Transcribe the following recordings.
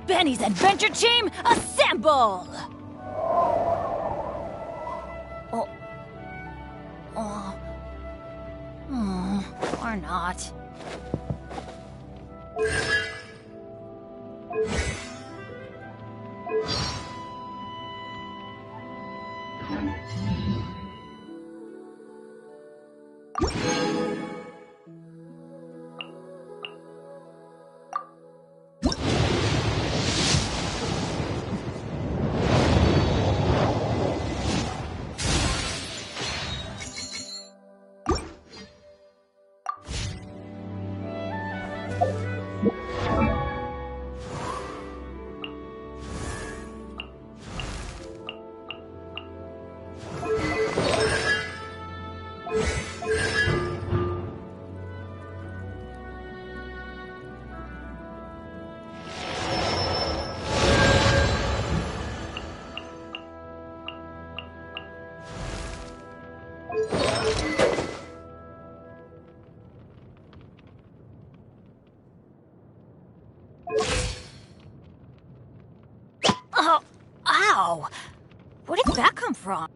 Benny's adventure team, assemble! Or not. Oh, ow! Where did that come from?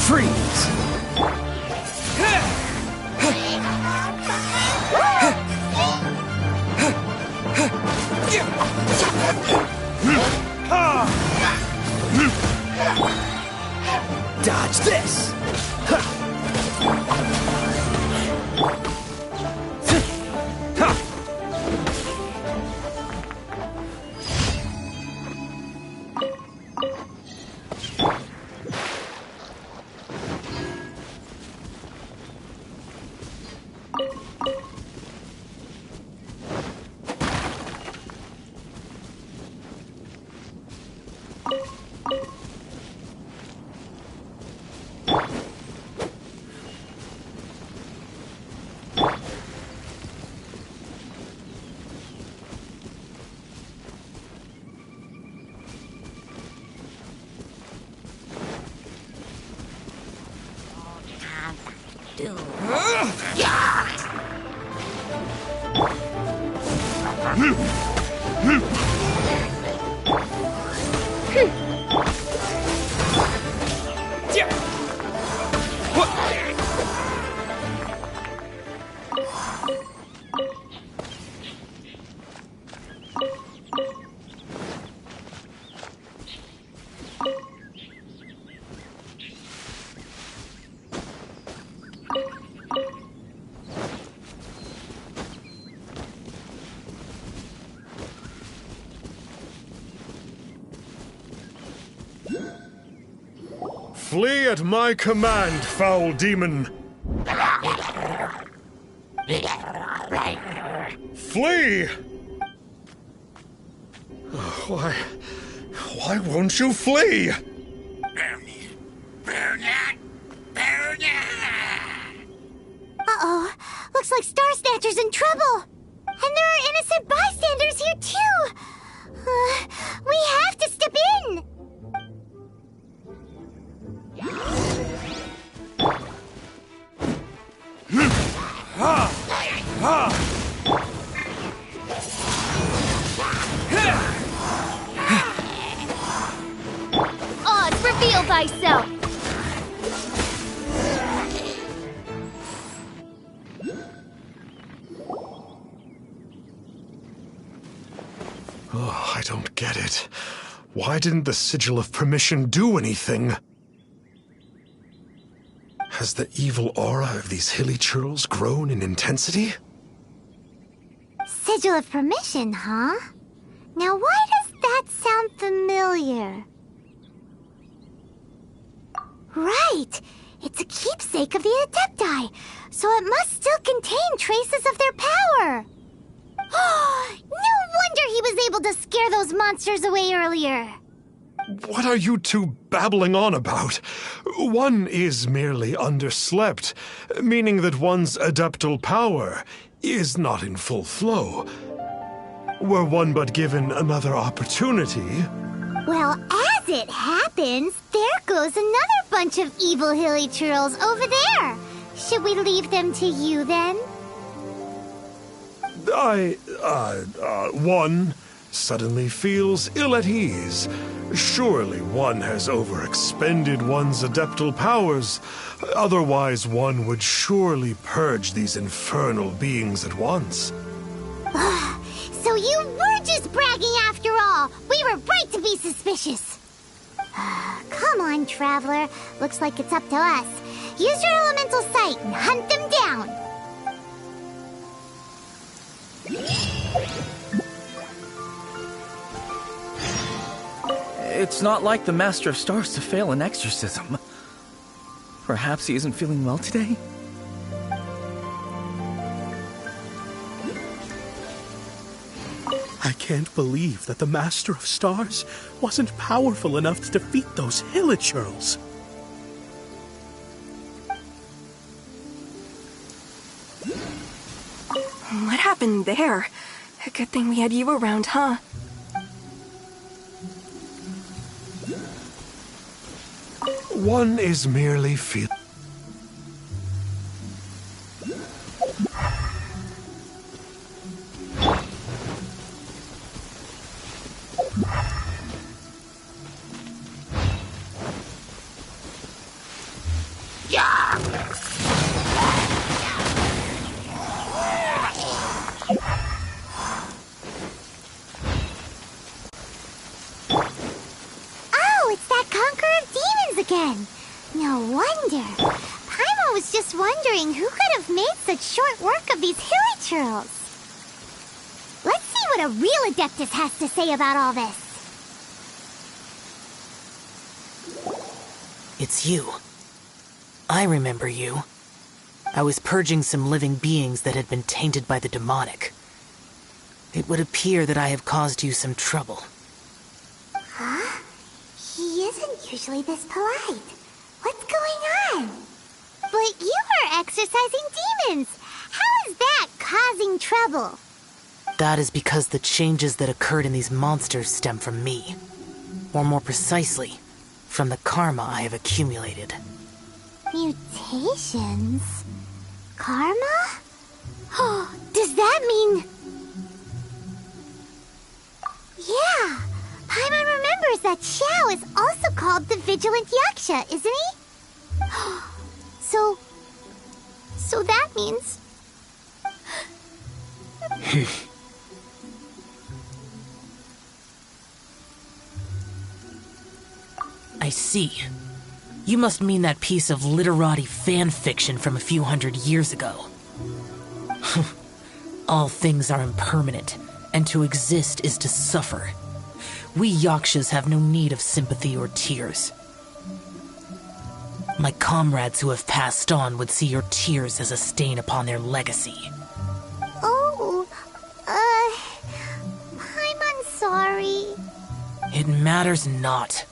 Freeze! Dodge this! Flee at my command, foul demon! Flee! Why won't you flee? Uh-oh. Looks like Star Snatcher's in trouble. And there are innocent bystanders here, too. We have to step in. Oz, reveal thyself. Oh, I don't get it. Why didn't the Sigil of Permission do anything? Has the evil aura of these hilly churls grown in intensity? Sigil of Permission, huh? Now why does that sound familiar? Right! It's a keepsake of the Adepti, so it must still contain traces of their power! No wonder he was able to scare those monsters away earlier! What are you two babbling on about? One is merely underslept, meaning that one's adeptal power is not in full flow. Were one but given another opportunity... Well, as it happens, there goes another bunch of evil hilly churls over there. Should we leave them to you, then? One suddenly feels ill at ease. Surely one has overexpended one's adeptal powers. Otherwise, one would surely purge these infernal beings at once. So you were just bragging after all! We were right to be suspicious! Come on, Traveler. Looks like it's up to us. Use your elemental sight and hunt them down! It's not like the Master of Stars to fail an exorcism. Perhaps he isn't feeling well today? I can't believe that the Master of Stars wasn't powerful enough to defeat those Hilichurls. What happened there? A good thing we had you around, huh? One is merely Oh, it's that Conqueror of Demons again. No wonder. Paimon was just wondering who could have made such short work of these hilly churls. Let's see what a real Adeptus has to say about all this. It's you. I remember you. I was purging some living beings that had been tainted by the demonic. It would appear that I have caused you some trouble. Huh? He isn't usually this polite. What's going on? But you are exorcising demons. How is that causing trouble? That is because the changes that occurred in these monsters stem from me. Or more precisely, from the karma I have accumulated. Mutations? Karma? Oh, does that mean... Yeah, Paimon remembers that Xiao is also called the Vigilant Yaksha, isn't he? So that means... I see. You must mean that piece of literati fan fiction from a few hundred years ago. All things are impermanent, and to exist is to suffer. We Yakshas have no need of sympathy or tears. My comrades who have passed on would see your tears as a stain upon their legacy. Oh, I'm sorry. It matters not.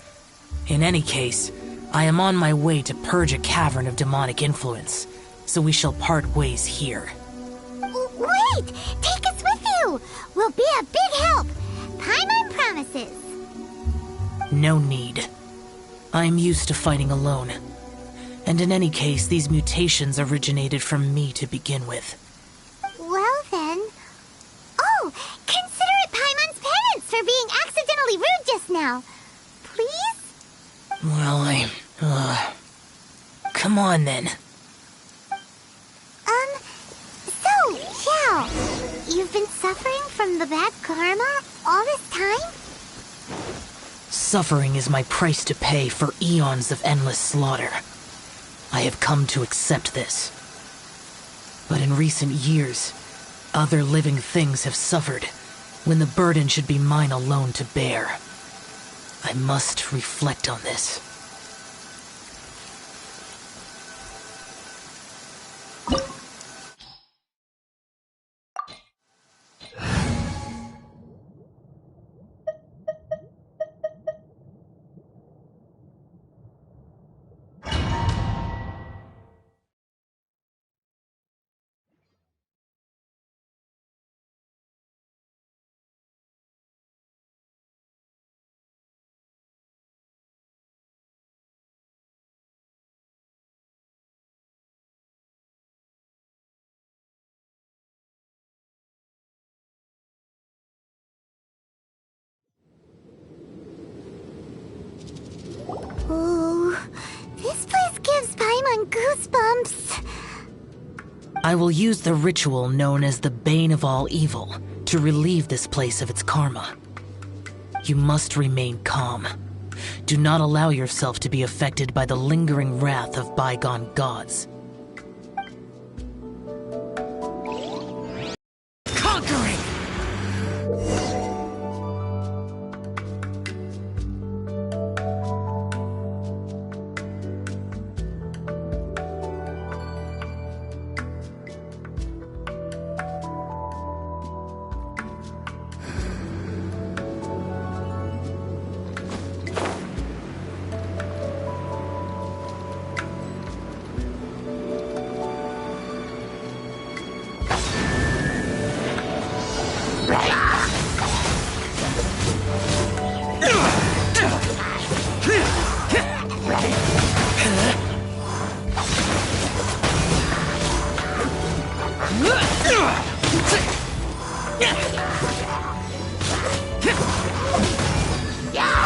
In any case, I am on my way to purge a cavern of demonic influence, so we shall part ways here. Wait! Take us with you! We'll be a big help! Paimon promises! No need. I am used to fighting alone. And in any case, these mutations originated from me to begin with. Well then... Oh! Consider it Paimon's penance for being accidentally rude just now. Please? Well, come on then. So, Xiao, you've been suffering from the bad karma all this time? Suffering is my price to pay for eons of endless slaughter. I have come to accept this. But in recent years, other living things have suffered, when the burden should be mine alone to bear. I must reflect on this. Ooh, this place gives Paimon goosebumps. I will use the ritual known as the Bane of All Evil to relieve this place of its karma. You must remain calm. Do not allow yourself to be affected by the lingering wrath of bygone gods. Conquering!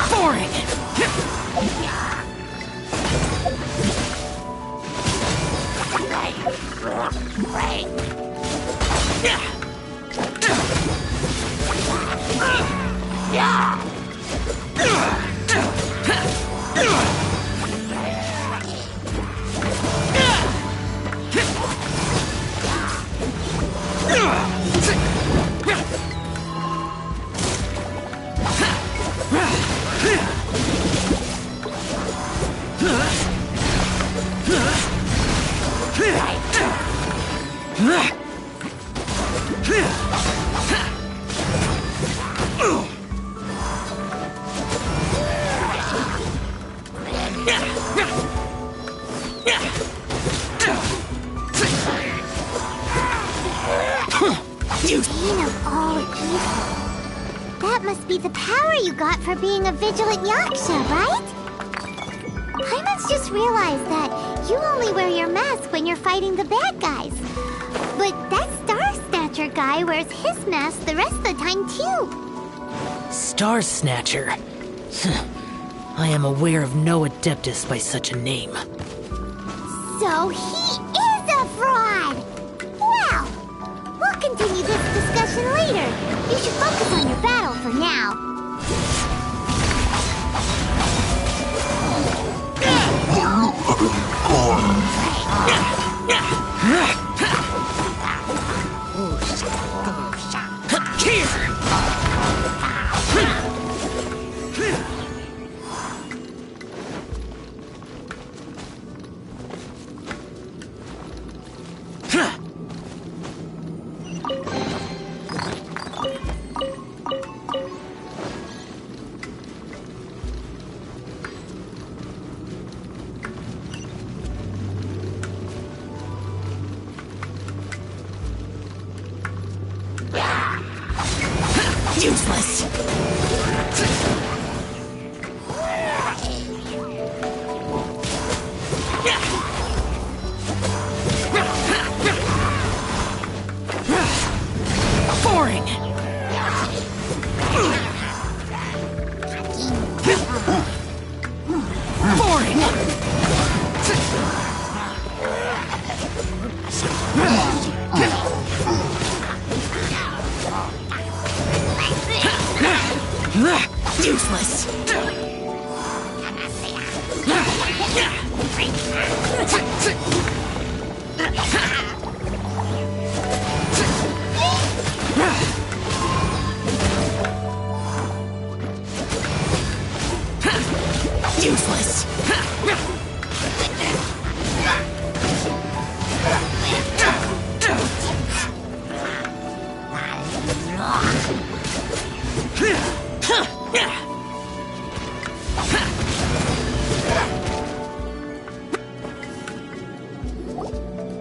Boring! Bane of all evil. That must be the power you got for being a vigilant Yaksha, right? Paimon's just realized that you only wear your mask when you're fighting the bad guys. But that Star Snatcher guy wears his mask the rest of the time, too. Star Snatcher? I am aware of no Adeptus by such a name. So he is a fraud! Well, we'll continue this discussion later. You should focus on your battle for now. Useless! Boring! Boring! Useless! Useless!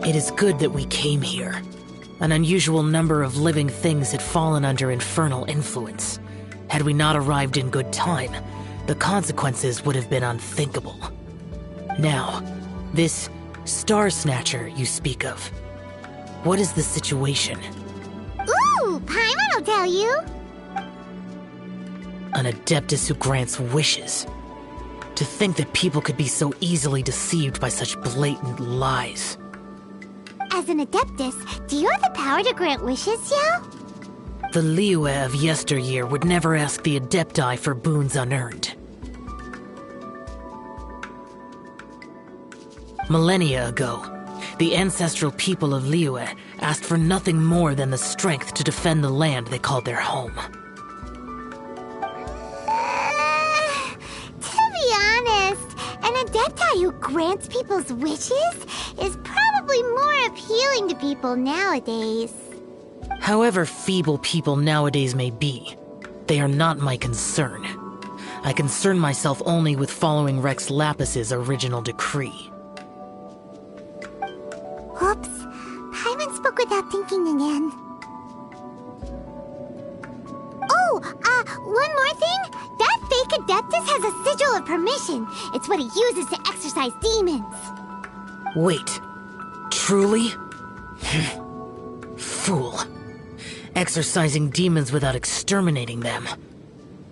It is good that we came here. An unusual number of living things had fallen under infernal influence. Had we not arrived in good time, the consequences would have been unthinkable. Now, this Star Snatcher you speak of, what is the situation? Ooh, Paimon will tell you. An Adeptus who grants wishes. To think that people could be so easily deceived by such blatant lies. As an Adeptus, do you have the power to grant wishes, Yao? The Liyue of yesteryear would never ask the Adepti for boons unearned. Millennia ago, the ancestral people of Liyue asked for nothing more than the strength to defend the land they called their home. To be honest, an Adepti who grants people's wishes is probably more appealing to people nowadays. However feeble people nowadays may be, they are not my concern. I concern myself only with following Rex Lapis's original decree. Whoops. Paimon spoke without thinking again. Oh, one more thing. That fake Adeptus has a sigil of permission. It's what he uses to exorcise demons. Wait, truly? fool. Exorcising demons without exterminating them.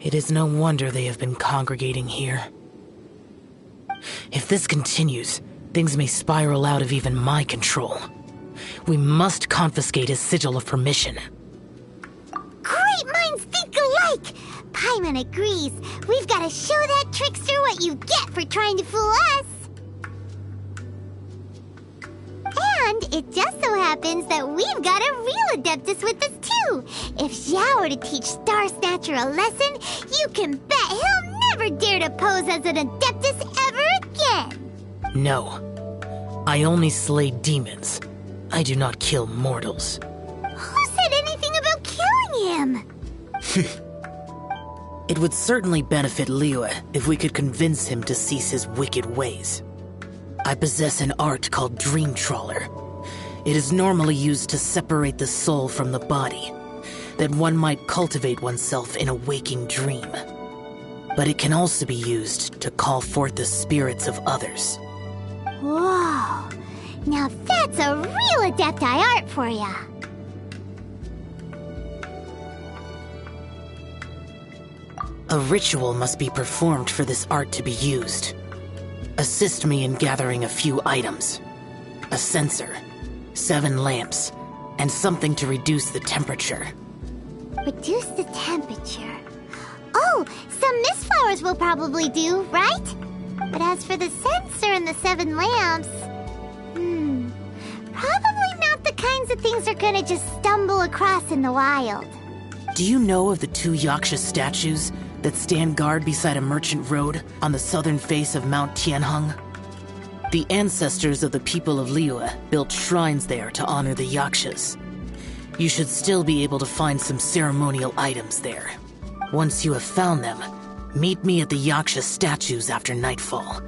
It is no wonder they have been congregating here. If this continues, things may spiral out of even my control. We must confiscate his sigil of permission. Great minds think alike! Paimon agrees. We've got to show that trickster what you get for trying to fool us. And it just so happens that we've got a real Adeptus with us too. If Xiao were to teach Star Snatcher a lesson, you can bet he'll never dare to pose as an Adeptus ever again. No. I only slay demons. I do not kill mortals. Who said anything about killing him? It would certainly benefit Liyue if we could convince him to cease his wicked ways. I possess an art called Dream Trawler. It is normally used to separate the soul from the body, that one might cultivate oneself in a waking dream. But it can also be used to call forth the spirits of others. Whoa! Now that's a real Adepti art for ya! A ritual must be performed for this art to be used. Assist me in gathering a few items. A censer, 7 lamps, and something to reduce the temperature. Reduce the temperature. Oh, some mist flowers will probably do, right? But as for the censer and the 7 lamps... probably not the kinds of things they're gonna just stumble across in the wild. Do you know of the 2 Yaksha statues that stand guard beside a merchant road on the southern face of Mount Tianheng? The ancestors of the people of Liyue built shrines there to honor the Yakshas. You should still be able to find some ceremonial items there. Once you have found them, meet me at the Yaksha statues after nightfall.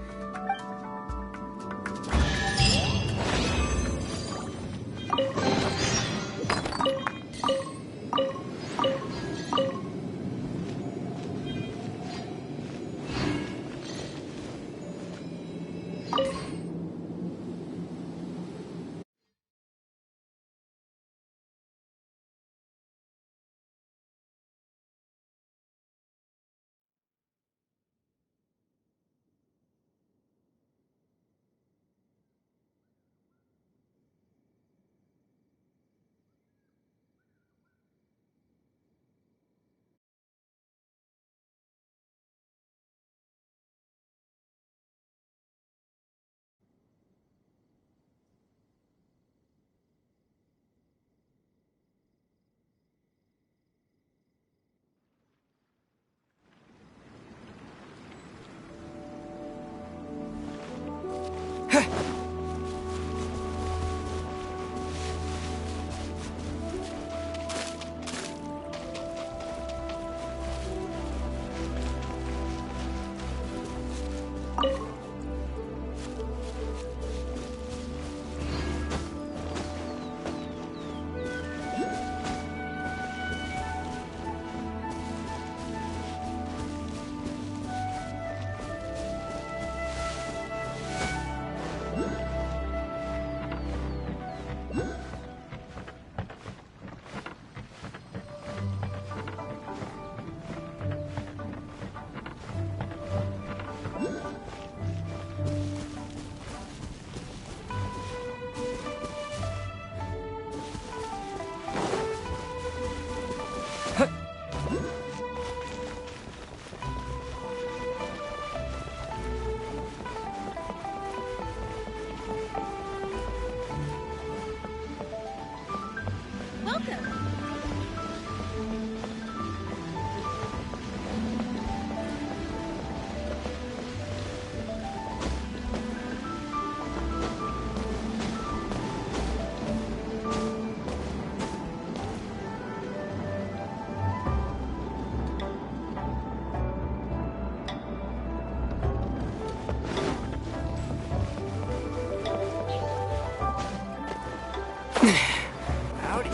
Howdy.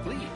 Please.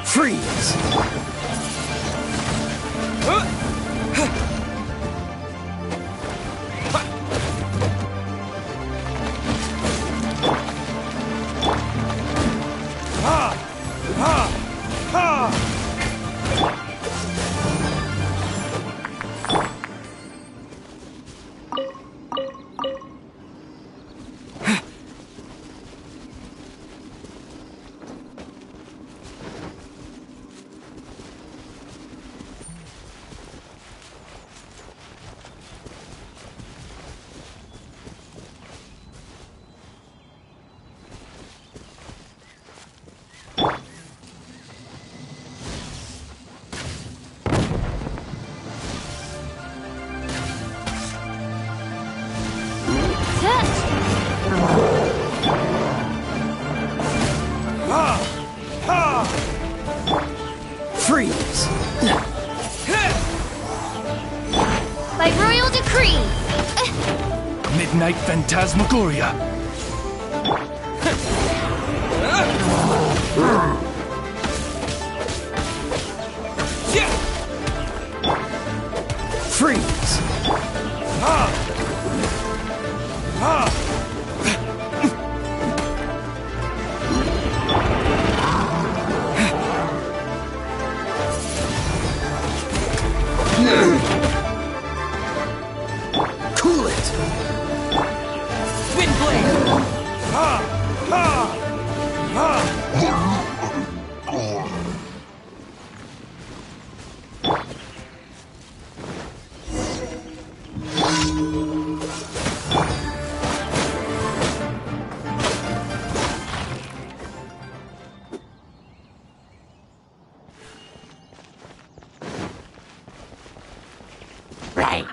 Freeze! Freeze! By royal decree! Midnight Phantasmagoria! Freeze! Cool it! Windblade! Right.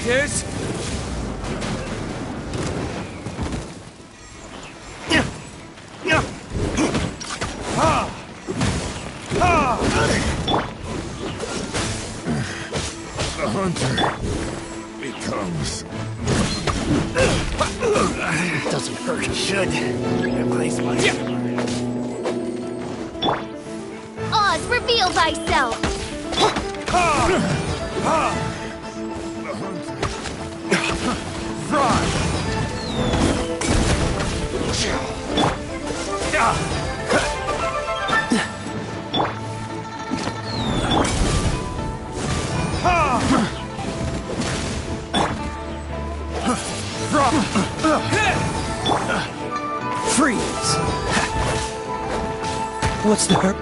is... The hunter becomes... It doesn't hurt. It should. Oz, reveal thyself! Freeze! What's the hurt?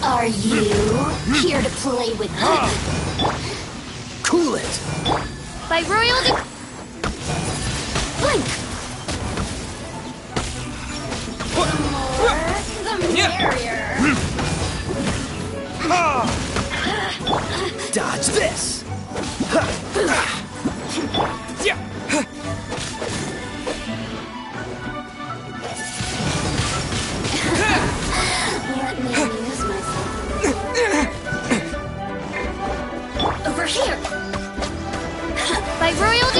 Are you here to play with me? Cool it! By royal Blink! The merrier. Dodge this! Let me amuse myself. Over here! By royal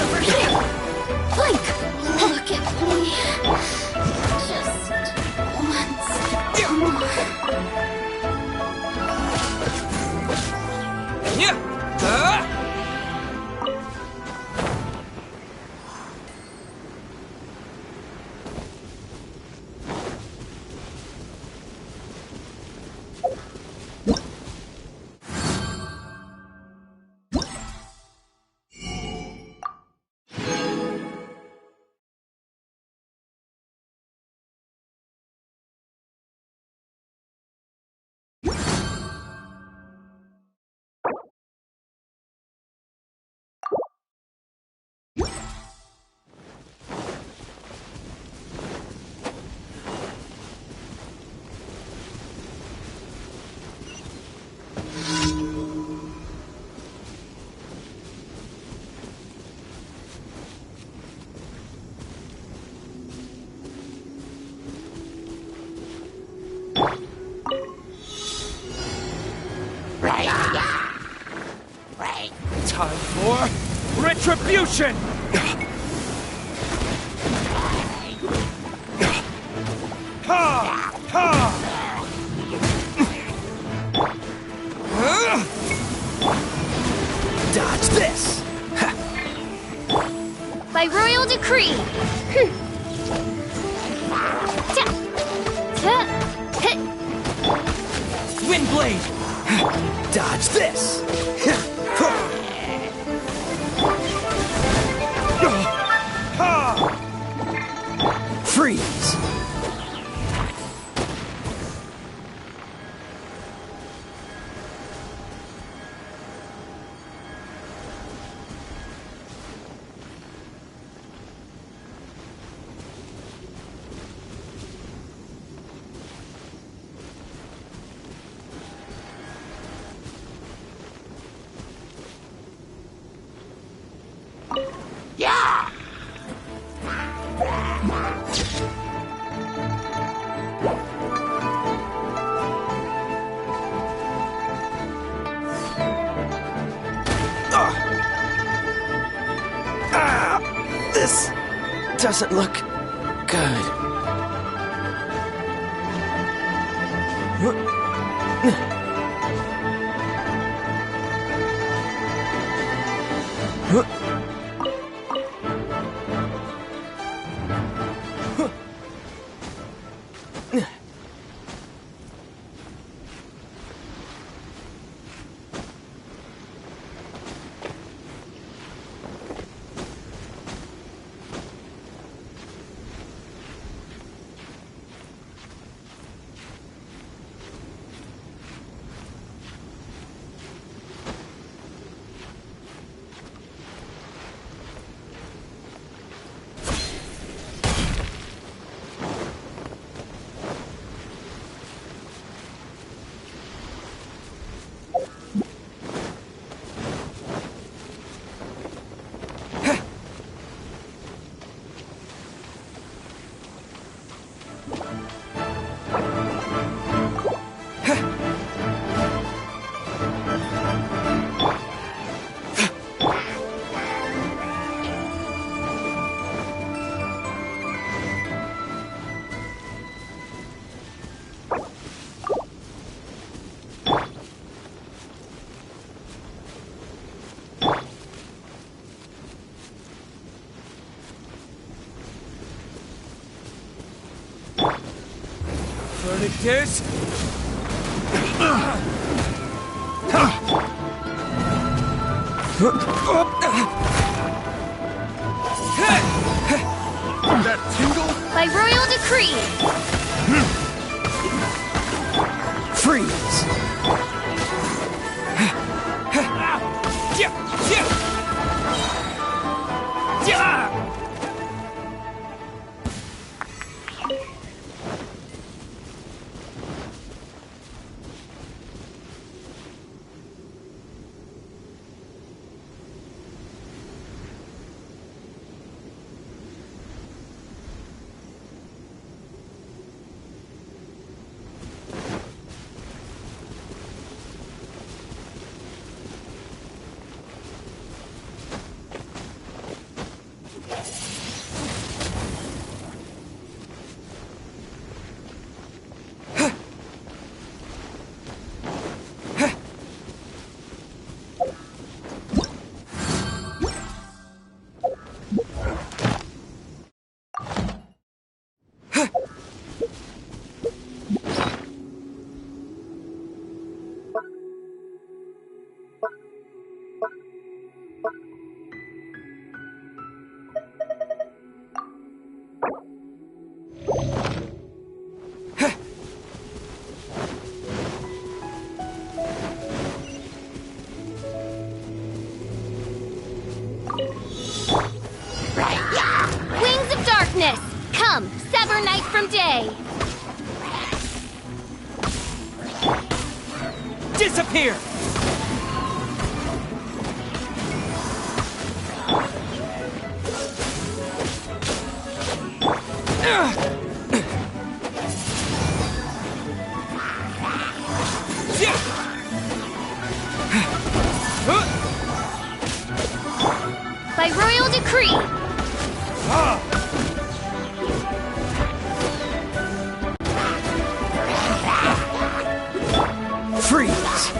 Over here! Blink! Look at me. Just once more. Time for retribution! Ha! Ha! Dodge this! By royal decree. Windblade! Dodge this! Freeze! This doesn't look good. This? That tingle? By royal decree! Freeze! Wings of darkness! Come, sever night from day! Disappear! By royal decree! Freeze!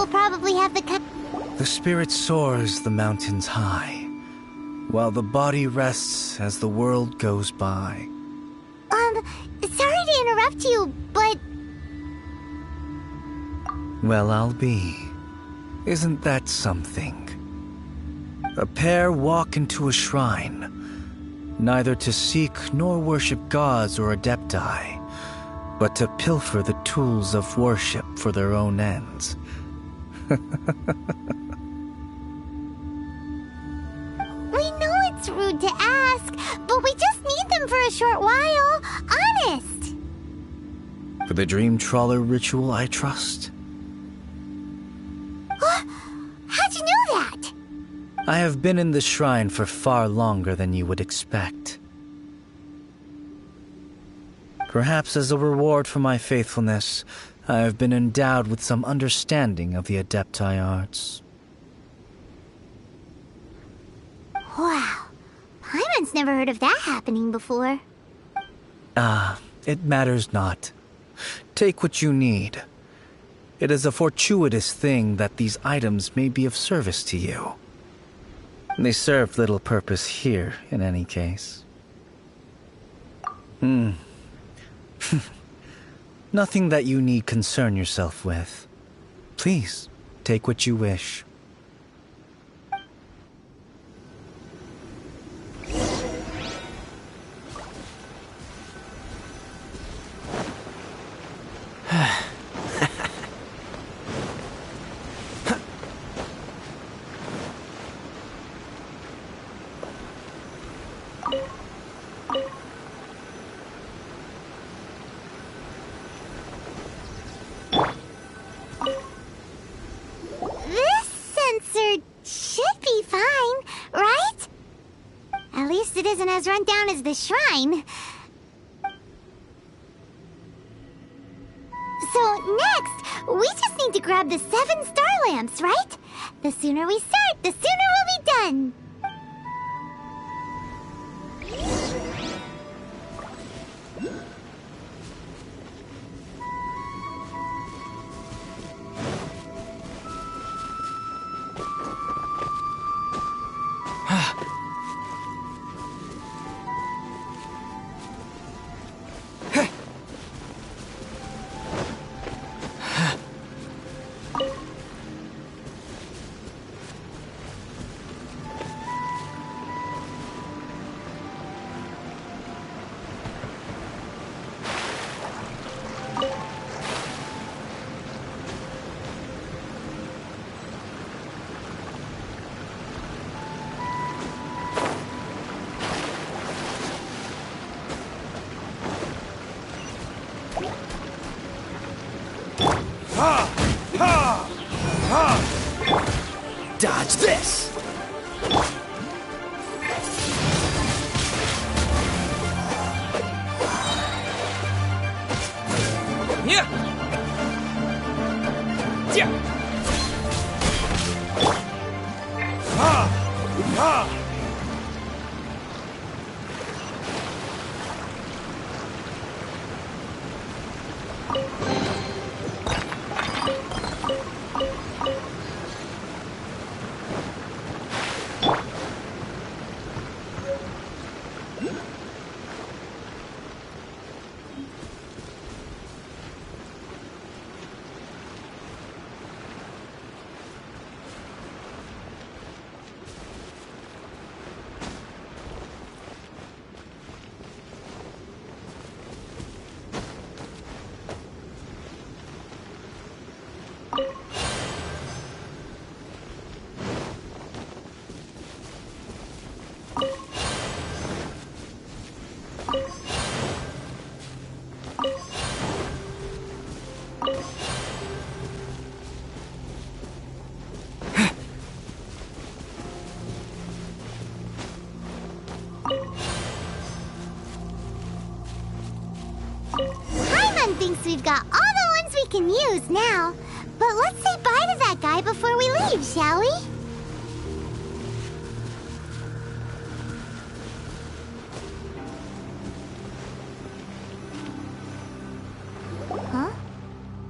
will probably have the The spirit soars the mountains high, while the body rests as the world goes by. Sorry to interrupt you, but... Well, I'll be. Isn't that something? A pair walk into a shrine, neither to seek nor worship gods or adepti, but to pilfer the tools of worship for their own ends. We know it's rude to ask, but we just need them for a short while. Honest. For the dream trawler ritual, I trust. How'd you know that? I have been in the shrine for far longer than you would expect. Perhaps as a reward for my faithfulness, I have been endowed with some understanding of the adepti arts. Wow. Paimon's never heard of that happening before. It matters not. Take what you need. It is a fortuitous thing that these items may be of service to you. They serve little purpose here, in any case. Nothing that you need concern yourself with. Please, take what you wish. This sensor should be fine, right? At least it isn't as run down as the shrine. So next, we just need to grab the 7 star lamps, right? The sooner we start, the sooner we'll be done. Dodge this! Yeah! Yeah! Paimon thinks we've got all the ones we can use now. But let's say bye to that guy before we leave, shall we? Huh?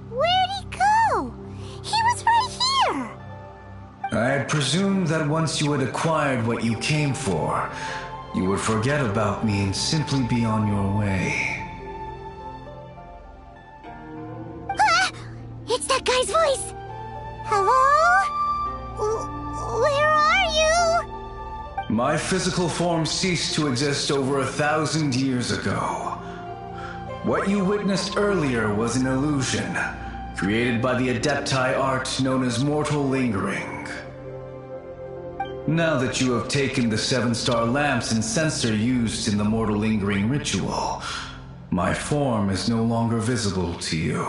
Where'd he go? He was right presumed that once you had acquired what you came for, you would forget about me and simply be on your way. Ah! It's that guy's voice! Hello? Where are you? My physical form ceased to exist over 1,000 years ago. What you witnessed earlier was an illusion, created by the Adepti art known as mortal lingering. Now that you have taken the 7-star lamps and censer used in the mortal lingering ritual, my form is no longer visible to you.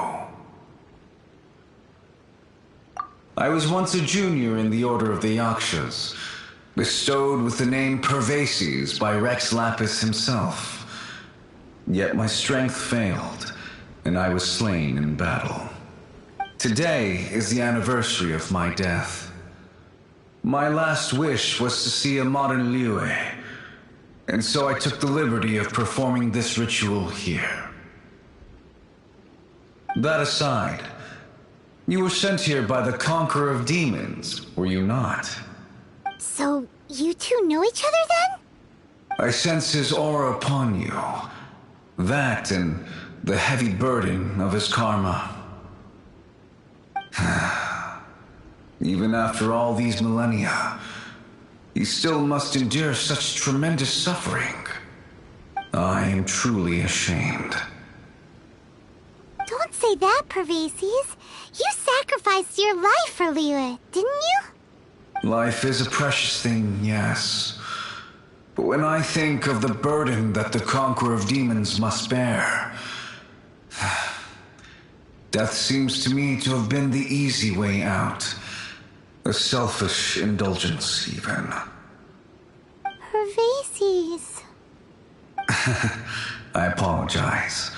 I was once a junior in the Order of the Yakshas, bestowed with the name Pervases by Rex Lapis himself. Yet my strength failed, and I was slain in battle. Today is the anniversary of my death. My last wish was to see a modern Liyue, and so I took the liberty of performing this ritual here. That aside, you were sent here by the Conqueror of Demons, were you not? So, you two know each other then? I sense his aura upon you. That and the heavy burden of his karma. Even after all these millennia, he still must endure such tremendous suffering. I am truly ashamed. Don't say that, Pervases. You sacrificed your life for Liyue, didn't you? Life is a precious thing, yes. But when I think of the burden that the Conqueror of Demons must bear, death seems to me to have been the easy way out. A selfish indulgence, even. Pervases. I apologize.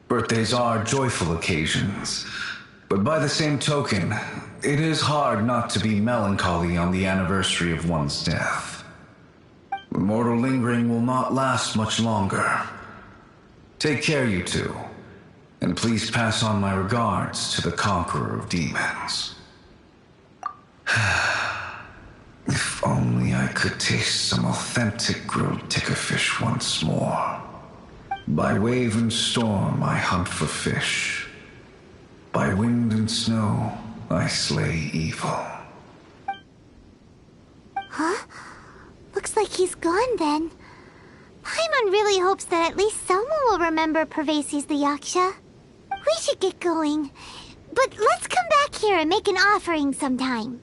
Birthdays are joyful occasions, but by the same token, it is hard not to be melancholy on the anniversary of one's death. Mortal lingering will not last much longer. Take care, you two, and please pass on my regards to the Conqueror of Demons. If only I could taste some authentic grilled tickerfish once more. By wave and storm I hunt for fish. By wind and snow I slay evil. Huh? Looks like he's gone then. Paimon really hopes that at least someone will remember Pervases the Yaksha. We should get going. But let's come back here and make an offering sometime.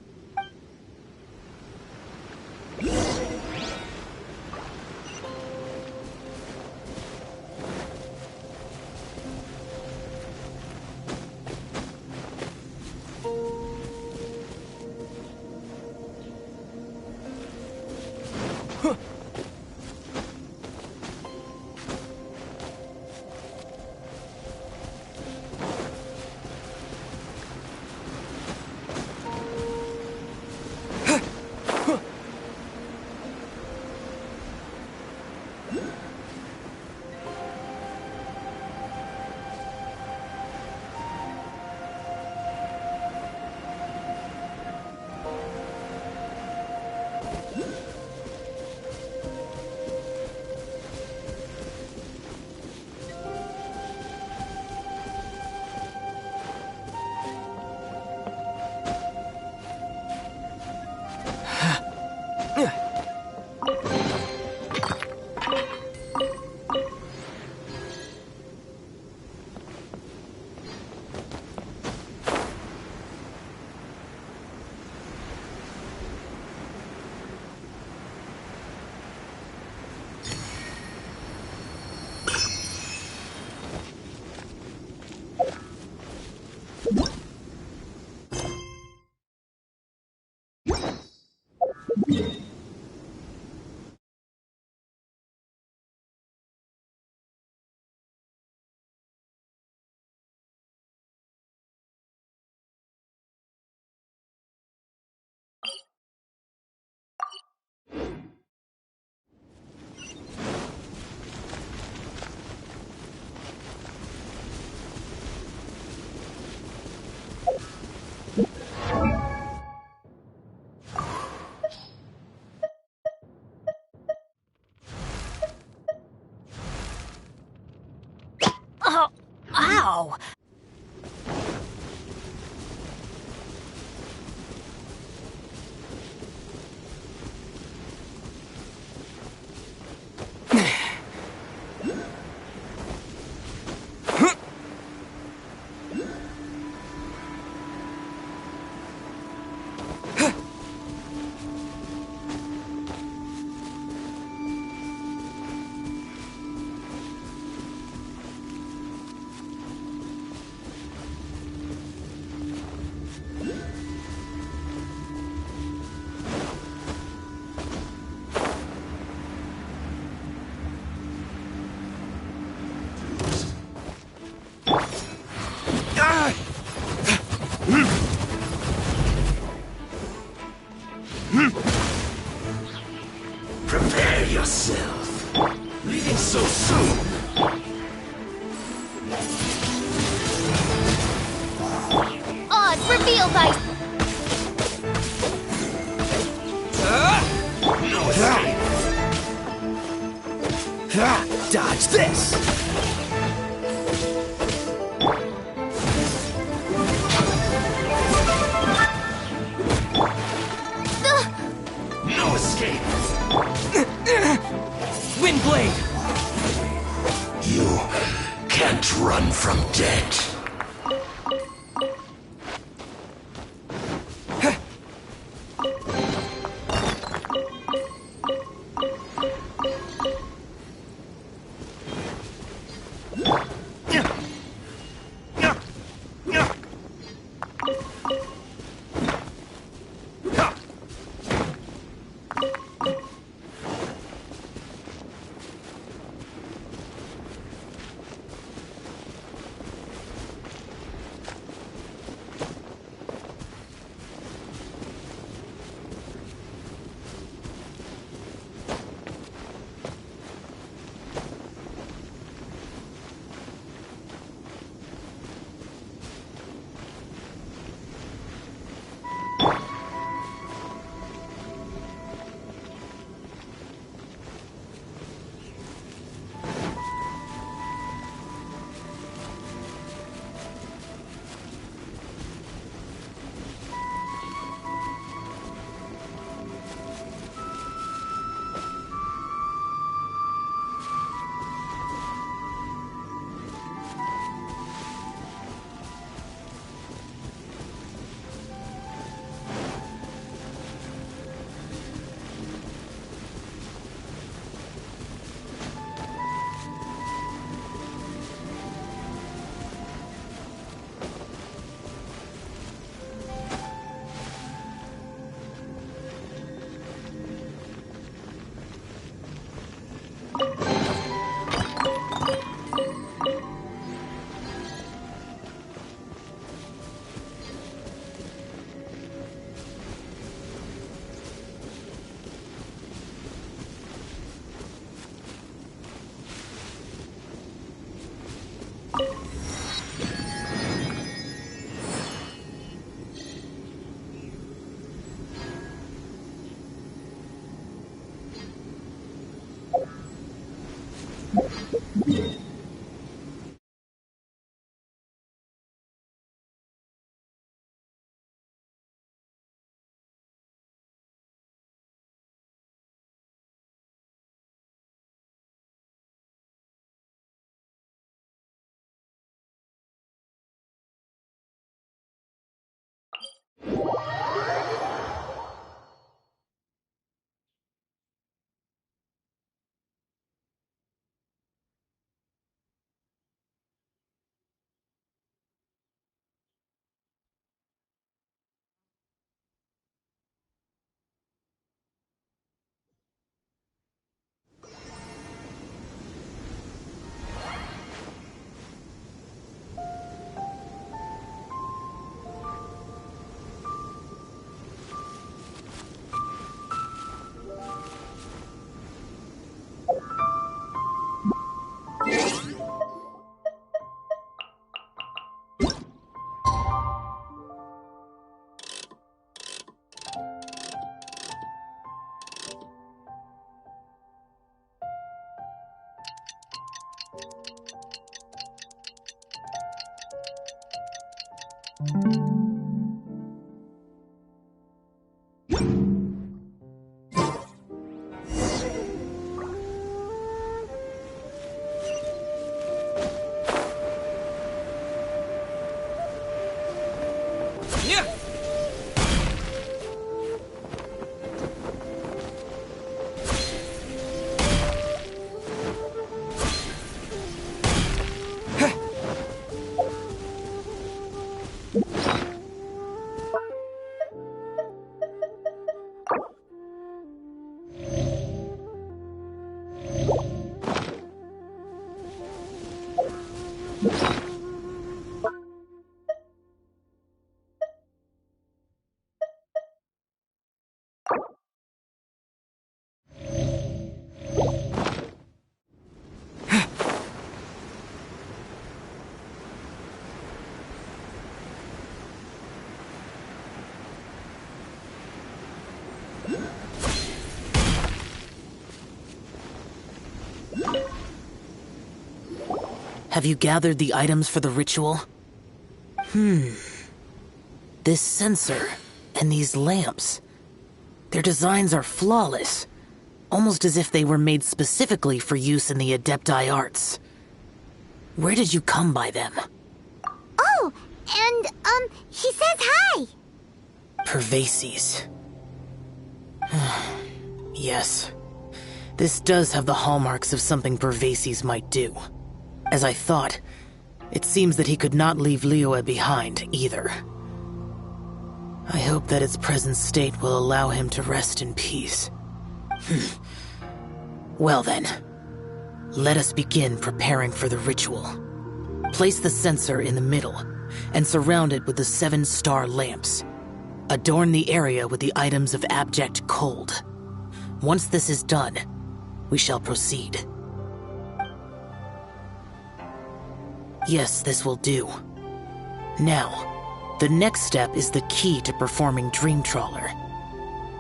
now! Prepare yourself. Leaving so soon. Odds reveal by... No escape. Dodge this! No escape. Windblade! You can't run from death. Have you gathered the items for the ritual? This sensor and these lamps. Their designs are flawless, almost as if they were made specifically for use in the Adepti arts. Where did you come by them? Oh, and, he says hi! Pervases. Yes. This does have the hallmarks of something Pervases might do. As I thought, it seems that he could not leave Liyue behind, either. I hope that its present state will allow him to rest in peace. Well then, let us begin preparing for the ritual. Place the censer in the middle, and surround it with the 7-star lamps. Adorn the area with the items of abject cold. Once this is done, we shall proceed. Yes, this will do. Now, the next step is the key to performing Dream Trawler.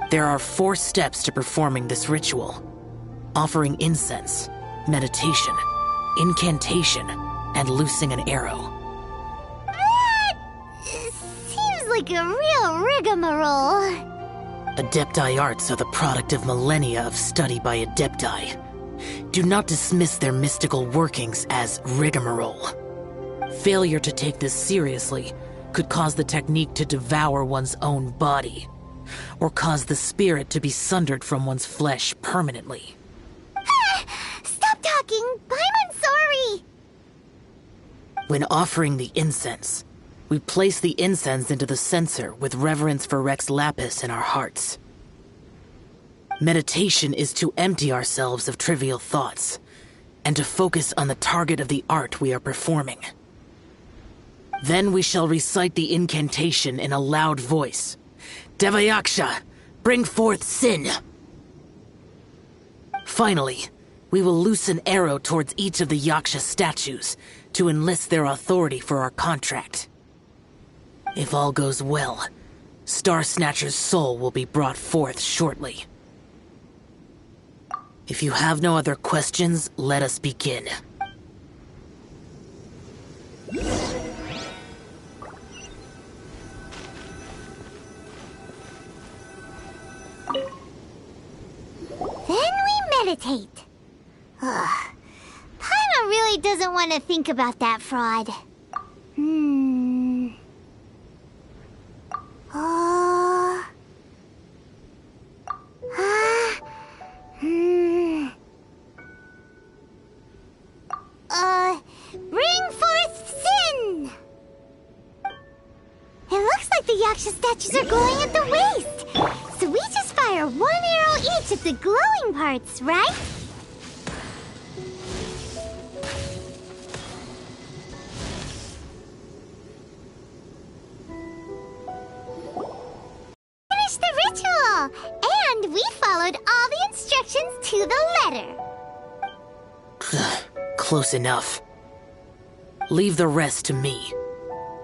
There are 4 steps to performing this ritual: offering incense, meditation, incantation, and loosing an arrow. That seems like a real rigmarole. Adepti arts are the product of millennia of study by Adepti. Do not dismiss their mystical workings as rigmarole. Failure to take this seriously could cause the technique to devour one's own body, or cause the spirit to be sundered from one's flesh permanently. Stop talking! I'm sorry! When offering the incense, we place the incense into the censer with reverence for Rex Lapis in our hearts. Meditation is to empty ourselves of trivial thoughts, and to focus on the target of the art we are performing. Then we shall recite the incantation in a loud voice. Devayaksha, bring forth sin! Finally, we will loose an arrow towards each of the Yaksha statues to enlist their authority for our contract. If all goes well, Star Snatcher's soul will be brought forth shortly. If you have no other questions, let us begin. Then we meditate. Ugh. Paimon really doesn't want to think about that fraud. Bring forth sin! It looks like the Yaksha statues are glowing at the waist. So we just fire 1 arrow each at the glowing parts, right? Finish the ritual! And we followed all the instructions to the letter. Close enough. Leave the rest to me.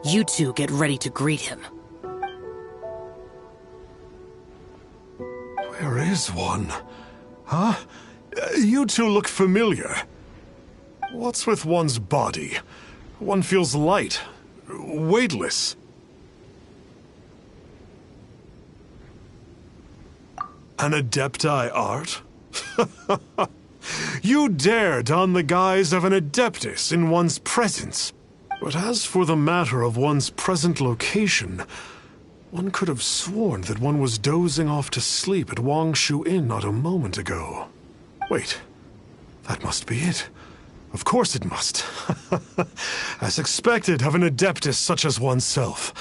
You two get ready to greet him. There is one. Huh? You two look familiar. What's with one's body? One feels light, weightless. An Adepti art? You dare don the guise of an Adeptus in one's presence. But as for the matter of one's present location, one could have sworn that one was dozing off to sleep at Wangshu Inn not a moment ago. Wait, that must be it. Of course it must. As expected of an Adeptus such as oneself.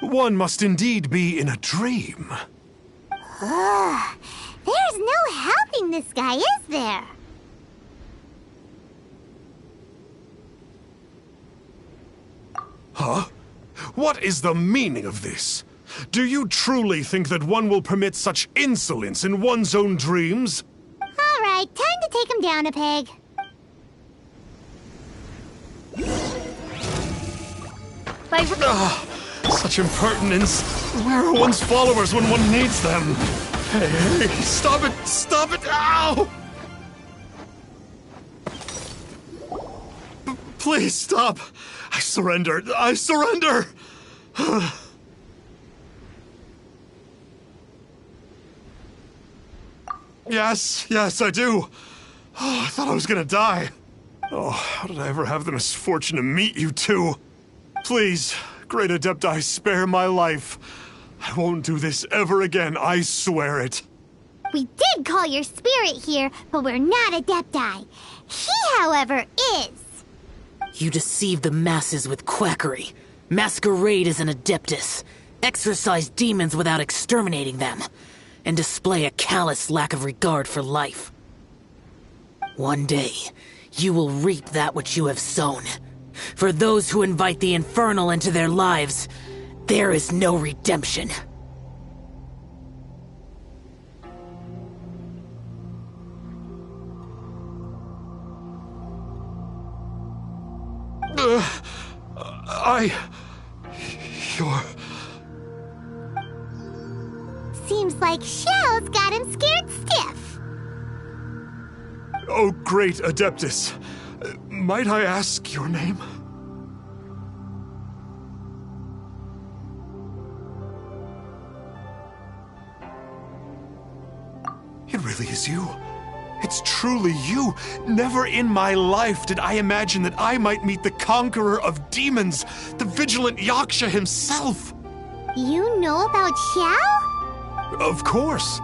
One must indeed be in a dream. There's no helping this guy, is there? Huh? What is the meaning of this? Do you truly think that one will permit such insolence in one's own dreams? All right, time to take him down a peg. Such impertinence. Where are one's followers when one needs them? Hey, stop it! Stop it! Ow! Please stop! I surrender! I surrender! Yes, I do. Oh, I thought I was gonna die. Oh, how did I ever have the misfortune to meet you two? Please, Great Adepti, spare my life. I won't do this ever again, I swear it. We did call your spirit here, but we're not Adepti. He, however, is. You deceive the masses with quackery, masquerade as an Adeptus, exorcise demons without exterminating them, and display a callous lack of regard for life. One day, you will reap that which you have sown. For those who invite the infernal into their lives, there is no redemption. You're... Seems like Xiao's got him scared stiff. Oh, great Adeptus. Might I ask your name? It really is you. It's truly you. Never in my life did I imagine that I might meet the conqueror of demons, the vigilant Yaksha himself. You know about Xiao? Of course.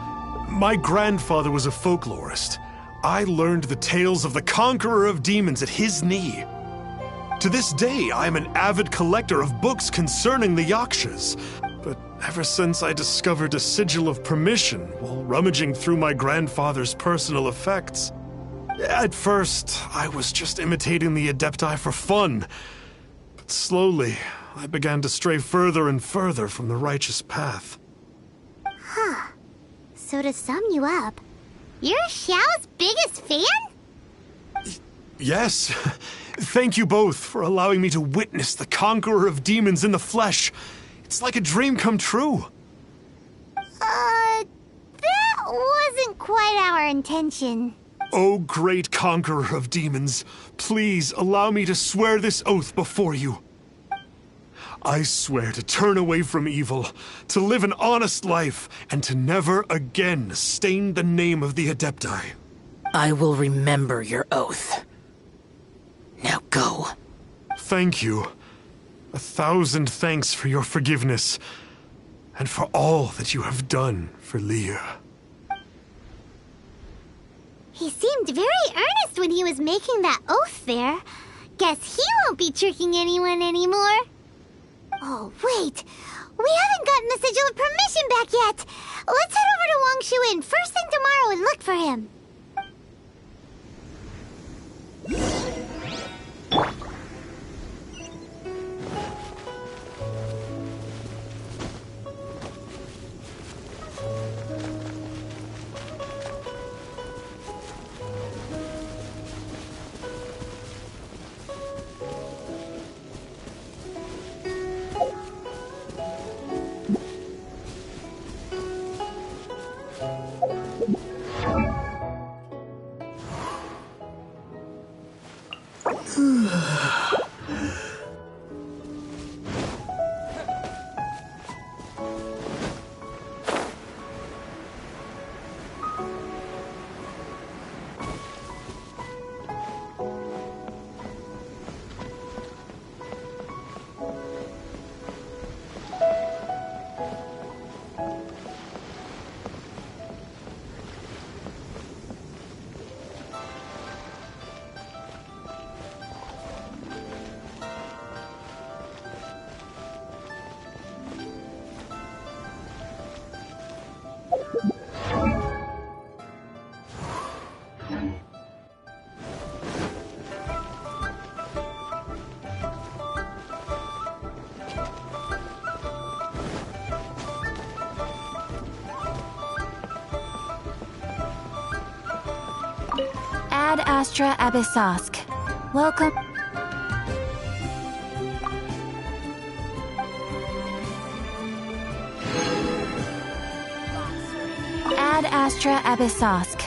My grandfather was a folklorist. I learned the tales of the conqueror of demons at his knee. To this day, I am an avid collector of books concerning the Yakshas. But ever since I discovered a sigil of permission while rummaging through my grandfather's personal effects, at first, I was just imitating the Adepti for fun. But slowly, I began to stray further and further from the righteous path. Huh. So to sum you up, you're Xiao's biggest fan? Yes. Thank you both for allowing me to witness the conqueror of demons in the flesh. It's like a dream come true. That wasn't quite our intention. Oh, great conqueror of demons, please allow me to swear this oath before you. I swear to turn away from evil, to live an honest life, and to never again stain the name of the Adepti. I will remember your oath. Now go. Thank you. 1,000 thanks for your forgiveness, and for all that you have done for Leah. He seemed very earnest when he was making that oath there. Guess he won't be tricking anyone anymore. Oh, wait. We haven't gotten the sigil of permission back yet. Let's head over to Wangshu Inn first thing tomorrow and look for him. Ad Astra Abyssosk. Welcome. Ad Astra Abyssosk.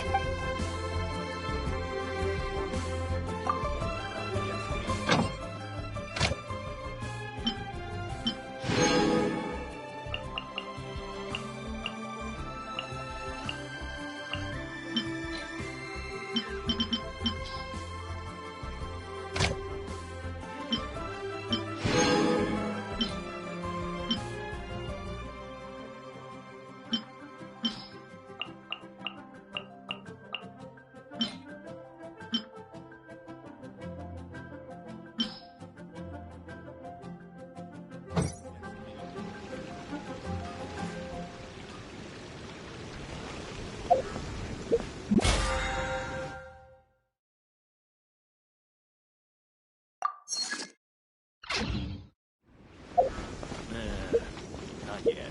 Not yet.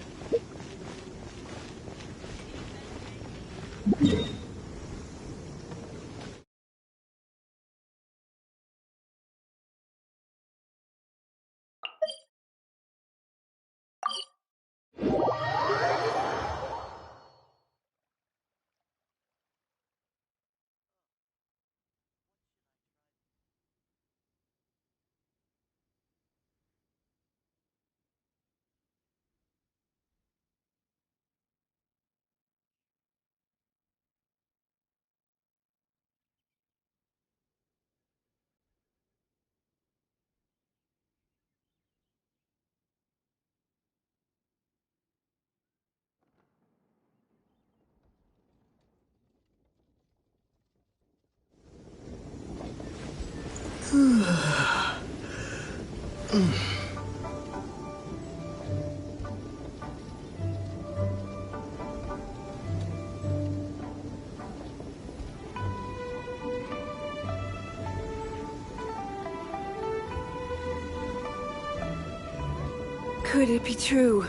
Could it be true?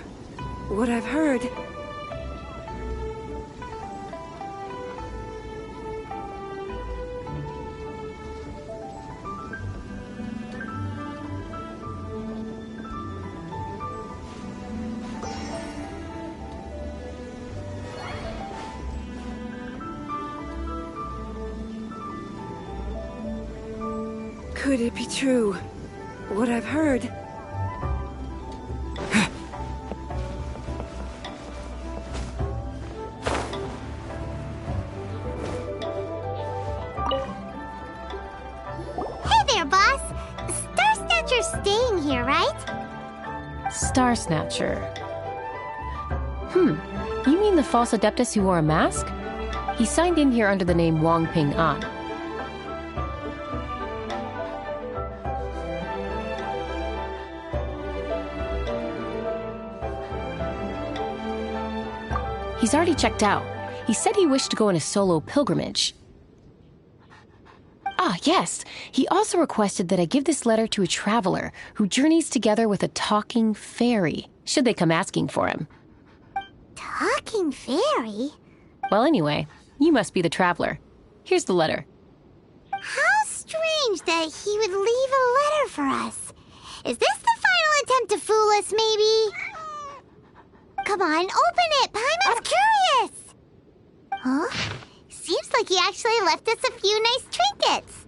What I've heard? Could it be true? What I've heard? Hey there, boss! Star Snatcher's staying here, right? Star Snatcher. You mean the false Adeptus who wore a mask? He signed in here under the name Wong Ping An. He's already checked out. He said he wished to go on a solo pilgrimage. Ah, yes. He also requested that I give this letter to a traveler who journeys together with a talking fairy, should they come asking for him. Talking fairy? Well, anyway, you must be the traveler. Here's the letter. How strange that he would leave a letter for us. Is this the final attempt to fool us, maybe? Come on, open it! Paimon's curious! Huh? Seems like he actually left us a few nice trinkets.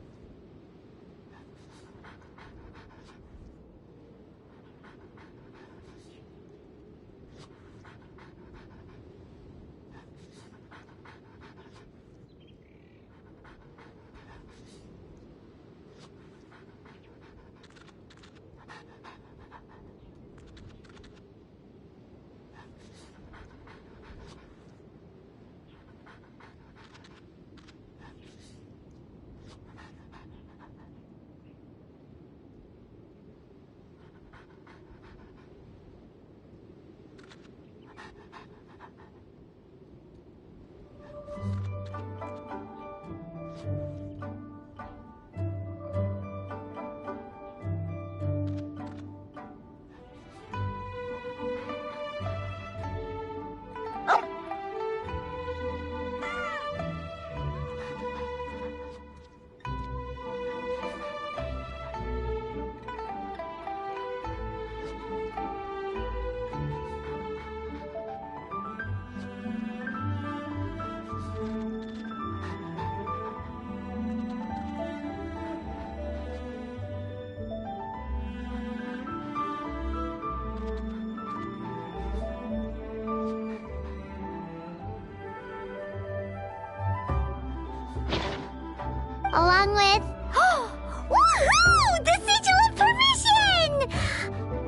along with... Woohoo! The Sigil of Permission!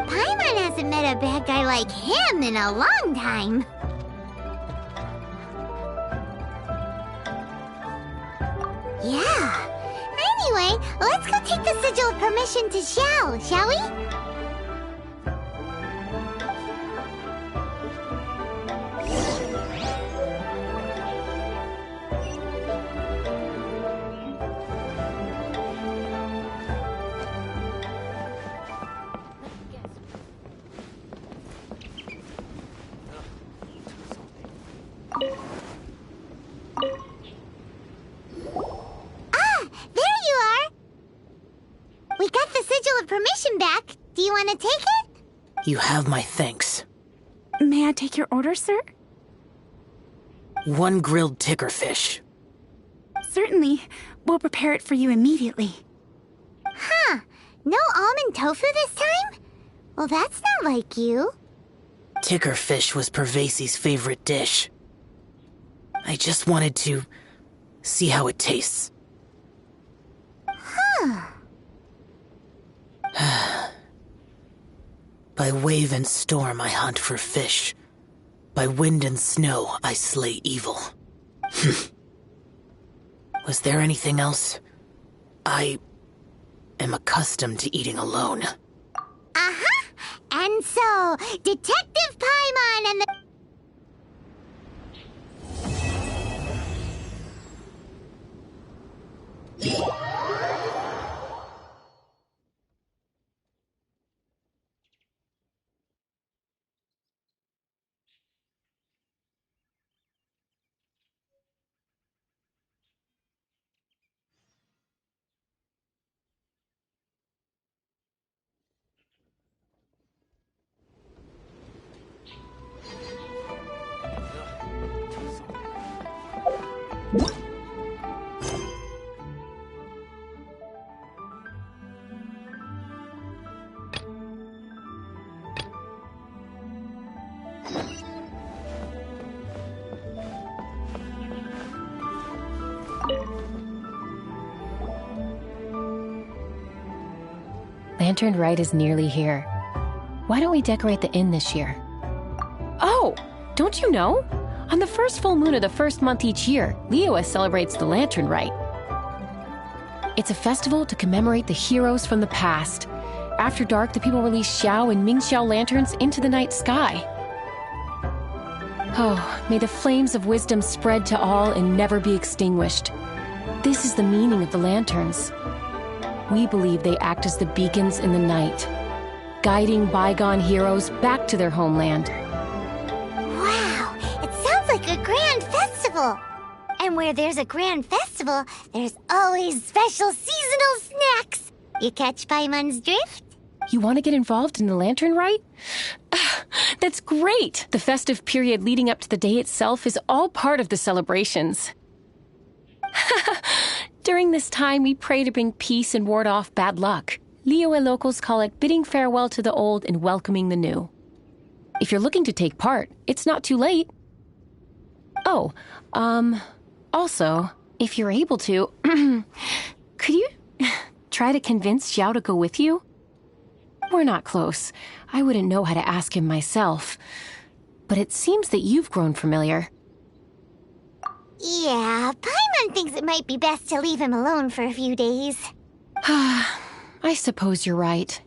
Paimon hasn't met a bad guy like him in a long time. Yeah. Anyway, let's go take the Sigil of Permission to Xiao, shall we? Permission back. Do you want to take it? You have my thanks. May I take your order, sir? 1 grilled tickerfish. Certainly. We'll prepare it for you immediately. Huh. No almond tofu this time? Well, that's not like you. Tickerfish was Pervasi's favorite dish. I just wanted to see how it tastes. Huh. By wave and storm I hunt for fish. By wind and snow I slay evil. Was there anything else? I am accustomed to eating alone. Uh-huh. And so, Detective Paimon and the... Lantern Rite is nearly here. Why don't we decorate the inn this year? Oh, don't you know? On the first full moon of the first month each year, Liyue celebrates the Lantern Rite. It's a festival to commemorate the heroes from the past. After dark, the people release Xiao and Mingxiao lanterns into the night sky. Oh, may the flames of wisdom spread to all and never be extinguished. This is the meaning of the lanterns. We believe they act as the beacons in the night, guiding bygone heroes back to their homeland. Wow, it sounds like a grand festival. And where there's a grand festival, there's always special seasonal snacks. You catch Paimon's drift? You want to get involved in the Lantern Rite? That's great! The festive period leading up to the day itself is all part of the celebrations. During this time, we pray to bring peace and ward off bad luck. Liyue locals call it bidding farewell to the old and welcoming the new. If you're looking to take part, it's not too late. Oh, also, if you're able to, could you try to convince Xiao to go with you? We're not close. I wouldn't know how to ask him myself. But it seems that you've grown familiar. Yeah, Paimon thinks it might be best to leave him alone for a few days. I suppose you're right.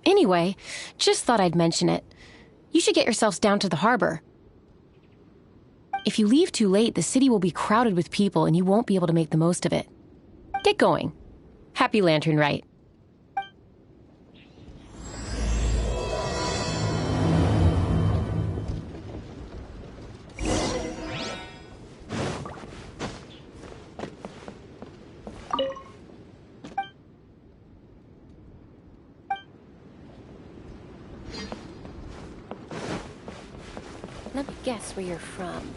Anyway, just thought I'd mention it. You should get yourselves down to the harbor. If you leave too late, the city will be crowded with people and you won't be able to make the most of it. Get going. Happy Lantern Rite. Let me guess where you're from.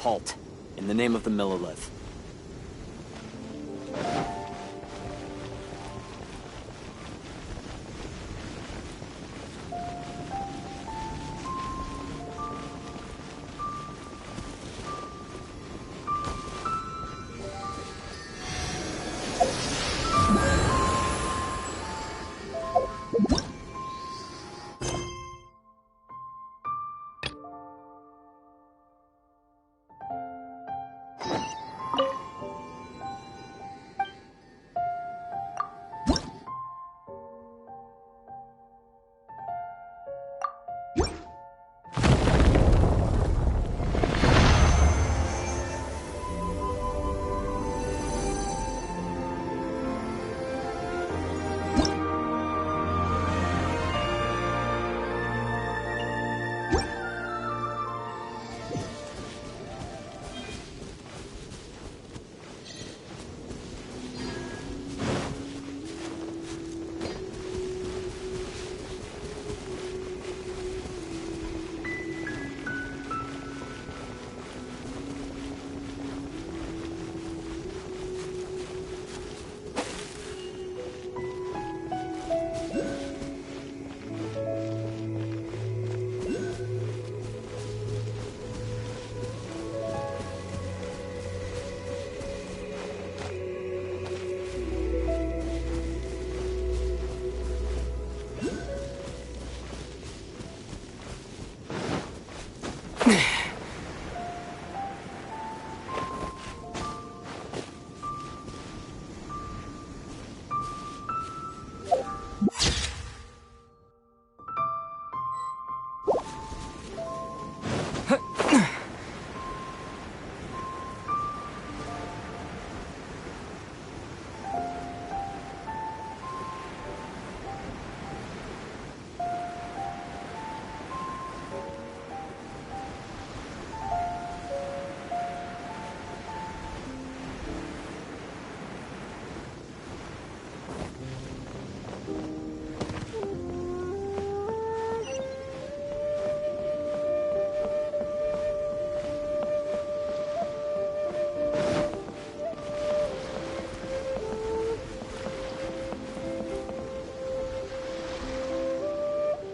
Halt. In the name of the Millilith.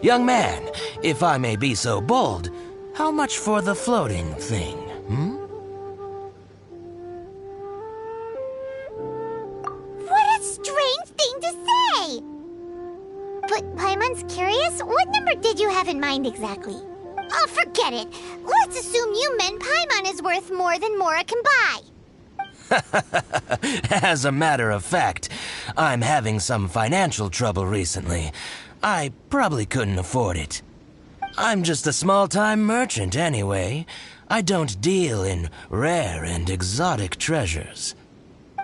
Young man, if I may be so bold, how much for the floating thing, hmm? What a strange thing to say! But Paimon's curious, what number did you have in mind exactly? Oh, forget it. Let's assume you meant Paimon is worth more than Mora can buy. As a matter of fact, I'm having some financial trouble recently. I probably couldn't afford it. I'm just a small-time merchant anyway. I don't deal in rare and exotic treasures.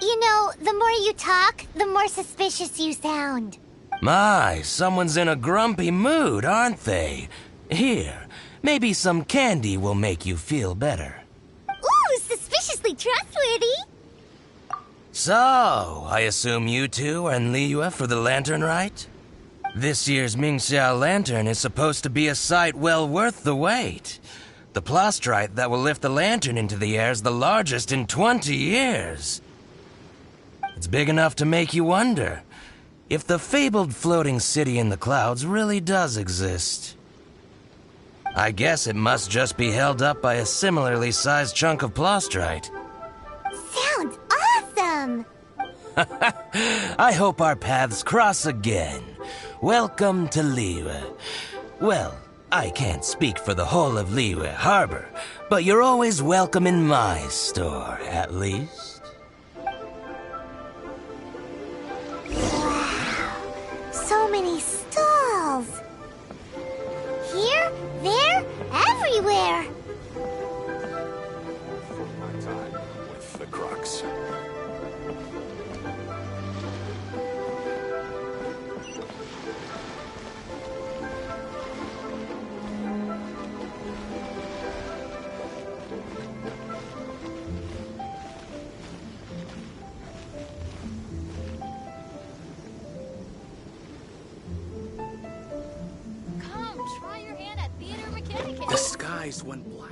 You know, the more you talk, the more suspicious you sound. My, someone's in a grumpy mood, aren't they? Here, maybe some candy will make you feel better. Ooh, suspiciously trustworthy. So, I assume you two are in Liyue for the lantern, right? This year's Mingxiao lantern is supposed to be a sight well worth the wait. The plastrite that will lift the lantern into the air is the largest in 20 years. It's big enough to make you wonder if the fabled floating city in the clouds really does exist. I guess it must just be held up by a similarly sized chunk of plastrite. Sounds awesome! I hope our paths cross again. Welcome to Liyue. Well, I can't speak for the whole of Liyue Harbor, but you're always welcome in my store, at least. Wow, so many stalls. Here, there, everywhere. My time with the crux. Come, try your hand at theater mechanicus. The skies went black.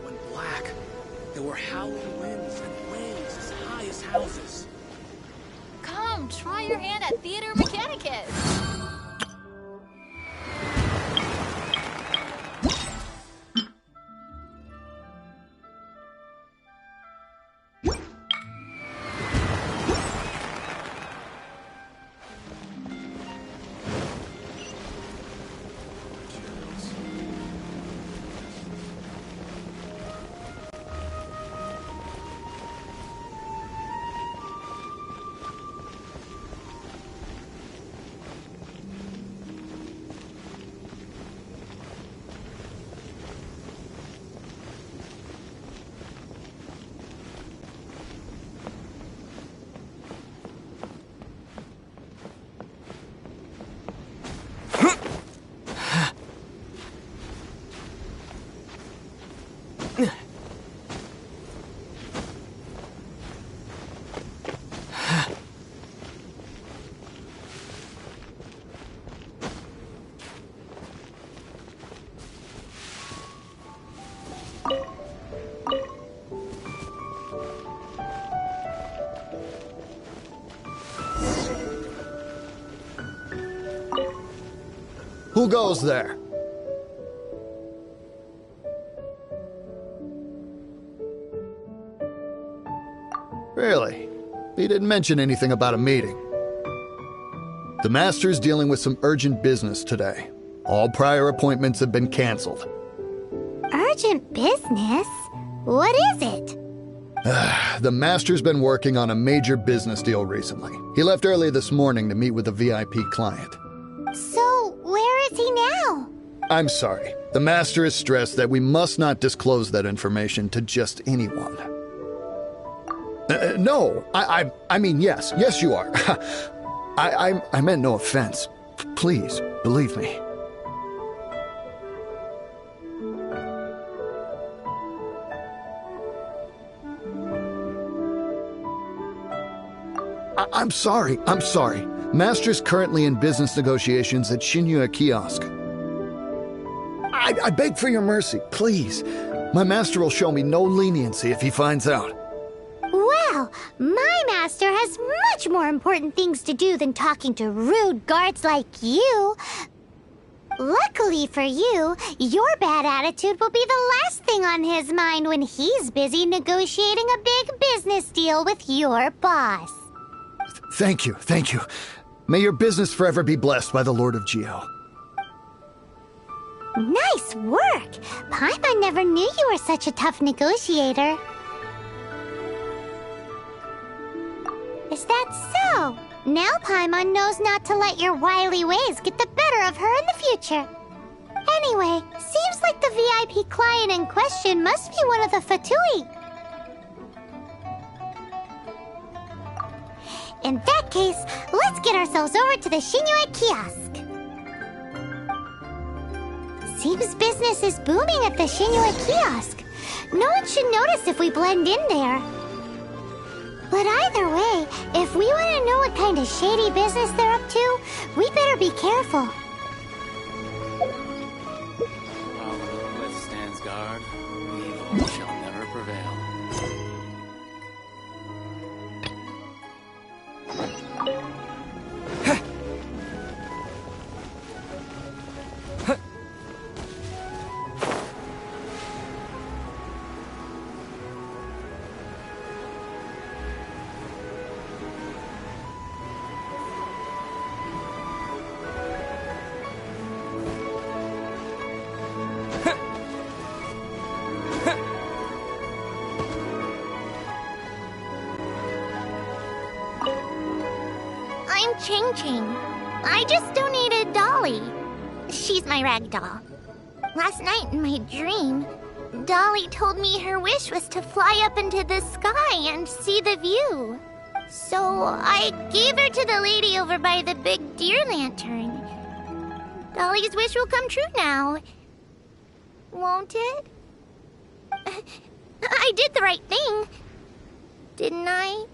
Went black. There were howling winds and waves as high as houses. Come, try your hand at theater mechanicus. Who goes there? Really? He didn't mention anything about a meeting. The Master's dealing with some urgent business today. All prior appointments have been canceled. Urgent business? What is it? The Master's been working on a major business deal recently. He left early this morning to meet with a VIP client. So, where is he now? I'm sorry. The Master is stressed that we must not disclose that information to just anyone. No, I mean, yes. Yes, you are. I meant no offense. Please, believe me. I'm sorry. Master's currently in business negotiations at Shinyue Kiosk. I beg for your mercy, please. My master will show me no leniency if he finds out. Well, my master has much more important things to do than talking to rude guards like you. Luckily for you, your bad attitude will be the last thing on his mind when he's busy negotiating a big business deal with your boss. Thank you. May your business forever be blessed by the Lord of Geo. Nice work! Paimon never knew you were such a tough negotiator. Is that so? Now Paimon knows not to let your wily ways get the better of her in the future. Anyway, seems like the VIP client in question must be one of the Fatui. In that case, let's get ourselves over to the Shinyue Kiosk. Seems business is booming at the Shinyue Kiosk. No one should notice if we blend in there. But either way, if we want to know what kind of shady business they're up to, we better be careful. While the Lilith stands guard, evil shall never prevail. I'm Ching. I just donated Dolly. She's my rag doll. Last night in my dream, Dolly told me her wish was to fly up into the sky and see the view. So I gave her to the lady over by the big deer lantern. Dolly's wish will come true now. Won't it? I did the right thing, didn't I?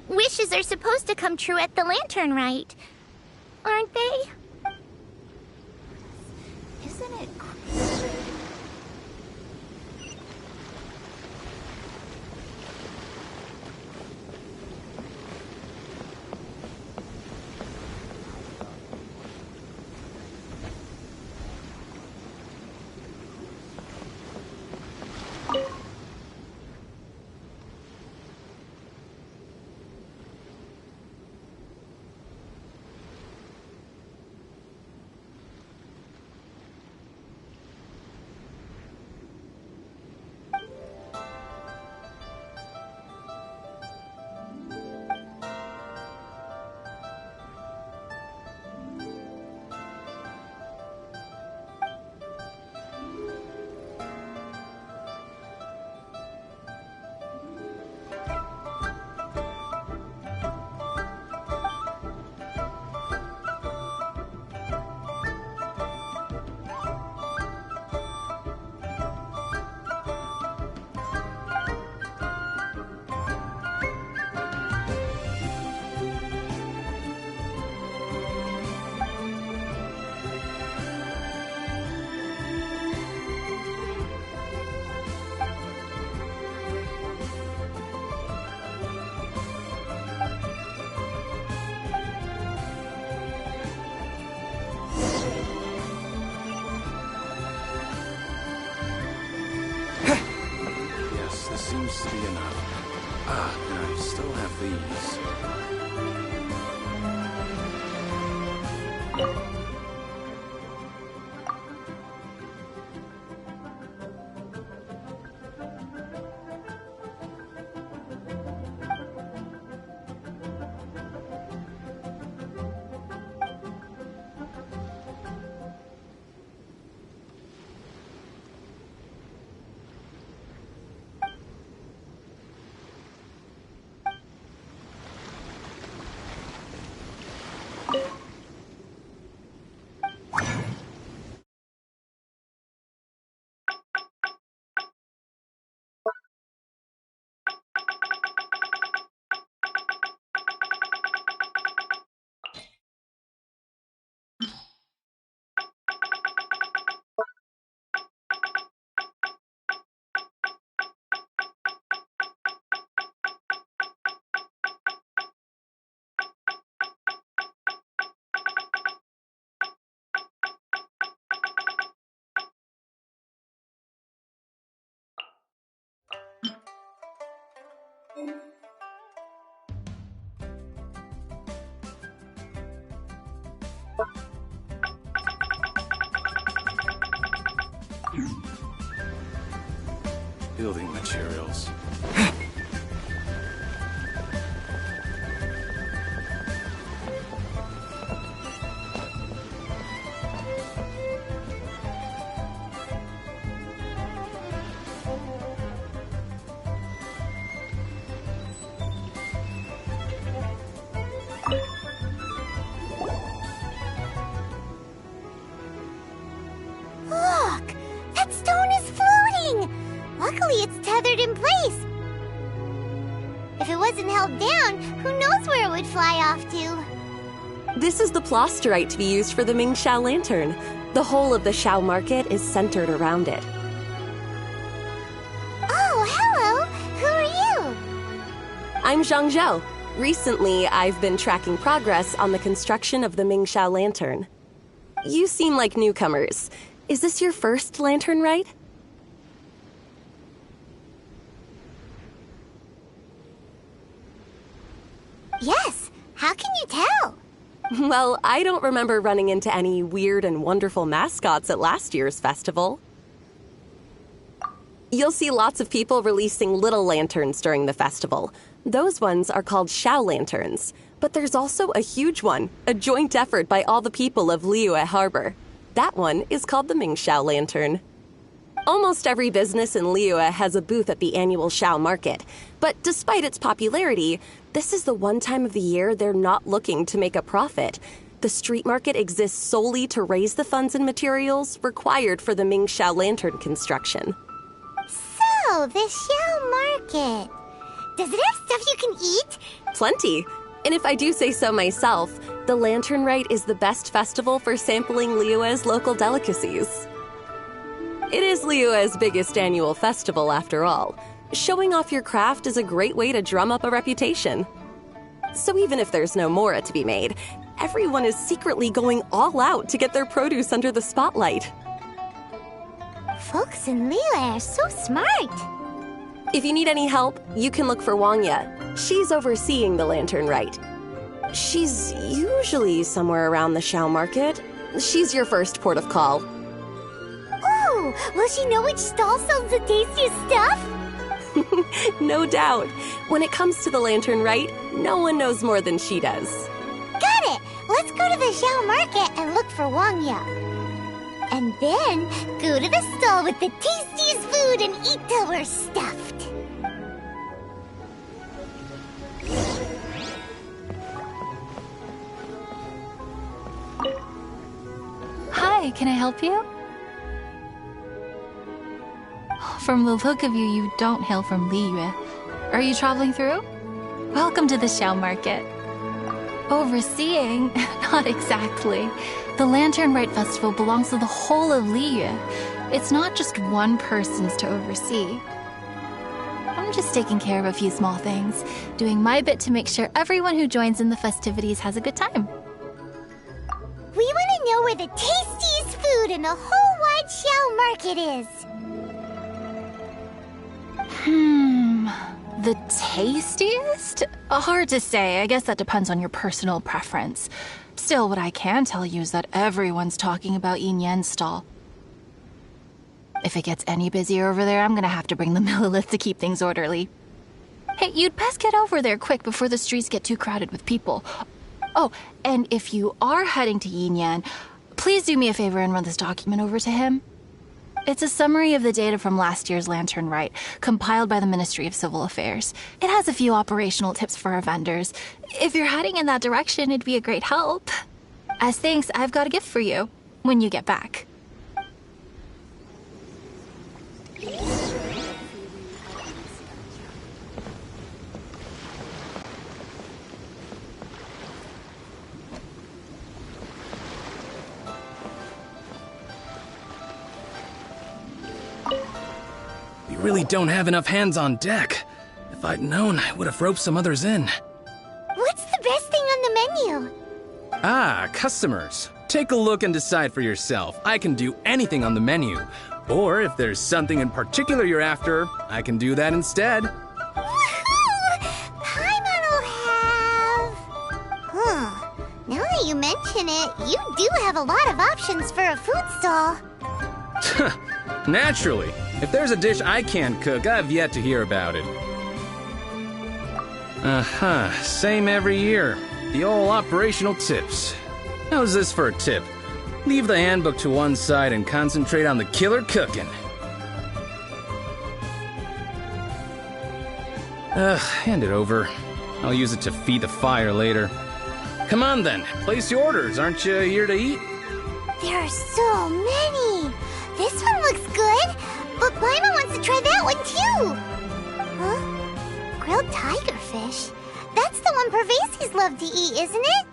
Wishes are supposed to come true at the lantern rite, aren't they? Isn't it crazy? supposed to be enough. And I still have these. Building materials. Look! That stone is floating! Luckily, it's tethered in place. If it wasn't held down, who knows where it would fly off to? This is the plasterite to be used for the Mingxiao lantern. The whole of the Xiao market is centered around it. Oh, hello! Who are you? I'm Zhang Zhou. Recently, I've been tracking progress on the construction of the Mingxiao lantern. You seem like newcomers. Is this your first lantern rite? Yes. How can you tell? Well, I don't remember running into any weird and wonderful mascots at last year's festival. You'll see lots of people releasing little lanterns during the festival. Those ones are called Xiao lanterns. But there's also a huge one, a joint effort by all the people of Liyue Harbor. That one is called the Mingxiao lantern. Almost every business in Liyue has a booth at the annual Xiao market. But despite its popularity, this is the one time of the year they're not looking to make a profit. The street market exists solely to raise the funds and materials required for the Mingxiao lantern construction. So, the Xiao market. Does it have stuff you can eat? Plenty. And if I do say so myself, the Lantern Rite is the best festival for sampling Liyue's local delicacies. It is Liyue's biggest annual festival, after all. Showing off your craft is a great way to drum up a reputation. So even if there's no mora to be made, everyone is secretly going all out to get their produce under the spotlight. Folks in Liyue are so smart. If you need any help, you can look for Wangya. She's overseeing the Lantern Rite. She's usually somewhere around the Xiao market. She's your first port of call. Ooh, will she know which stall sells the tastiest stuff? No doubt. When it comes to the Lantern Rite, no one knows more than she does. Got it! Let's go to the Xiao market and look for Wangya. And then go to the stall with the tastiest food and eat till we're stuffed. Hi, can I help you? From the look of you, you don't hail from Liyue. Are you traveling through? Welcome to the Xiao market. Overseeing? Not exactly. The Lantern Rite Festival belongs to the whole of Liyue. It's not just one person's to oversee. I'm just taking care of a few small things, doing my bit to make sure everyone who joins in the festivities has a good time. We want to know where the tastiest food in the whole wide Xiao market is. The tastiest? Hard to say. I guess that depends on your personal preference. Still, what I can tell you is that everyone's talking about Yin Yan's stall. If it gets any busier over there, I'm gonna have to bring the millilith to keep things orderly. Hey, you'd best get over there quick before the streets get too crowded with people. Oh, and if you are heading to Yin Yan, please do me a favor and run this document over to him. It's a summary of the data from last year's Lantern Rite, compiled by the Ministry of Civil Affairs. It has a few operational tips for our vendors. If you're heading in that direction, it'd be a great help. As thanks, I've got a gift for you when you get back. We really don't have enough hands on deck. If I'd known, I would have roped some others in. What's the best thing on the menu? Ah, customers. Take a look and decide for yourself. I can do anything on the menu. Or if there's something in particular you're after, I can do that instead. Woohoo! Paimon will have... Huh. Now that you mention it, you do have a lot of options for a food stall. Naturally. If there's a dish I can't cook, I've yet to hear about it. Same every year. The old operational tips. How's this for a tip? Leave the handbook to one side and concentrate on the killer cooking. Hand it over. I'll use it to feed the fire later. Come on then, place your orders. Aren't you here to eat? There are so many. This one looks good, but Paimon wants to try that one too. Huh? Grilled tigerfish? That's the one Pervases love to eat, isn't it?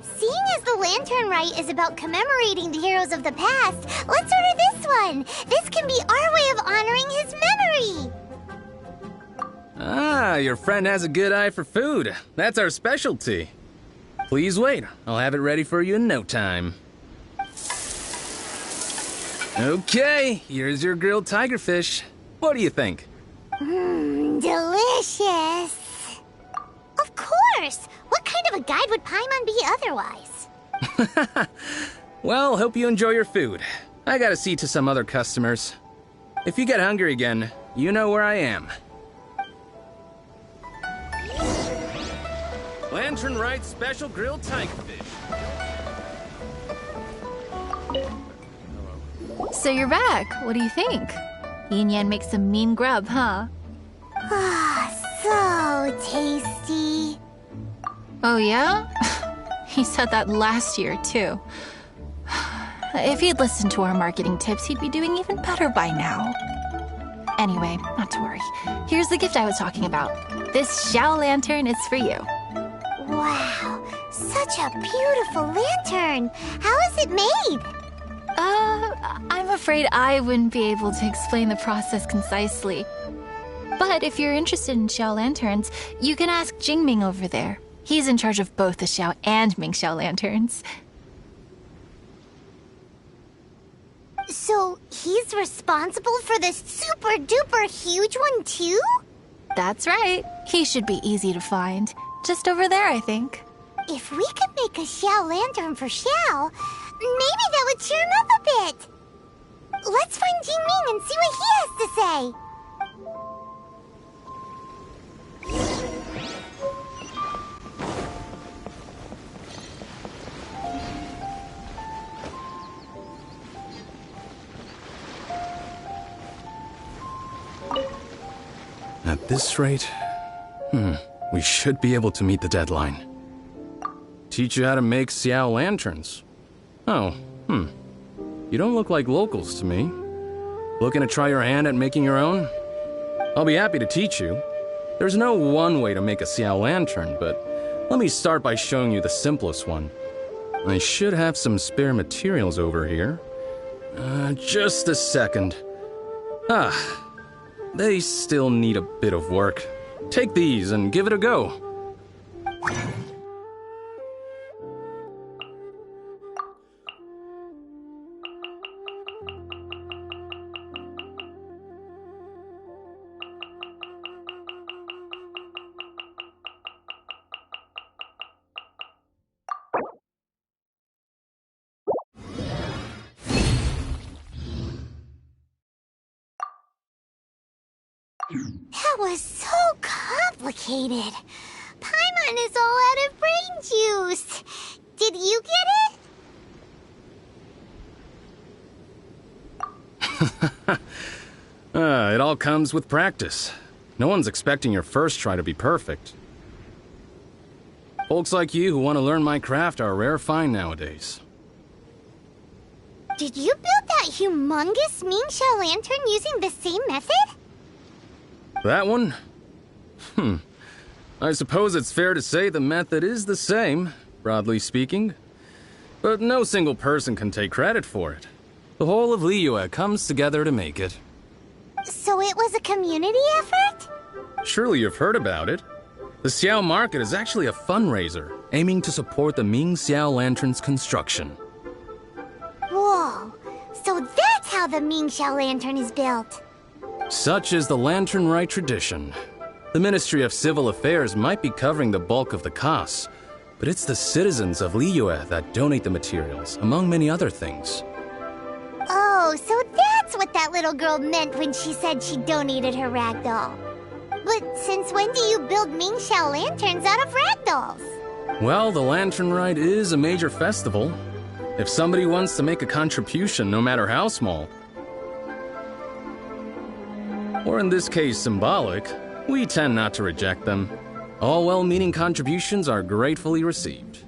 Seeing as the Lantern Rite is about commemorating the heroes of the past, let's order this one. This can be our way of honoring his memory. Ah, your friend has a good eye for food. That's our specialty. Please wait. I'll have it ready for you in no time. Okay, here's your grilled tigerfish. What do you think? Delicious. Of course. What kind of a guide would Paimon be otherwise? Well, hope you enjoy your food. I gotta see to some other customers. If you get hungry again, you know where I am. Lantern Rite Special Grilled Tigerfish. So you're back. What do you think? Yin Yan makes some mean grub, huh? So tasty. Oh, yeah? He said that last year, too. If he'd listened to our marketing tips, he'd be doing even better by now. Anyway, not to worry. Here's the gift I was talking about. This Xiao lantern is for you. Wow, such a beautiful lantern. How is it made? I'm afraid I wouldn't be able to explain the process concisely. But if you're interested in Xiao lanterns, you can ask Jingming over there. He's in charge of both the Xiao and Mingxiao lanterns. So he's responsible for this super duper huge one too? That's right. He should be easy to find. Just over there, I think. If we could make a Xiao lantern for Xiao, maybe that would cheer him up a bit. Let's find Jingming and see what he has to say. At this rate, we should be able to meet the deadline. Teach you how to make Xiao lanterns. Oh, You don't look like locals to me. Looking to try your hand at making your own? I'll be happy to teach you. There's no one way to make a Xiao lantern, but let me start by showing you the simplest one. I should have some spare materials over here. Just a second. They still need a bit of work. Take these and give it a go. That was so complicated. Paimon is all out of brain juice. Did you get it? It all comes with practice. No one's expecting your first try to be perfect. Folks like you who want to learn my craft are a rare find nowadays. Did you build that humongous Mingxiao lantern using the same method? That one? I suppose it's fair to say the method is the same, broadly speaking. But no single person can take credit for it. The whole of Liyue comes together to make it. So it was a community effort? Surely you've heard about it. The Xiao Market is actually a fundraiser aiming to support the Ming Xiao Lantern's construction. Whoa, so that's how the Mingxiao lantern is built. Such is the Lantern Rite tradition. The Ministry of Civil Affairs might be covering the bulk of the costs, but it's the citizens of Liyue that donate the materials, among many other things. Oh, so that's what that little girl meant when she said she donated her ragdoll. But since when do you build Mingxiao lanterns out of ragdolls? Well, the Lantern Rite is a major festival. If somebody wants to make a contribution, no matter how small, or in this case symbolic, we tend not to reject them. All well-meaning contributions are gratefully received,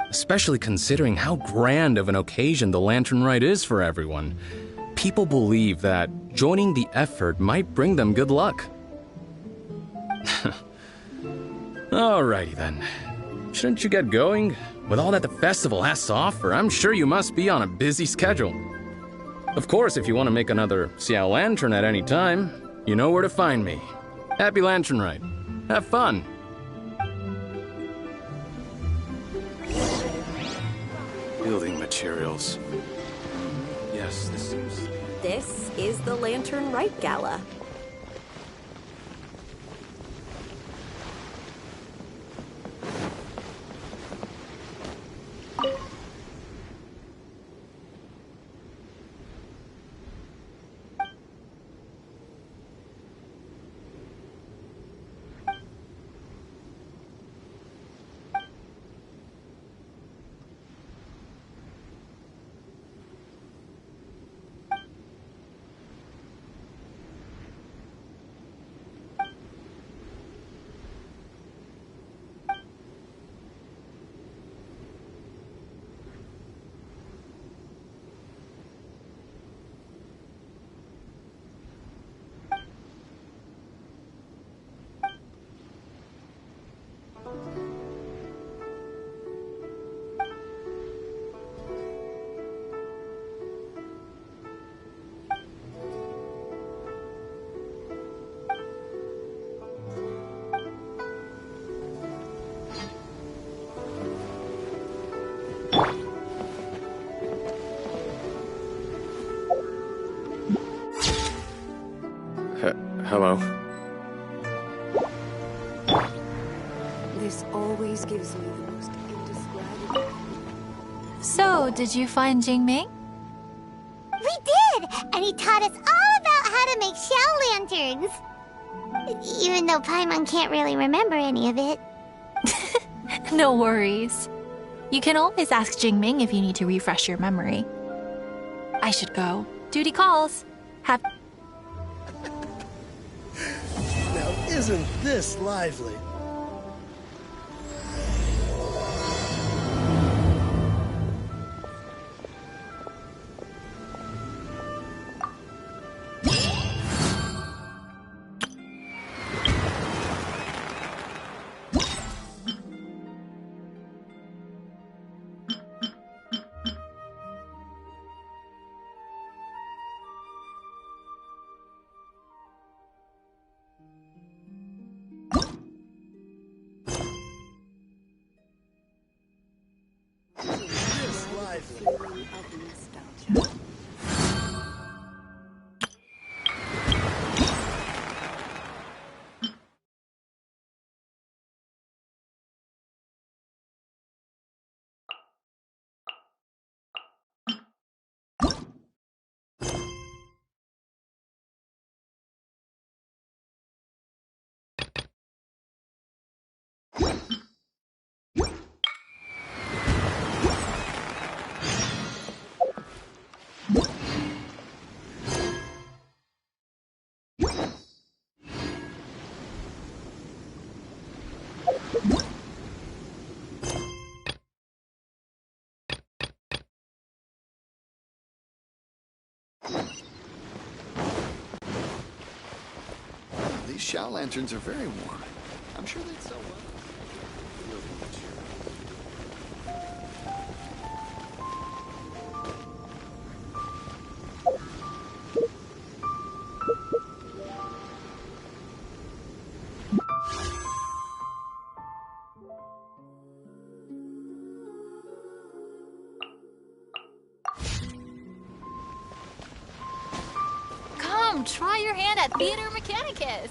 especially considering how grand of an occasion the Lantern Rite is for everyone. People believe that joining the effort might bring them good luck. Alrighty then. Shouldn't you get going? With all that the festival has to offer, I'm sure you must be on a busy schedule. Of course, if you want to make another Xiao Lantern at any time, you know where to find me. Happy Lantern Rite. Have fun. Building materials. Yes, this seems... This is the Lantern Rite Gala. Hello. This always gives me the most indescribable... So, did you find Jingming? We did! And he taught us all about how to make Xiao lanterns. Even though Paimon can't really remember any of it. No worries. You can always ask Jingming if you need to refresh your memory. I should go. Duty calls. Have... Now, isn't this lively? These Shao lanterns are very warm. I'm sure they'd sell well. Come, try your hand at Theater Mechanicus.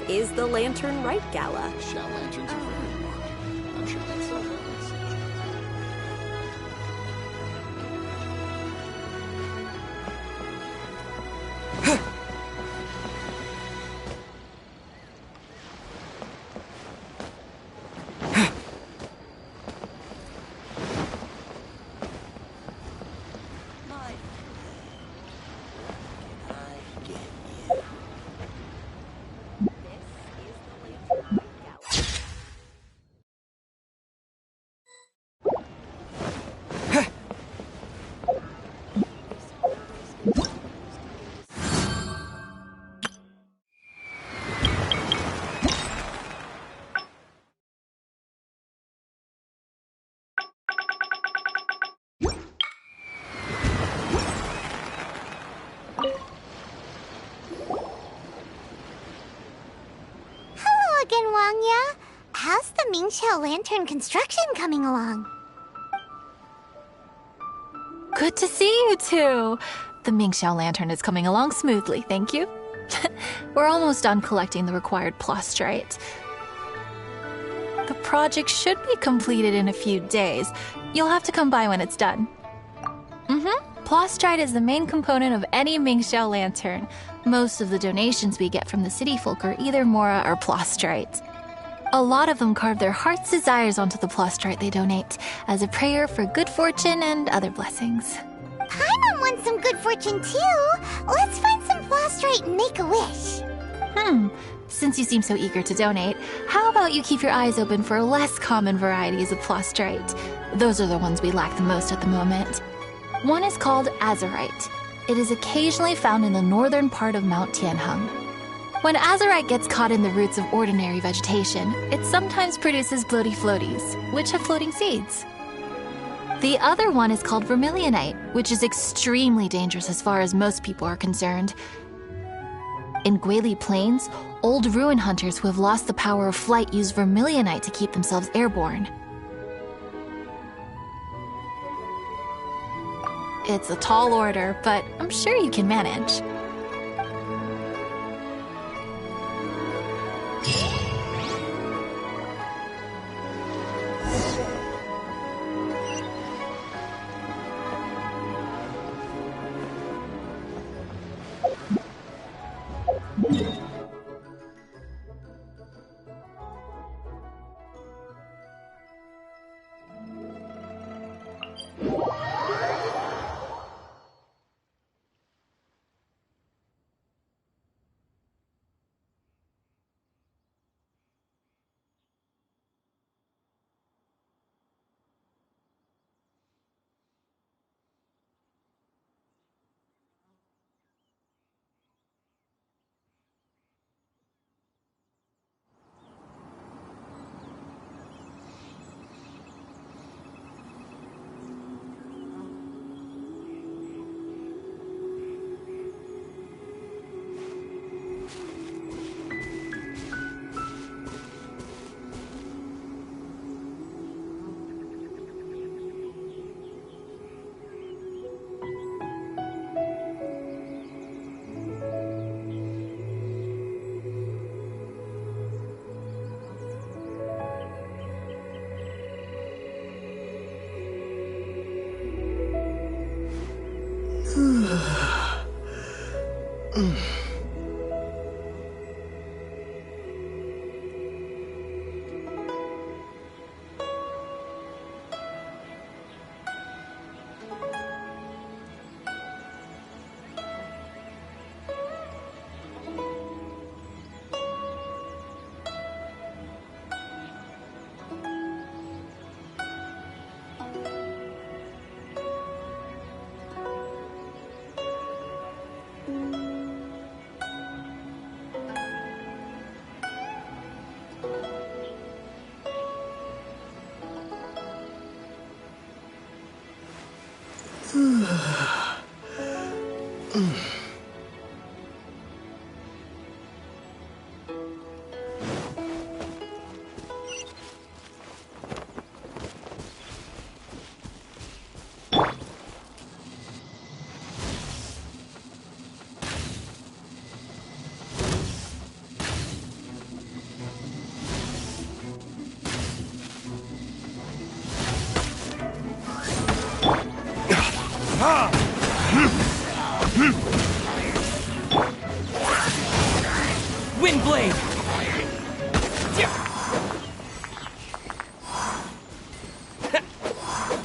is the Lantern Rite Gala. Shall lanterns are very important. I'm sure that's so nice. Hello again, Wangya. How's the Mingxiao Lantern construction coming along? Good to see you two. The Mingxiao Lantern is coming along smoothly, thank you. We're almost done collecting the required plastrite. The project should be completed in a few days. You'll have to come by when it's done. Plastrite is the main component of any Mingxiao Lantern. Most of the donations we get from the city folk are either Mora or plastrite. A lot of them carve their heart's desires onto the plastrite they donate, as a prayer for good fortune and other blessings. Paimon wants some good fortune too. Let's find some plastrite and make a wish. Since you seem so eager to donate, how about you keep your eyes open for less common varieties of plastrite? Those are the ones we lack the most at the moment. One is called azurite. It is occasionally found in the northern part of Mount Tianheng. When azurite gets caught in the roots of ordinary vegetation, it sometimes produces bloaty floaties, which have floating seeds. The other one is called vermilionite, which is extremely dangerous as far as most people are concerned. In Guili Plains, old ruin hunters who have lost the power of flight use vermilionite to keep themselves airborne. It's a tall order, but I'm sure you can manage.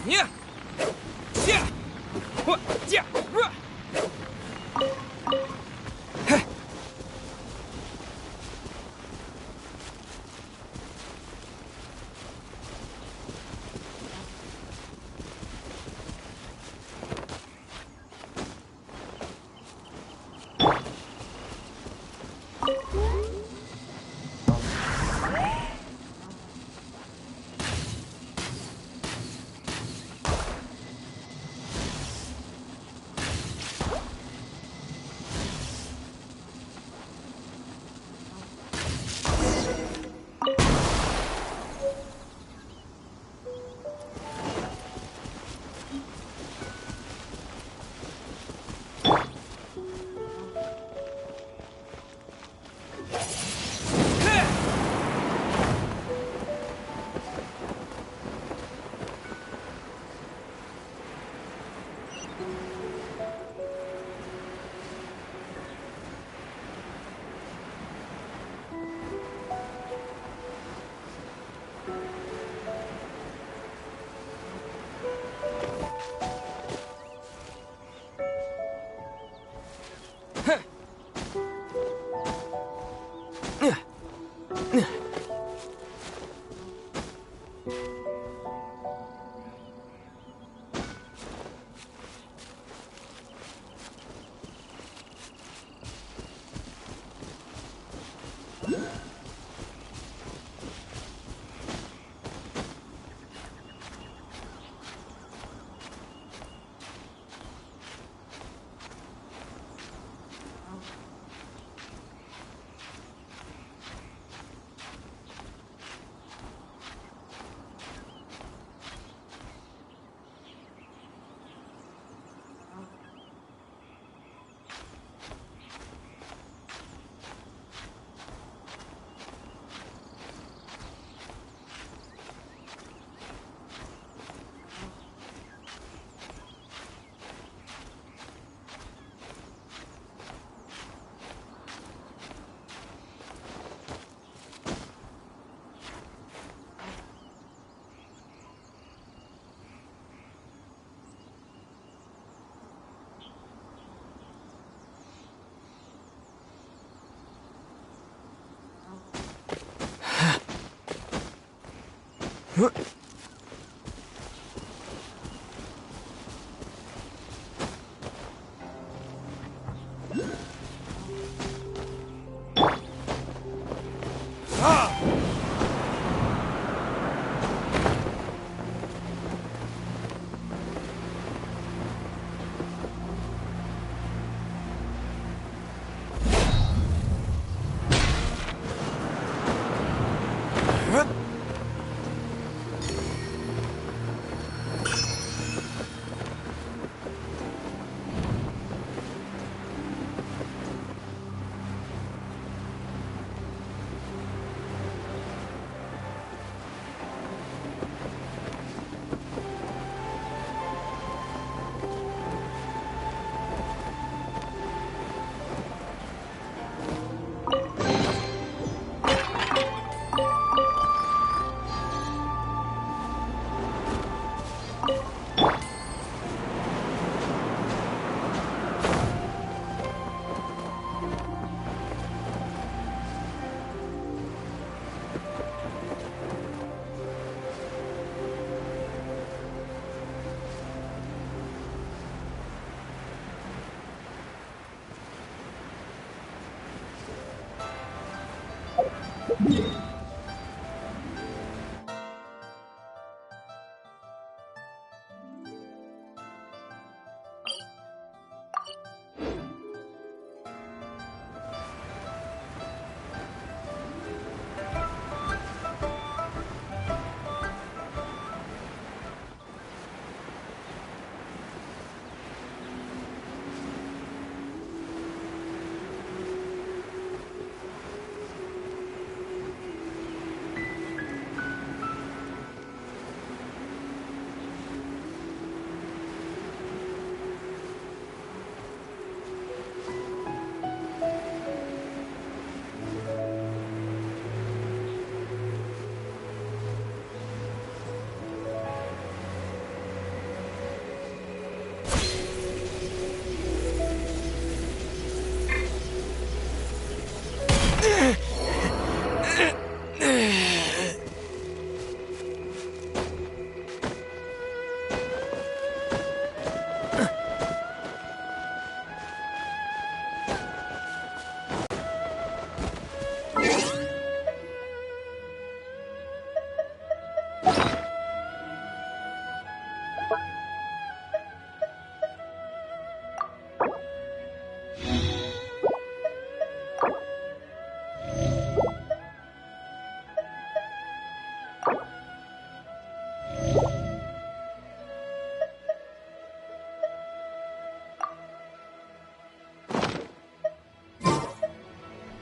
Yeah. Yeah. What? Yeah.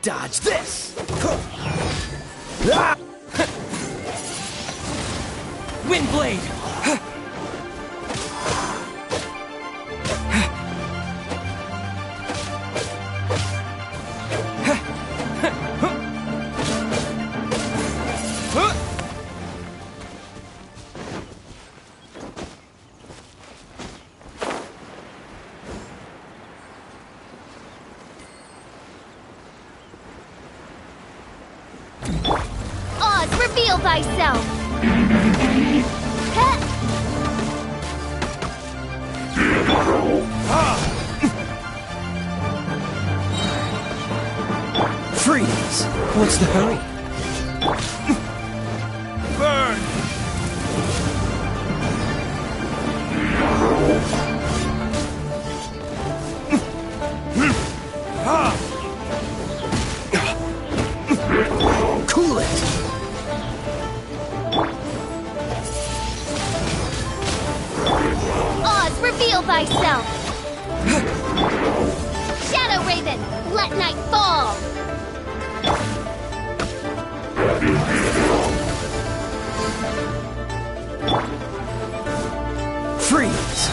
Dodge this! Windblade! Oz, reveal thyself! Freeze! What's the hurry? Burn! Cool it! Oz, reveal thyself! Shadow Raven, let night fall! Freeze!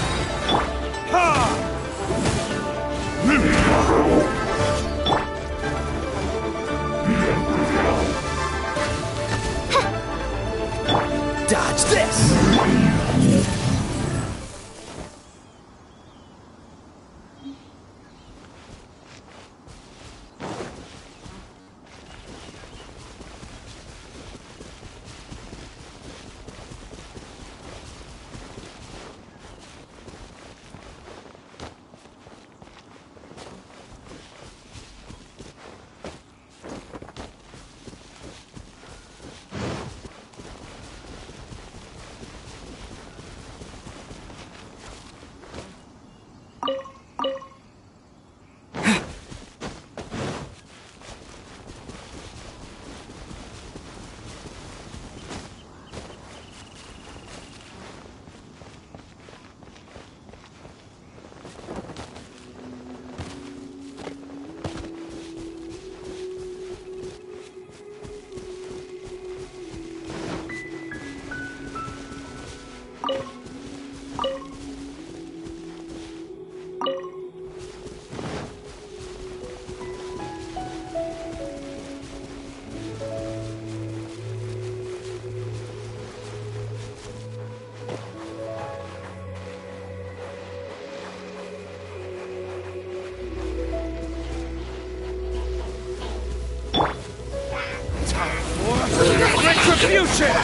Dodge this! Retribution!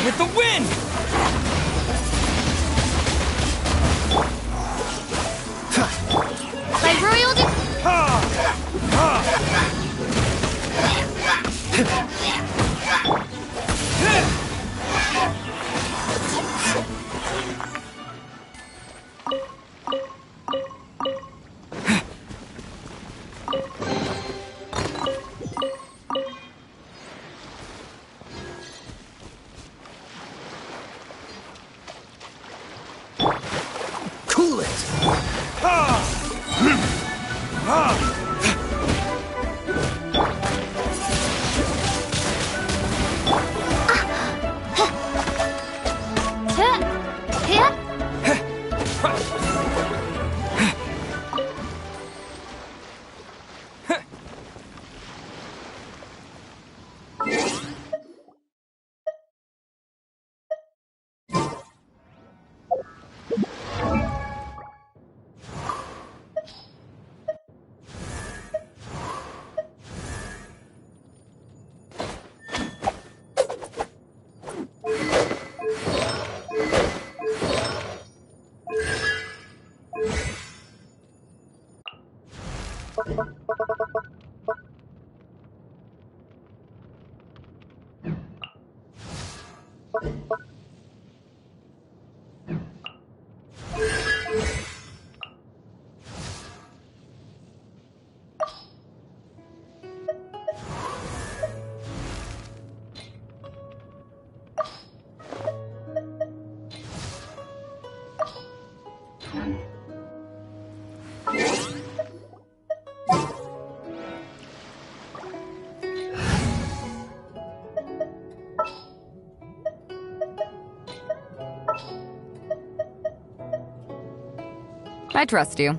With the wind! By royal Cool it! I trust you.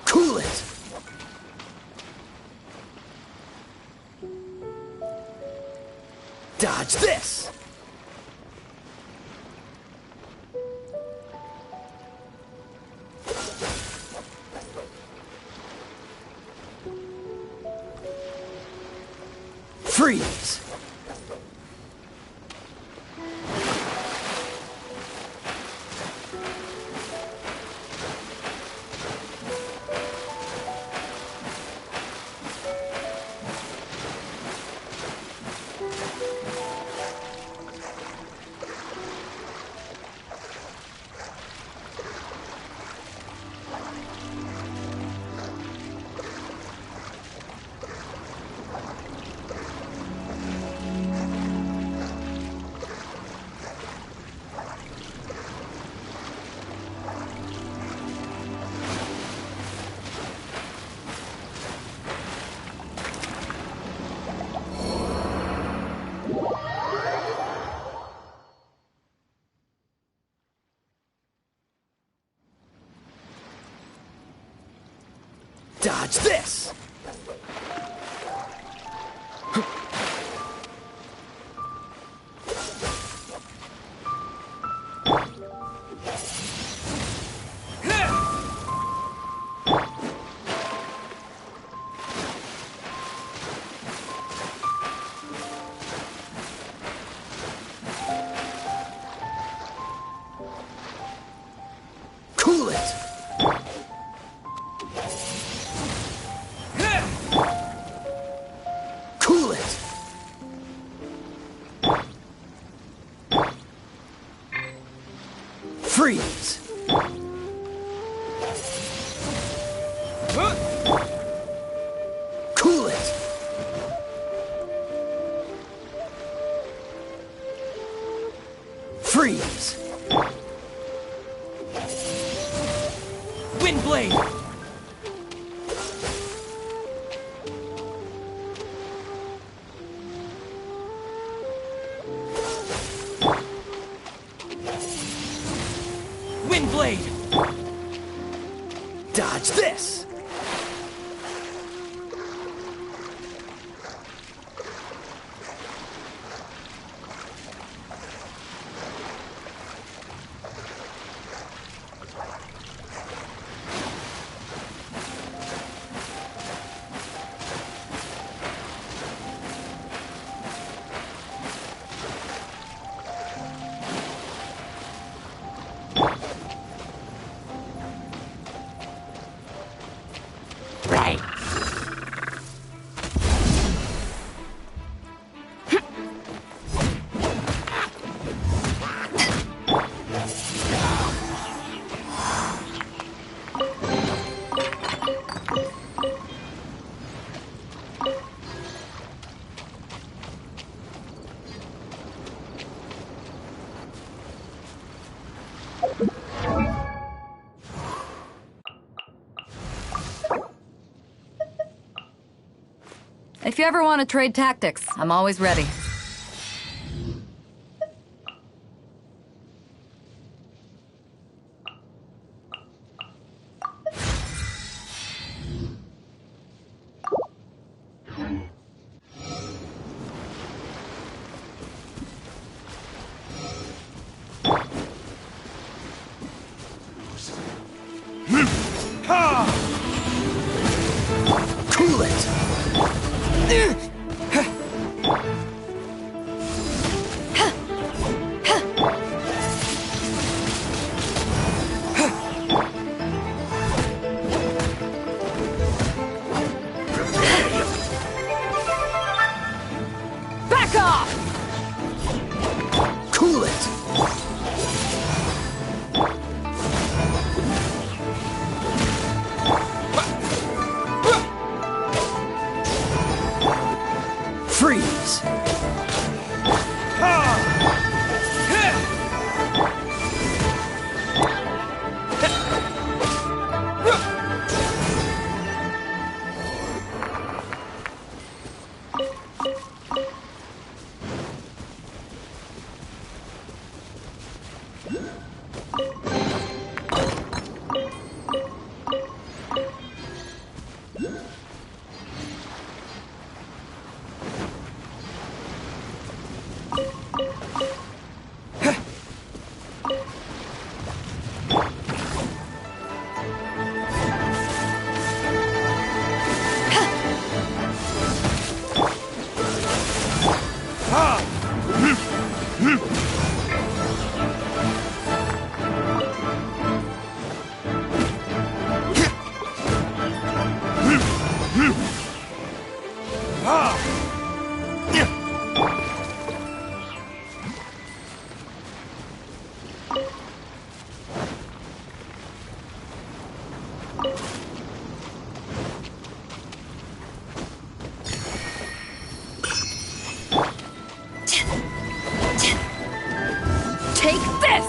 Cool it! Dodge this! Freeze! Dodge this! Cool it! Cool it! Freeze! Cool it! Freeze! Wind blade! Wind blade! Dodge this! If you ever want to trade tactics, I'm always ready. Cool it! Back off! Cool it! Freeze! Take this!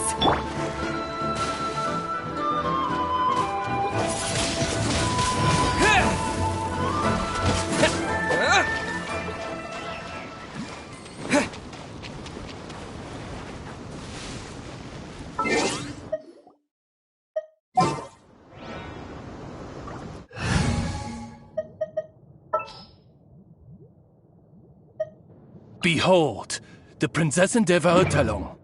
Behold, the Prinzessin der Verurteilung.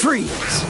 Freeze!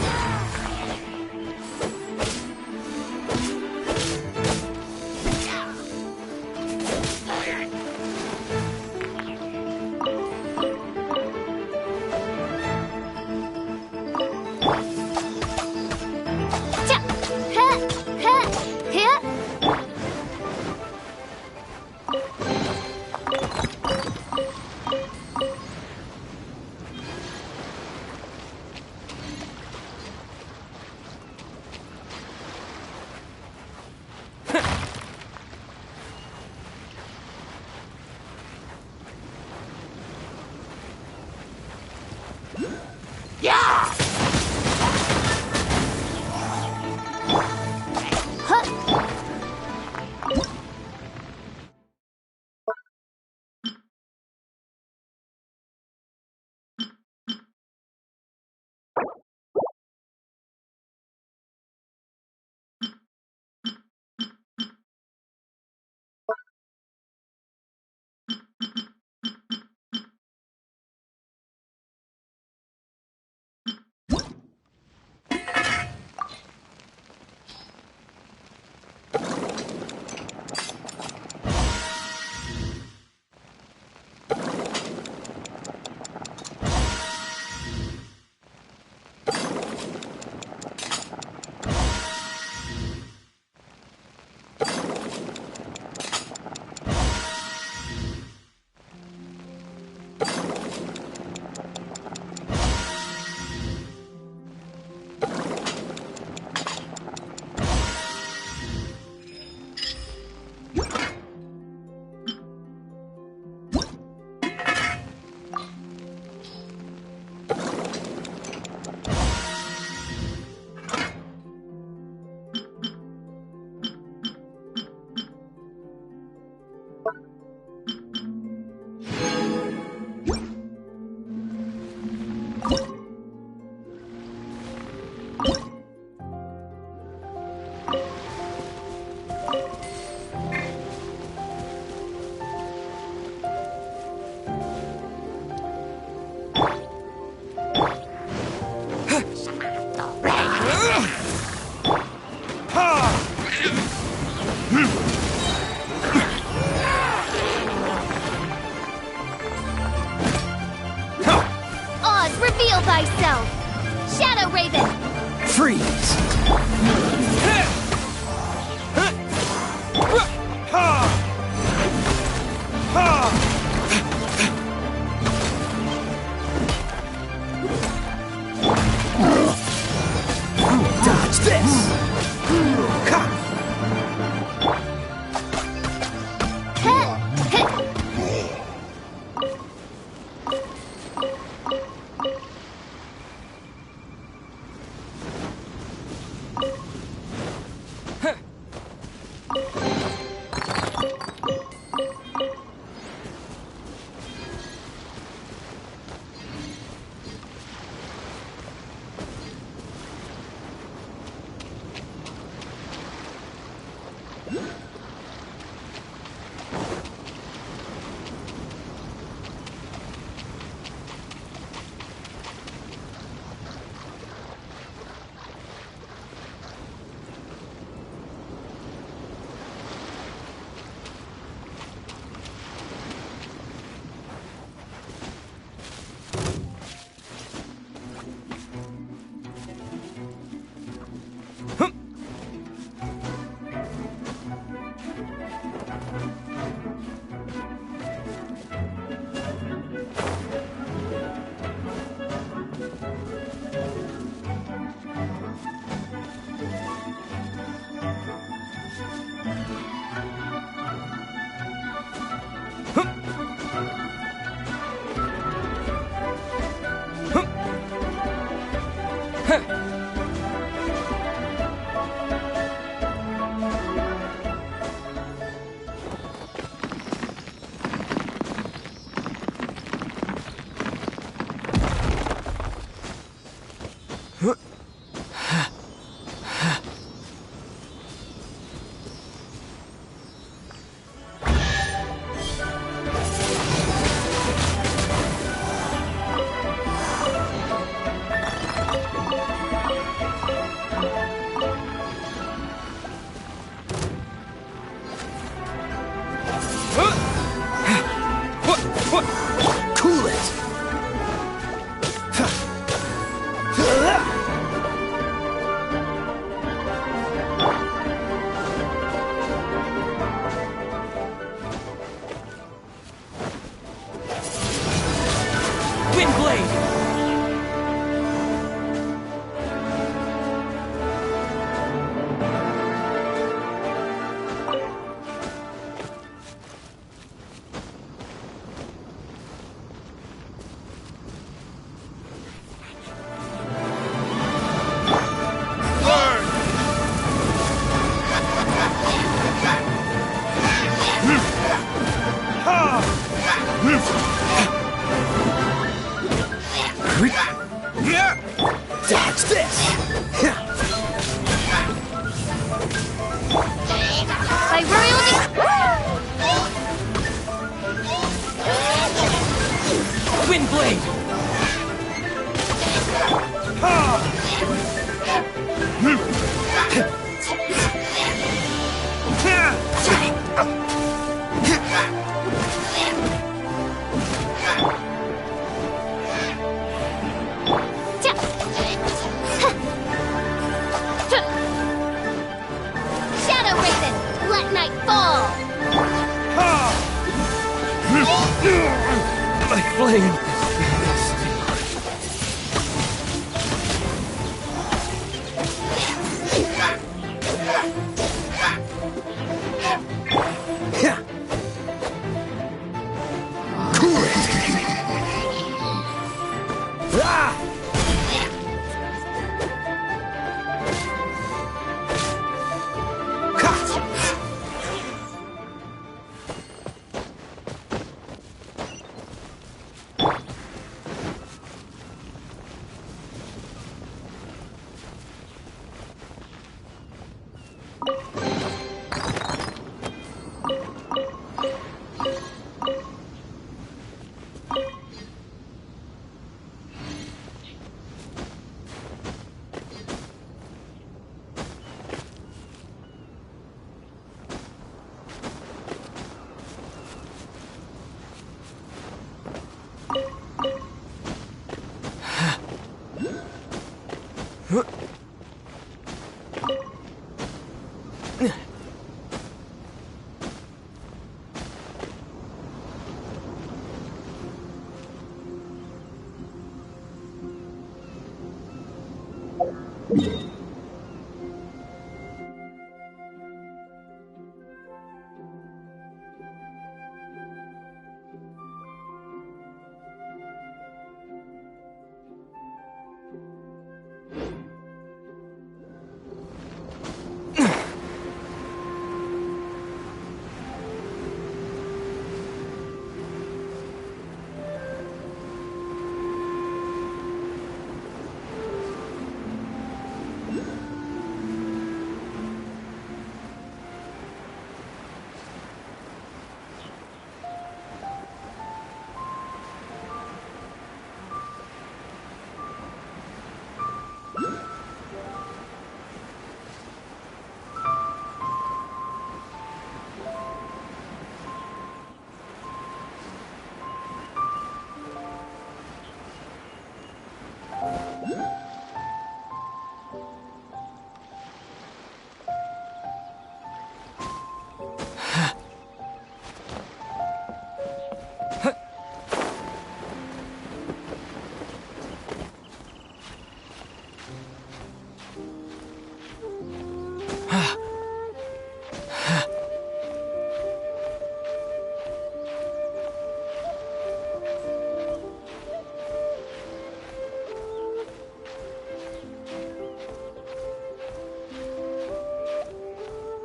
Thyself! Shadow Raven! Freeze! Dodge this! nightfall! My flame!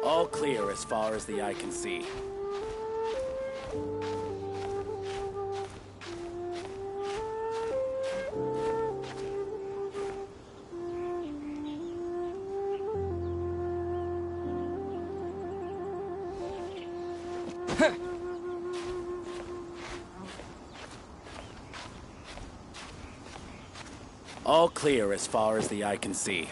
All clear as far as the eye can see. All clear as far as the eye can see.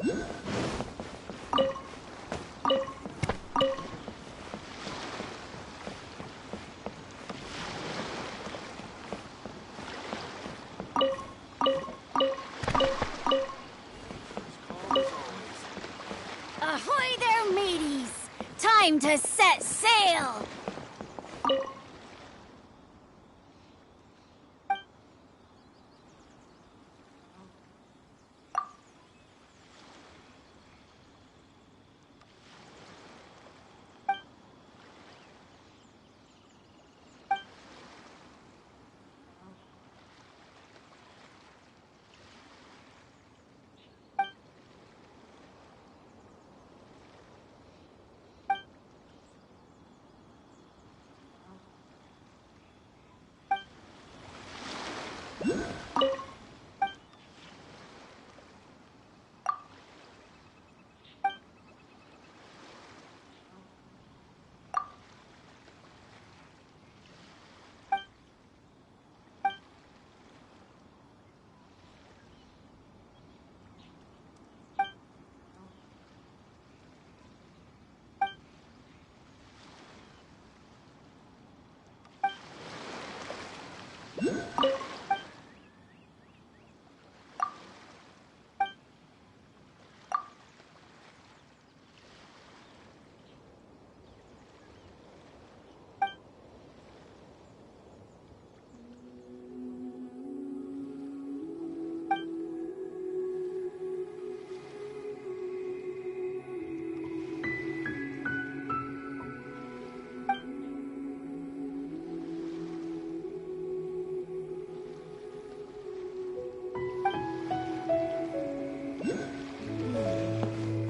Ahoy there, mateys! Time to set sail!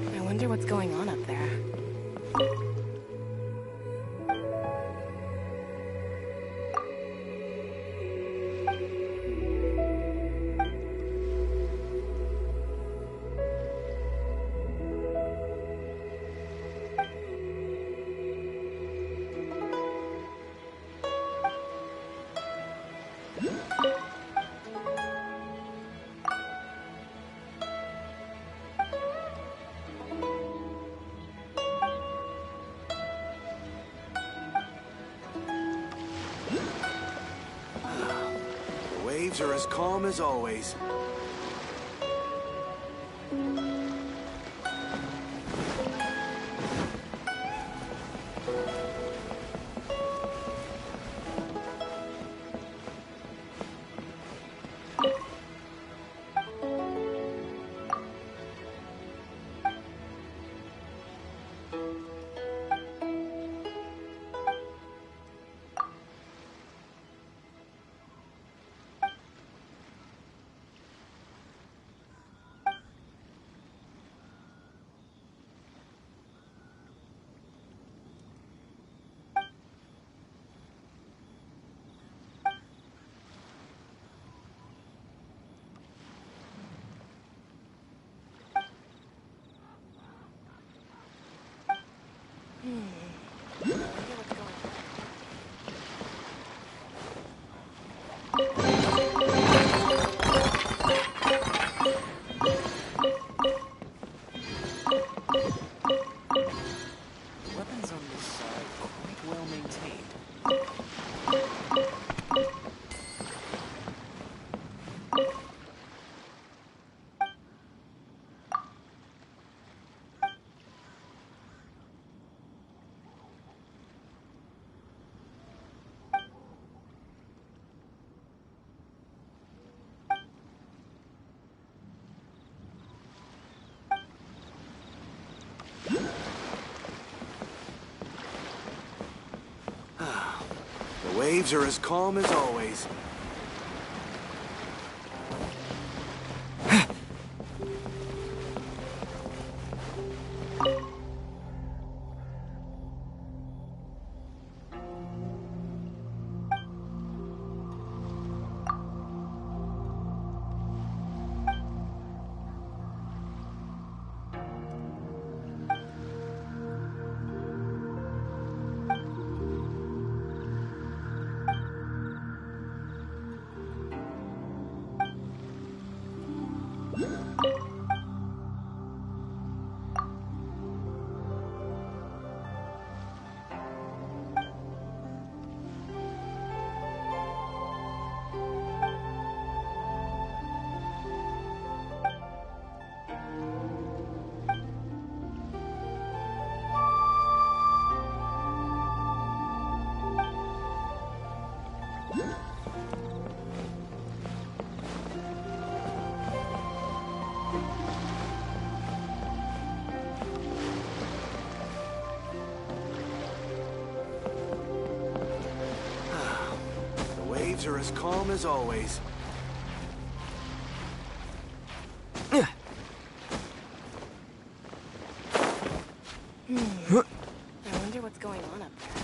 I wonder what's going on up there. The waves are as calm as always. Weapons on this side quite well maintained. The waves are as calm as always. waves are as calm as always. I wonder what's going on up there.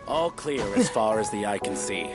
All clear as far as the eye can see.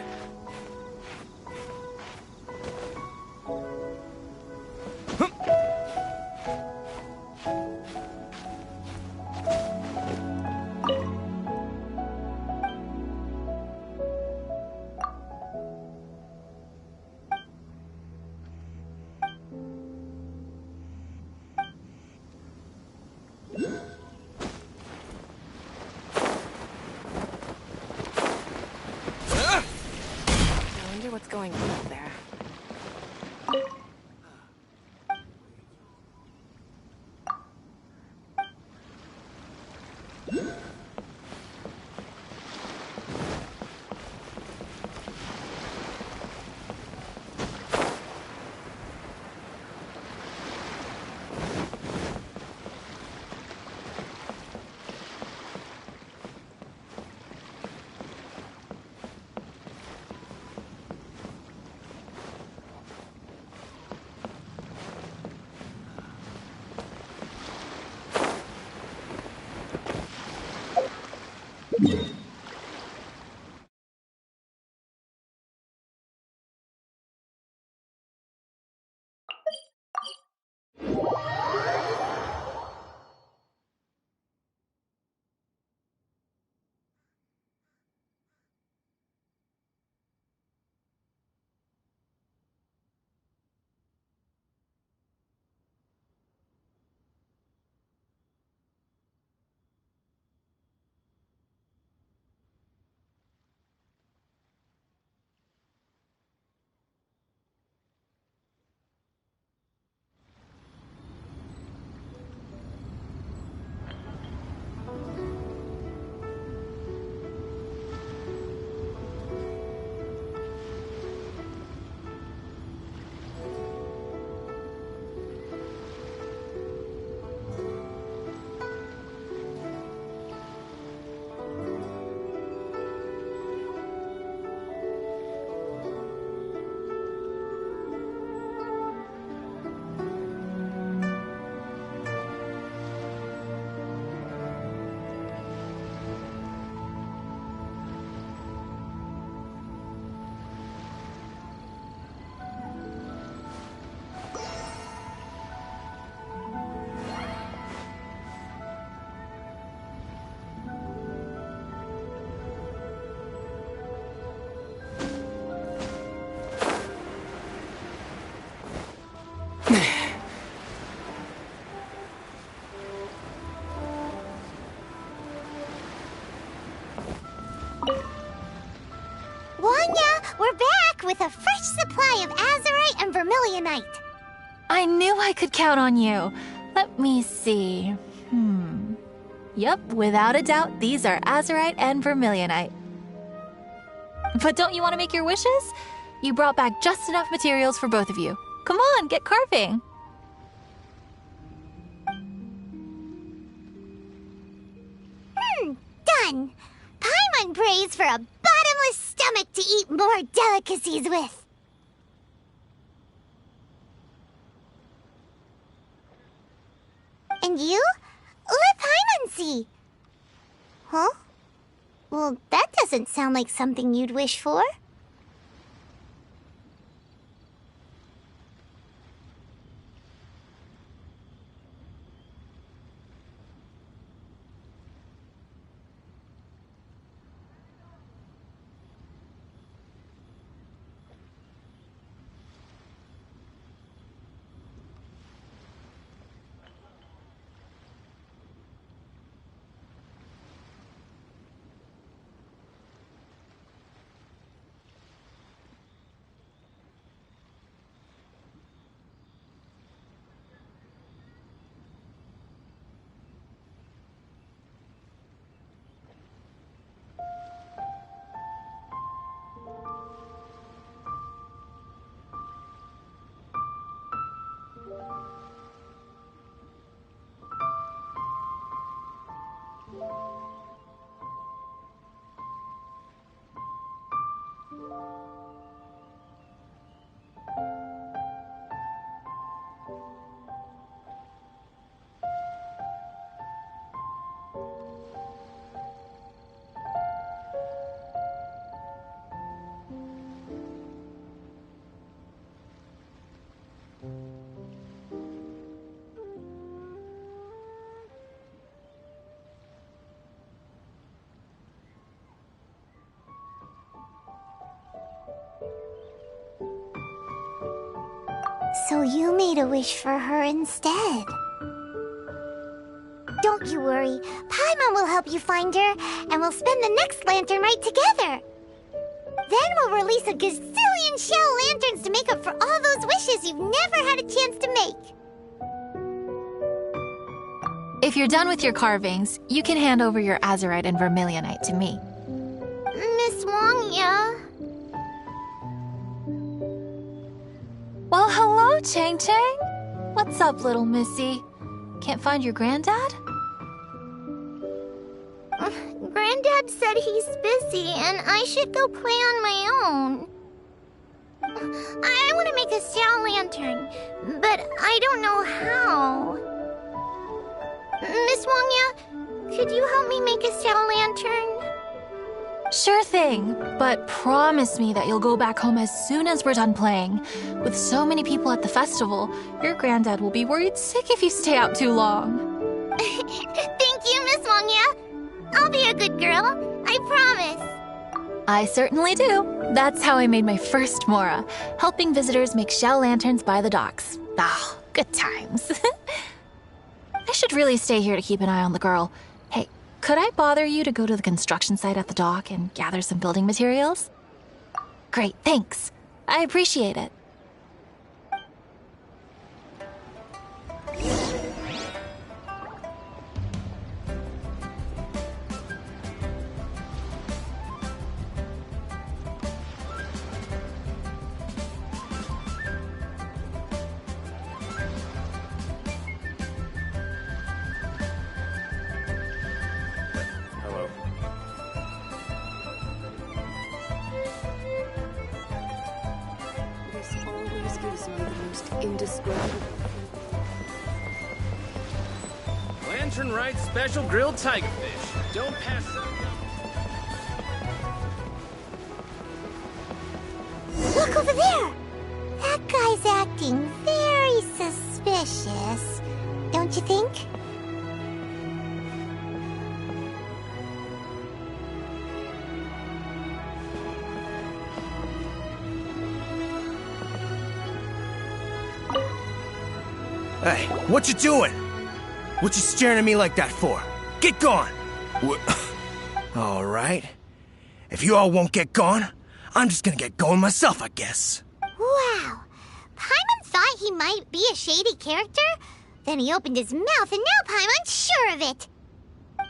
with a fresh supply of azurite and vermilionite. I knew I could count on you. Let me see. Yep, without a doubt, these are azurite and vermilionite. But don't you want to make your wishes? You brought back just enough materials for both of you. Come on, get carving. Done. Paimon prays for a bottomless stomach to eat more delicacies with. And you? Let Paimon see. Huh? Well, that doesn't sound like something you'd wish for. So you made a wish for her instead. Don't you worry. Paimon will help you find her, and we'll spend the next lantern rite together. Then we'll release a gazillion shell lanterns to make up for all those wishes you've never had a chance to make. If you're done with your carvings, you can hand over your azurite and vermilionite to me. Miss Wangya. Well, hello, Chang Chang. What's up, little missy? Can't find your granddad? Granddad said he's busy and I should go play on my own. I want to make a shell lantern, but I don't know how. Miss Wangya, could you help me make a shell lantern? Sure thing, but promise me that you'll go back home as soon as we're done playing. With so many people at the festival, your granddad will be worried sick if you stay out too long. Thank you, Miss Wangya. I'll be a good girl, I promise. I certainly do. That's how I made my first Mora, helping visitors make shell lanterns by the docks. Ah, good times. I should really stay here to keep an eye on the girl. Hey, could I bother you to go to the construction site at the dock and gather some building materials? Great, thanks. I appreciate it. Lantern Rite special grilled tigerfish. Don't pass up. Look over there! That guy's acting very suspicious, don't you think? Hey, what you doing? What you staring at me like that for? Get gone! All right. If you all won't get gone, I'm just gonna get going myself, I guess. Wow. Paimon thought he might be a shady character? Then he opened his mouth and now Paimon's sure of it.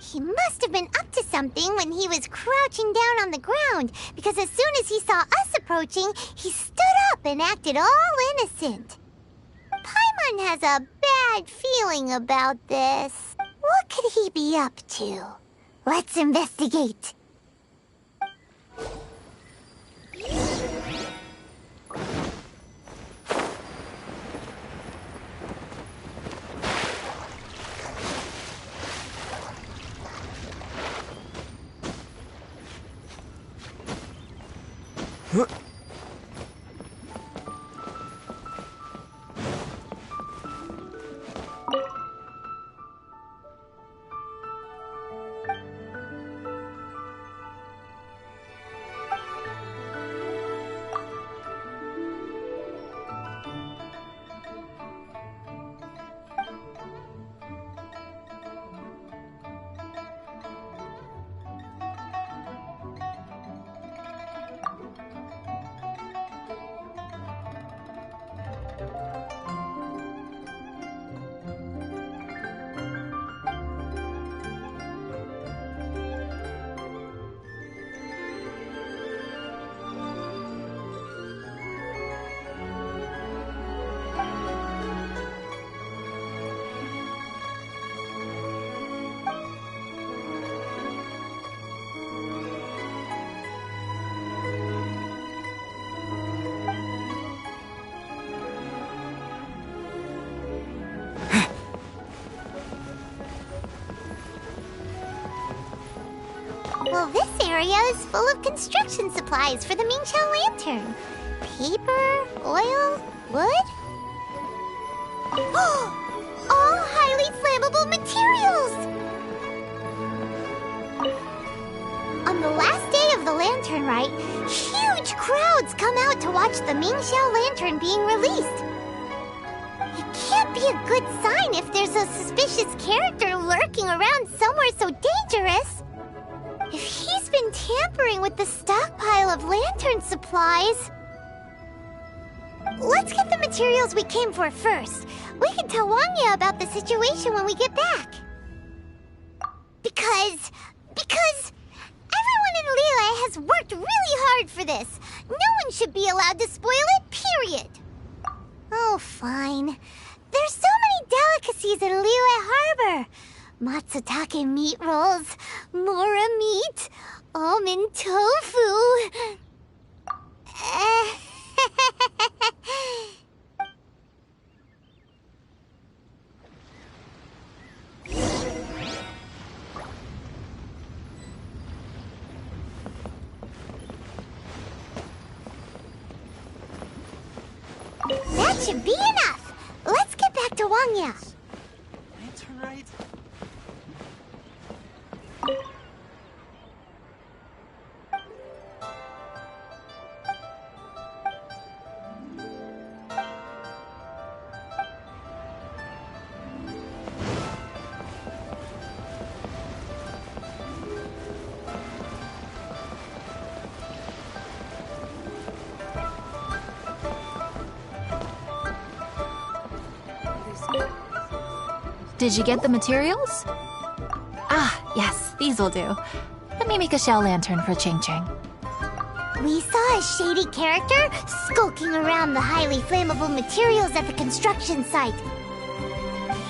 He must have been up to something when he was crouching down on the ground, because as soon as he saw us approaching, he stood up and acted all innocent. Paimon has a bad feeling about this. What could he be up to? Let's investigate. Well, this area is full of construction supplies for the Mingqiao Lantern. Paper, oil, wood. All highly flammable materials! On the last day of the Lantern Rite, huge crowds come out to watch the Mingqiao Lantern being released. It can't be a good sign if there's a suspicious character lurking around somewhere so dangerous. If he's been tampering with the stockpile of lantern supplies... Let's get the materials we came for first. We can tell Wangya about the situation when we get back. Because everyone in Liyue has worked really hard for this. No one should be allowed to spoil it, period. Oh, fine. There's so many delicacies in Liyue Harbor. Matsutake meat rolls, mora meat, almond tofu. That should be enough. Let's get back to Wangya. Lantern Rite? Did you get the materials? Ah, yes, these will do. Let me make a shell lantern for Ching Ching. We saw a shady character skulking around the highly flammable materials at the construction site.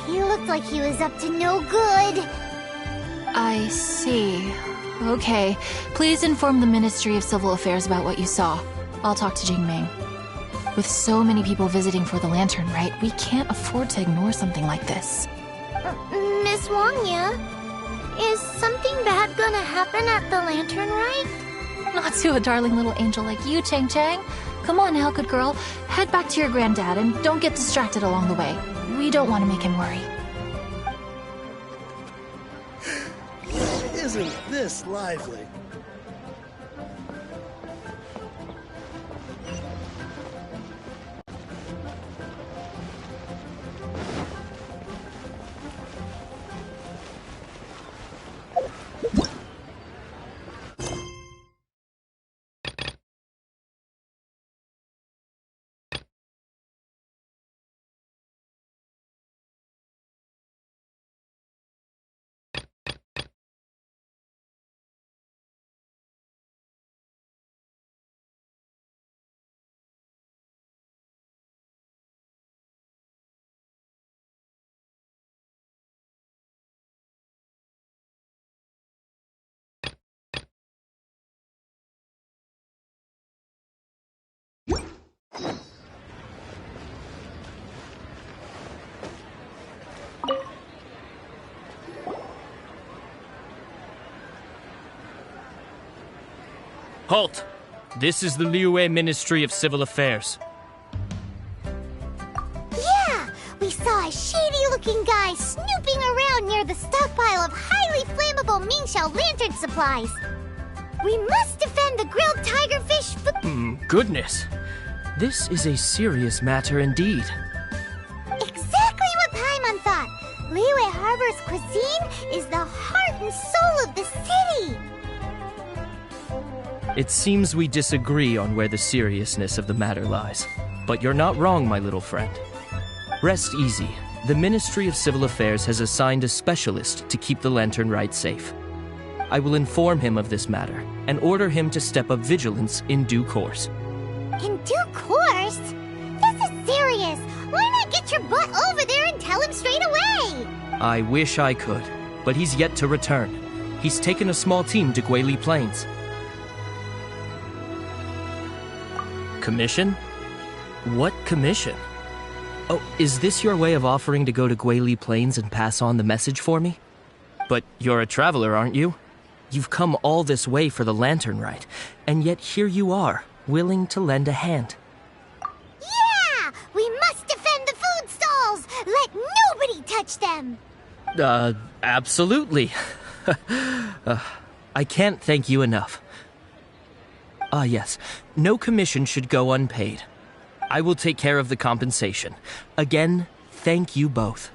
He looked like he was up to no good. I see. Okay, please inform the Ministry of Civil Affairs about what you saw. I'll talk to Jingming. With so many people visiting for the Lantern Rite, we can't afford to ignore something like this. Miss Wangya, is something bad gonna happen at the Lantern Rite? Not to a darling little angel like you, Chang Chang. Come on now, good girl. Head back to your granddad and don't get distracted along the way. We don't want to make him worry. Isn't this lively? Halt! This is the Liyue Ministry of Civil Affairs. Yeah! We saw a shady-looking guy snooping around near the stockpile of highly flammable Mingxiao lantern supplies. We must defend the grilled tigerfish Goodness. This is a serious matter indeed. Exactly what Paimon thought! Liyue Harbor's cuisine is the heart and soul of the city! It seems we disagree on where the seriousness of the matter lies. But you're not wrong, my little friend. Rest easy. The Ministry of Civil Affairs has assigned a specialist to keep the Lantern Rite safe. I will inform him of this matter and order him to step up vigilance in due course. In due course? This is serious! Why not get your butt over there and tell him straight away? I wish I could, but he's yet to return. He's taken a small team to Guili Plains. Commission? What commission? Oh, is this your way of offering to go to Guili Plains and pass on the message for me? But you're a traveler, aren't you? You've come all this way for the Lantern Rite, and yet here you are, willing to lend a hand. Yeah! We must defend the food stalls! Let nobody touch them! Absolutely. I can't thank you enough. Yes. No commission should go unpaid. I will take care of the compensation. Again, thank you both.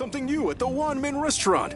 something new at the Wan Min restaurant.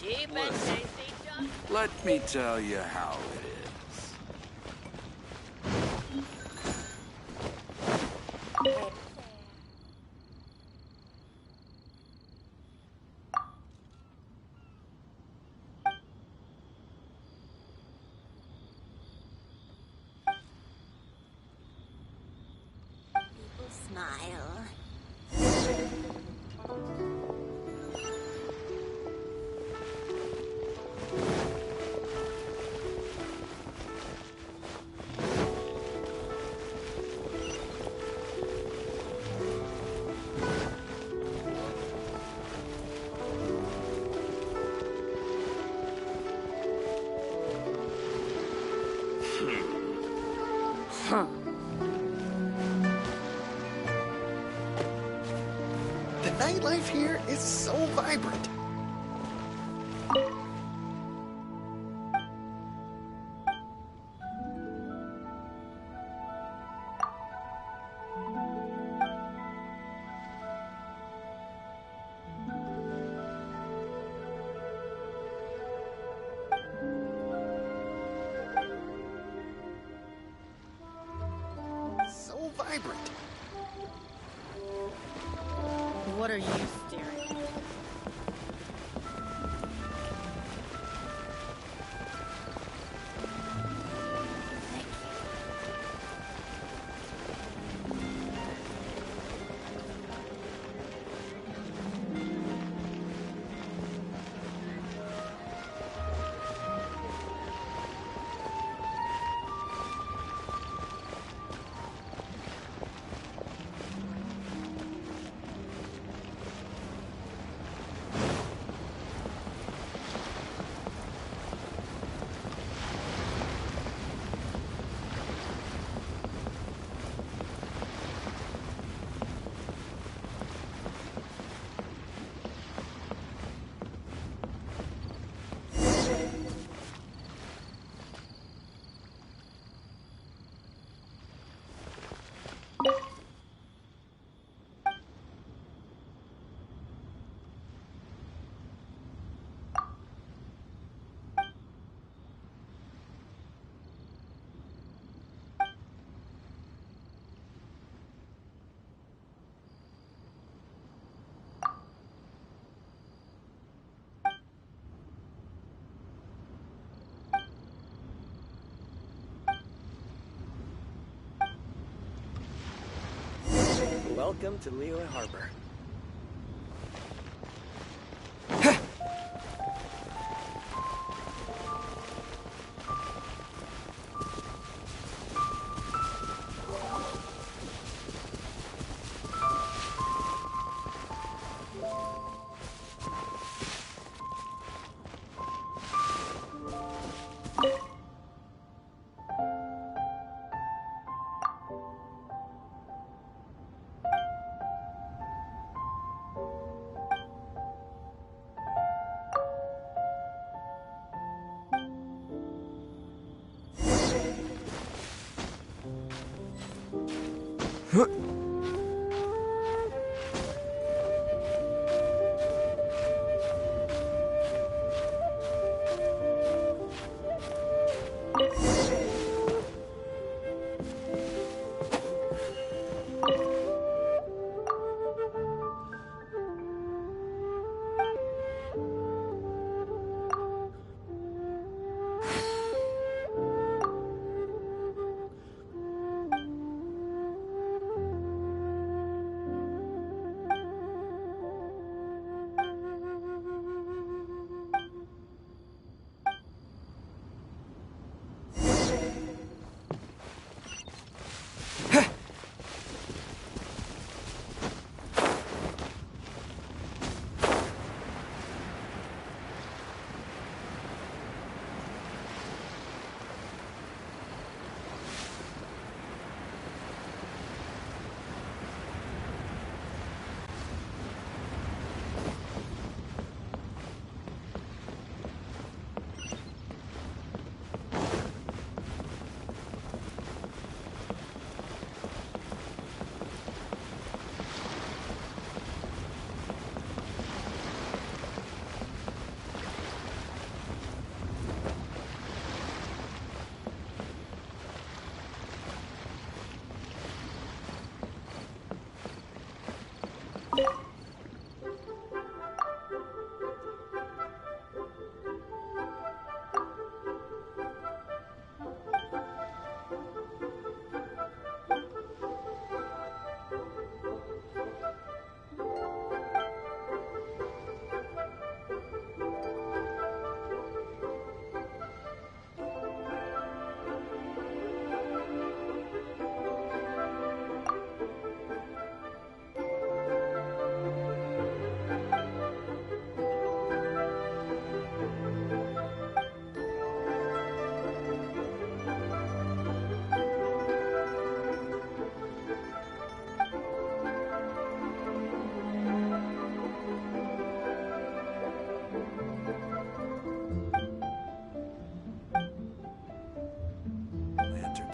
Cheap and tasty. Let me tell you how it is. People smile. The nightlife here is so vibrant. So vibrant. What are you staring at? Welcome to Liyue Harbor.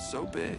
so big.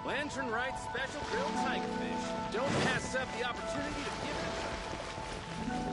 Lantern Rite Special Grilled Tigerfish. Don't pass up the opportunity to give it a try.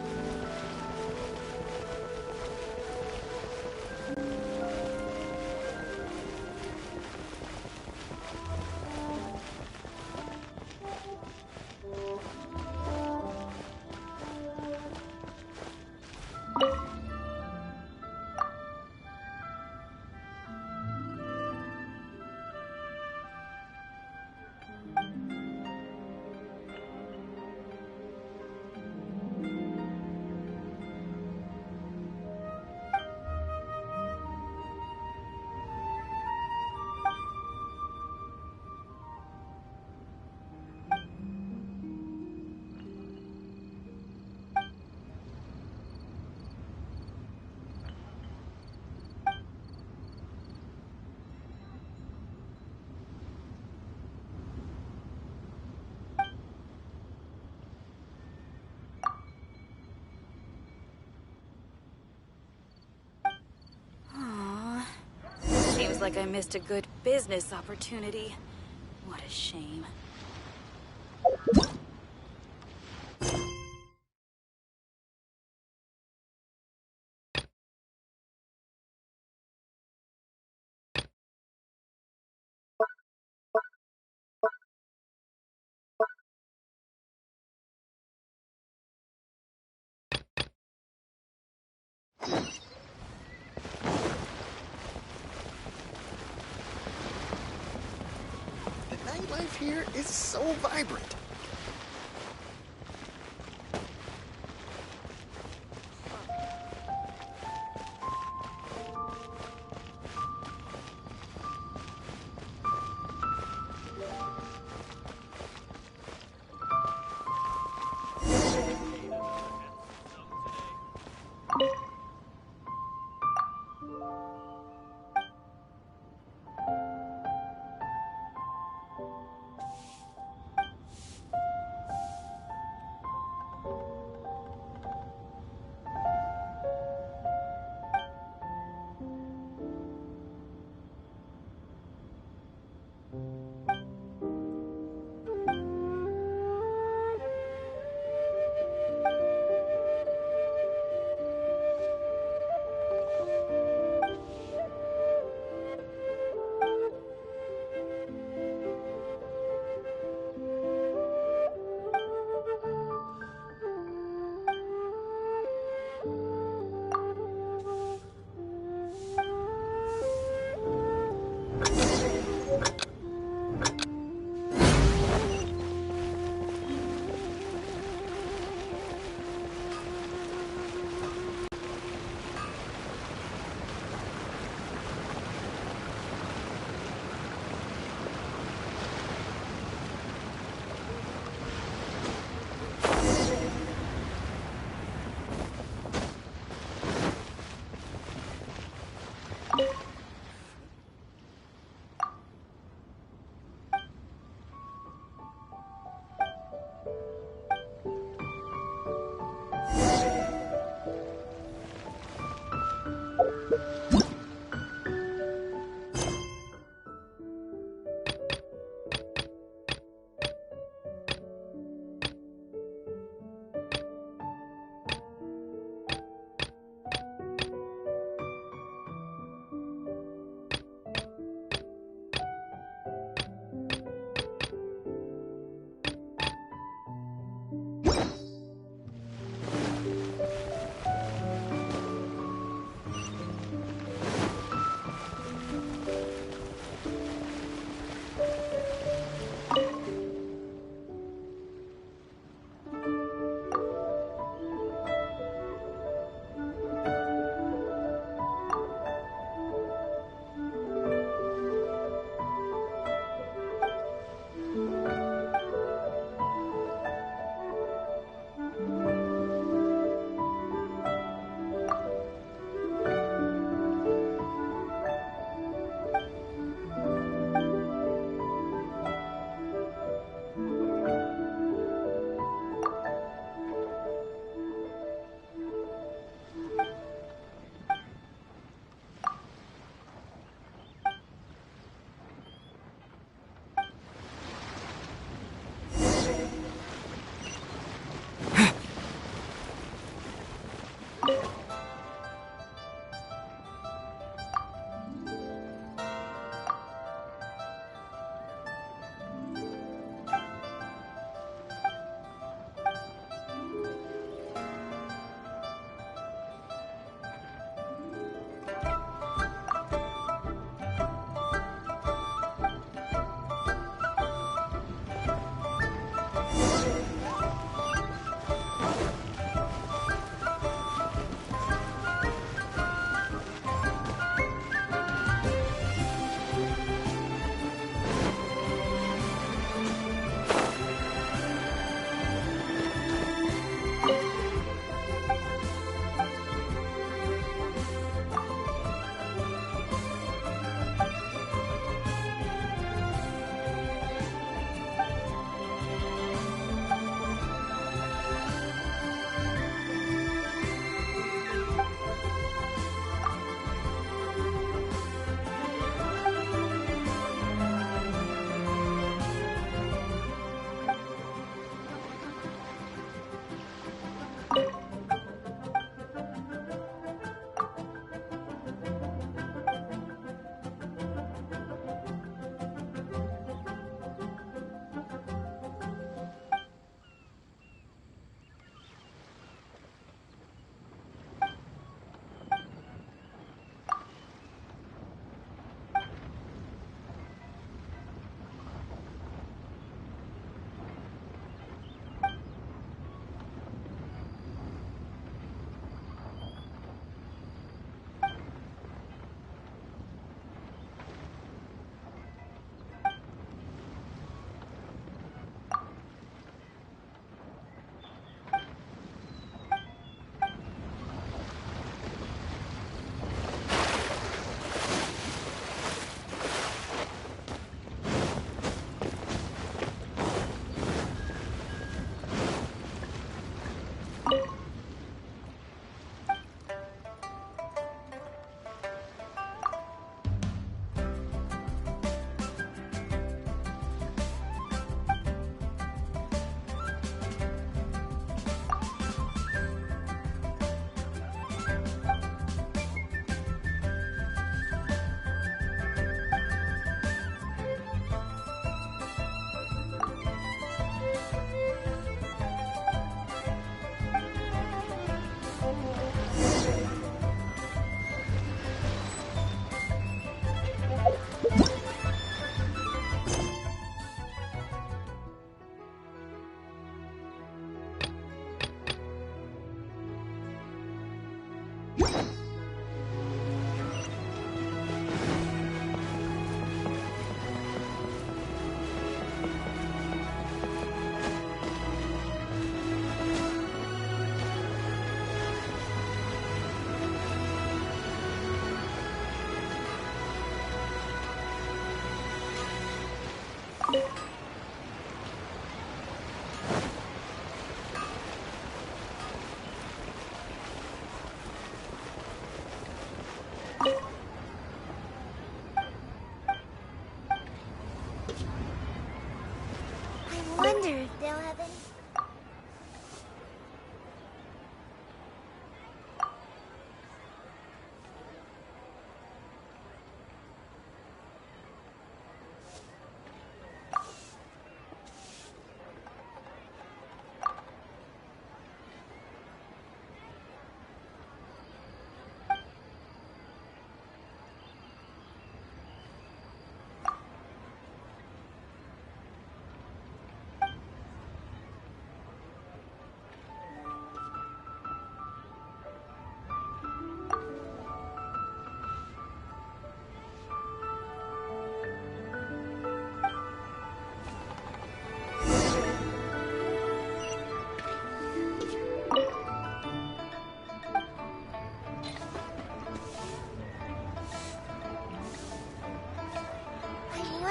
Seems like I missed a good business opportunity. What a shame. The nightlife here is so vibrant.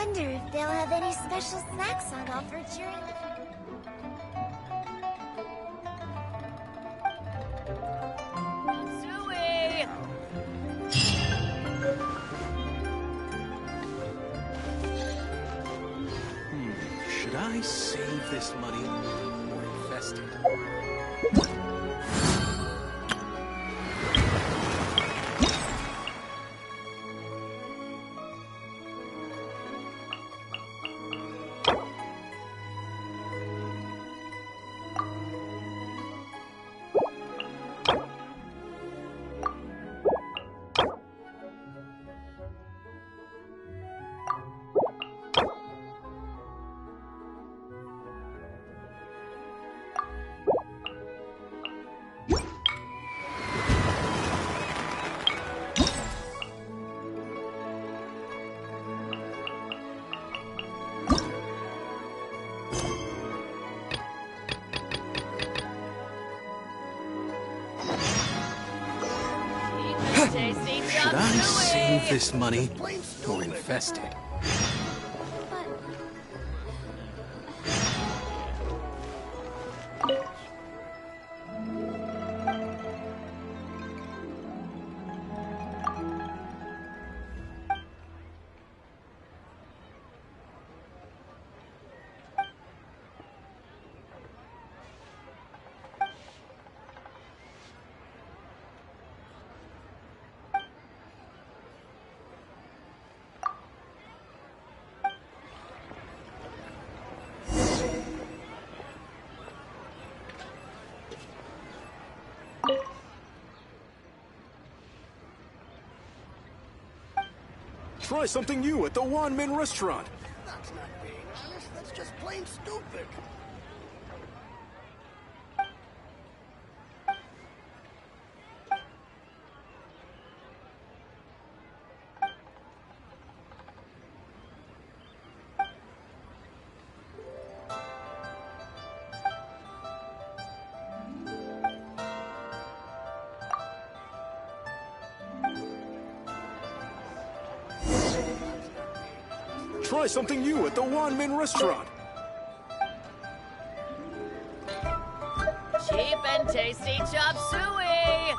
wonder if they'll have any special snacks on offer during... Zooey! Should I save this money or invest it? Should I save this money or invest it? Try something new at the One-Man restaurant. That's not being honest, that's just plain stupid. Try something new at the One-Man restaurant. Cheap and tasty chop suey!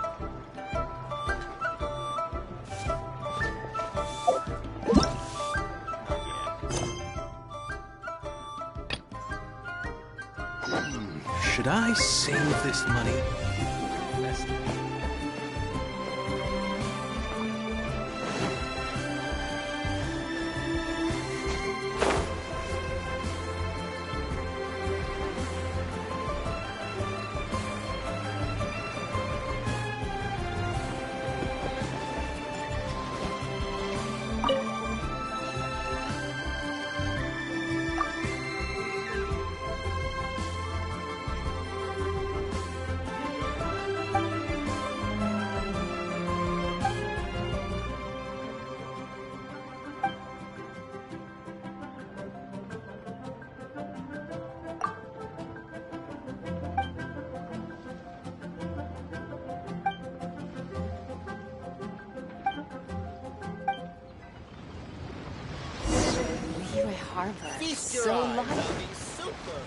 Should I save this money or invest it? Liyue Harbor. Feast your So eyes lively. on these super...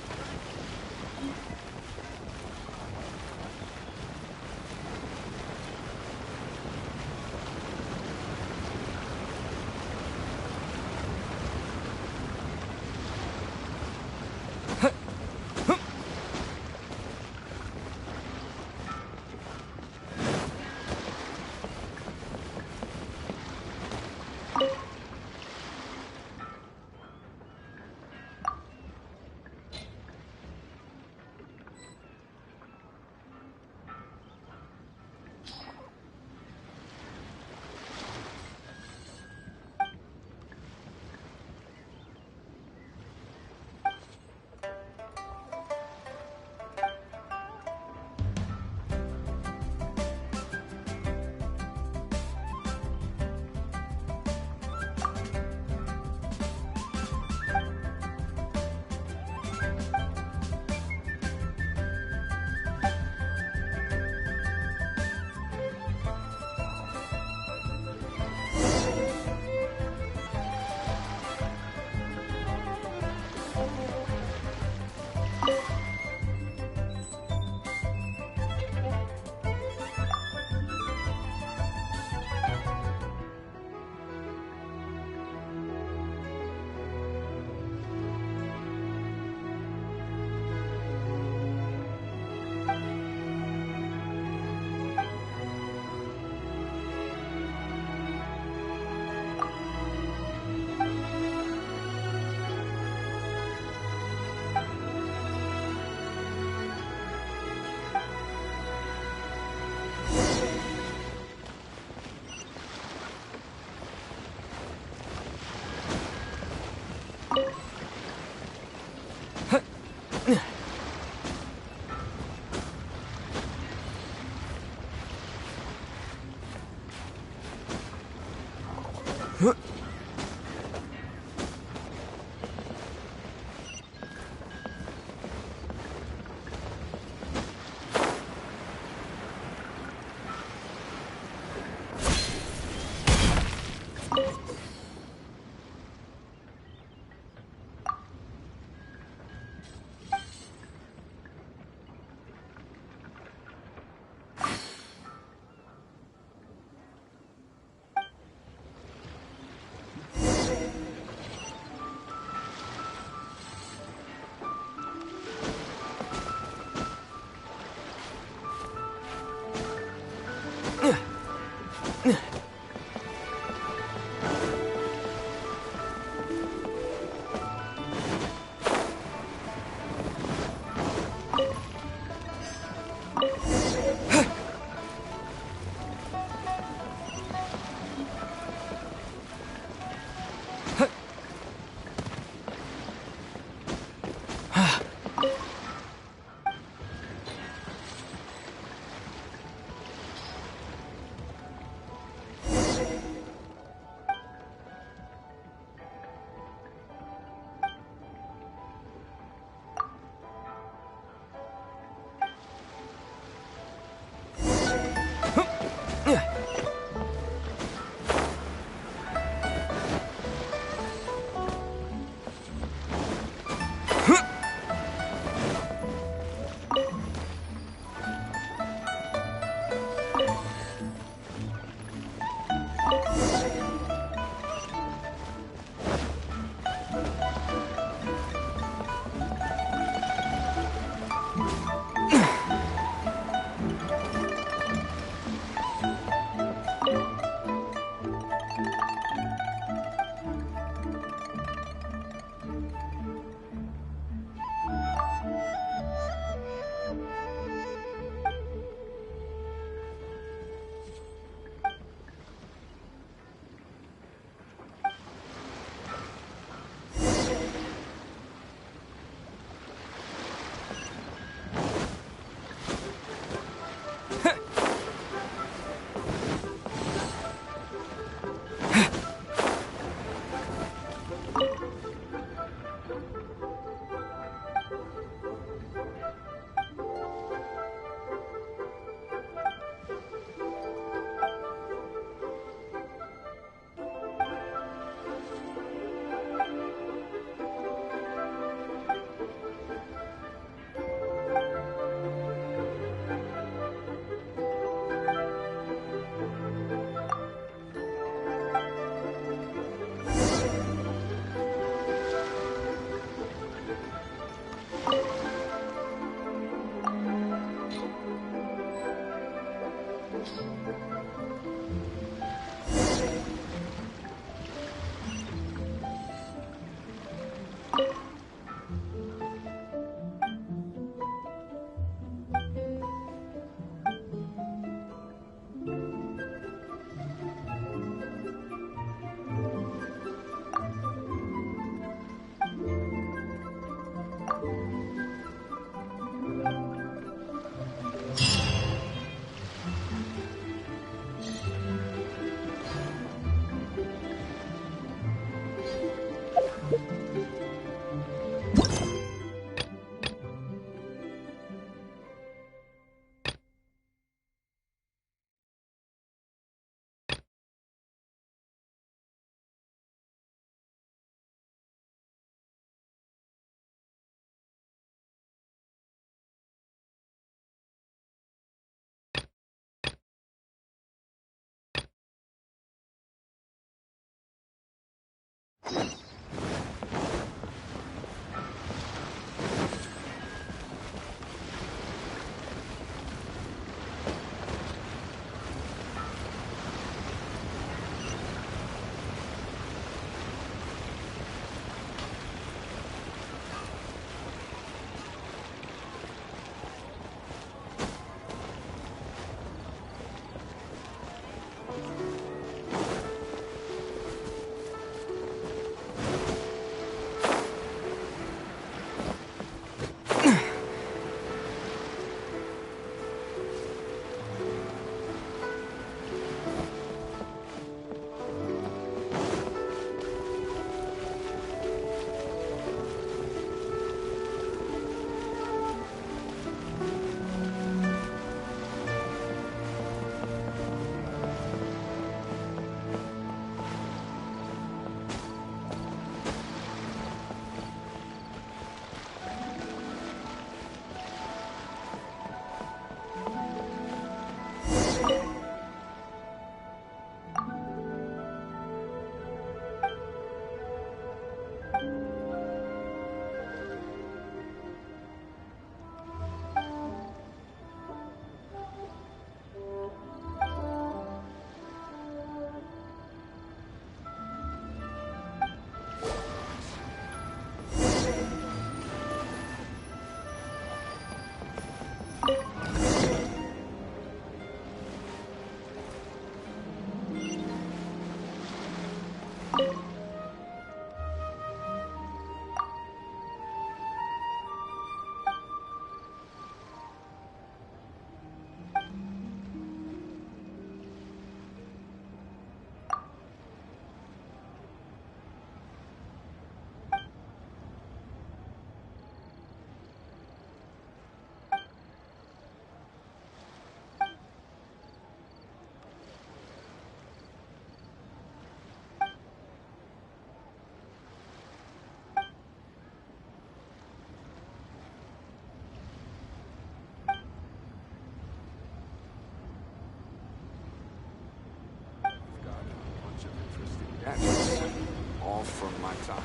all from my time.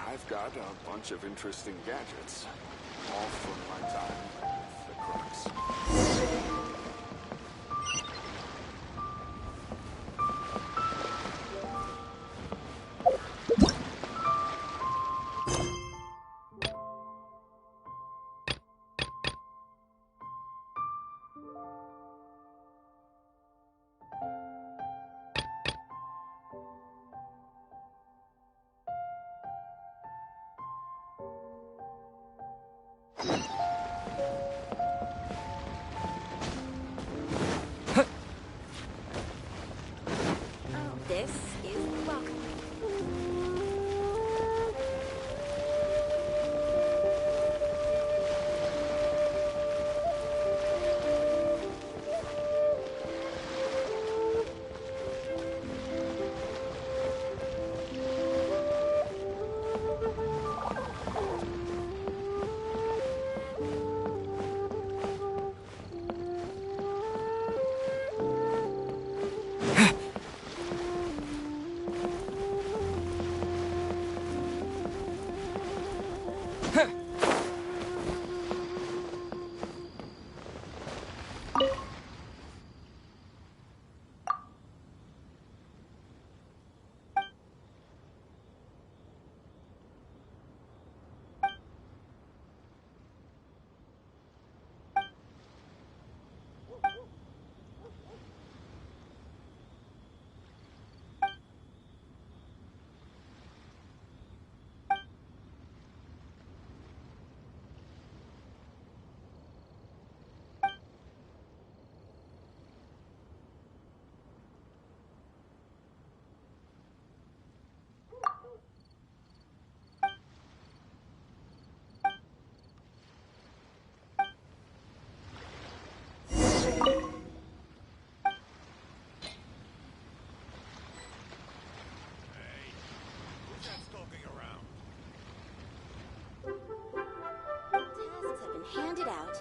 I've got a bunch of interesting gadgets, all from my time with the Crux. This is the welcome. Tasks have been handed out.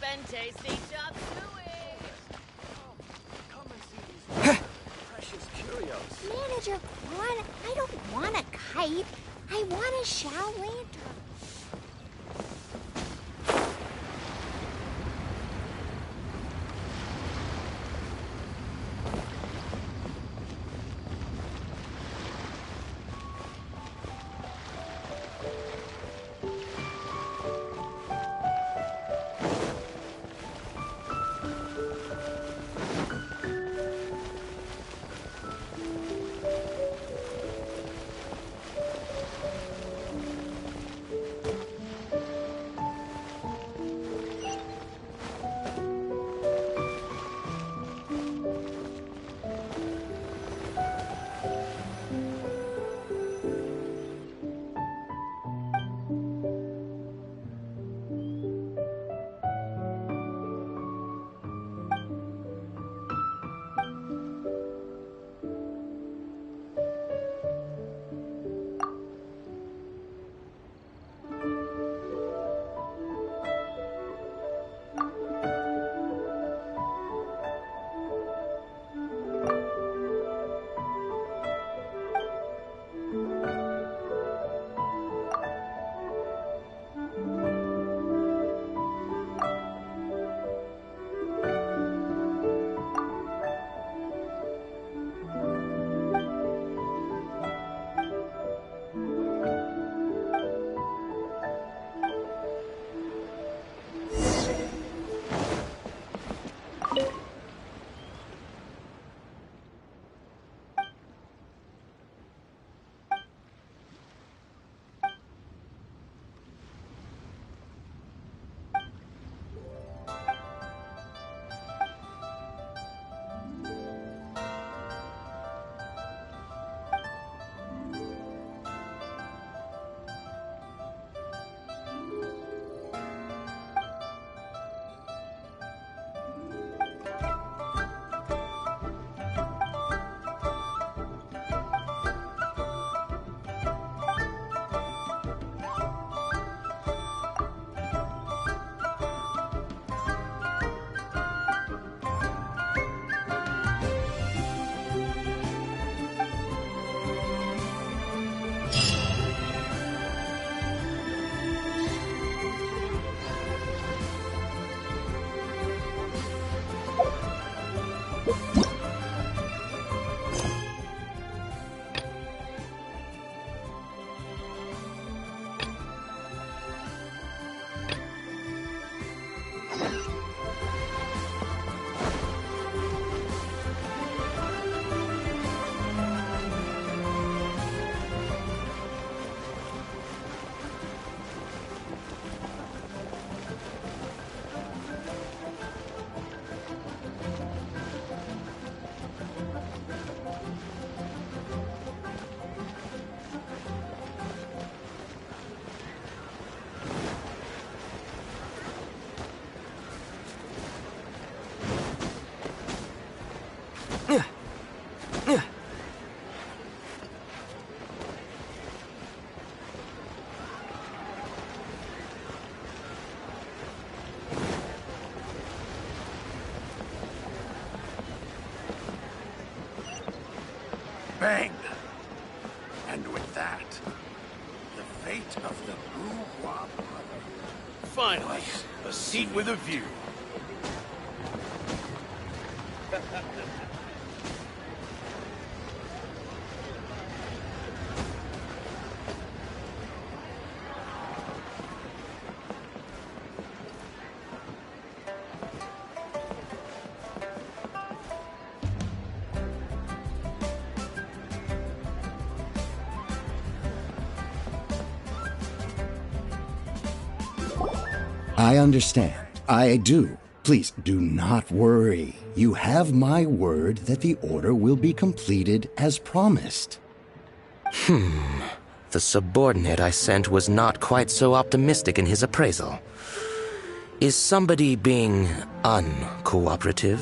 and tasty chop suey! Precious curios. Manager Quan, I don't want a kite. I want a Shao Lantern. Bang! And with that, the fate of the Bourgeois brother. Finally, a seat with a view. I understand. I do. Please do not worry. You have my word that the order will be completed as promised. The subordinate I sent was not quite so optimistic in his appraisal. Is somebody being uncooperative?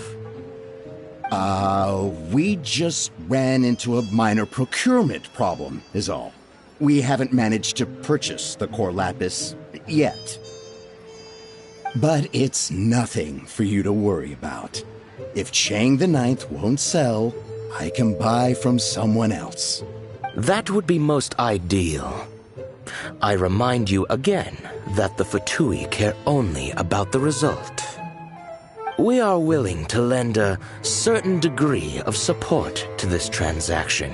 We just ran into a minor procurement problem, is all. We haven't managed to purchase the core lapis yet. But it's nothing for you to worry about. If Chang the Ninth won't sell, I can buy from someone else. That would be most ideal. I remind you again that the Fatui care only about the result. We are willing to lend a certain degree of support to this transaction.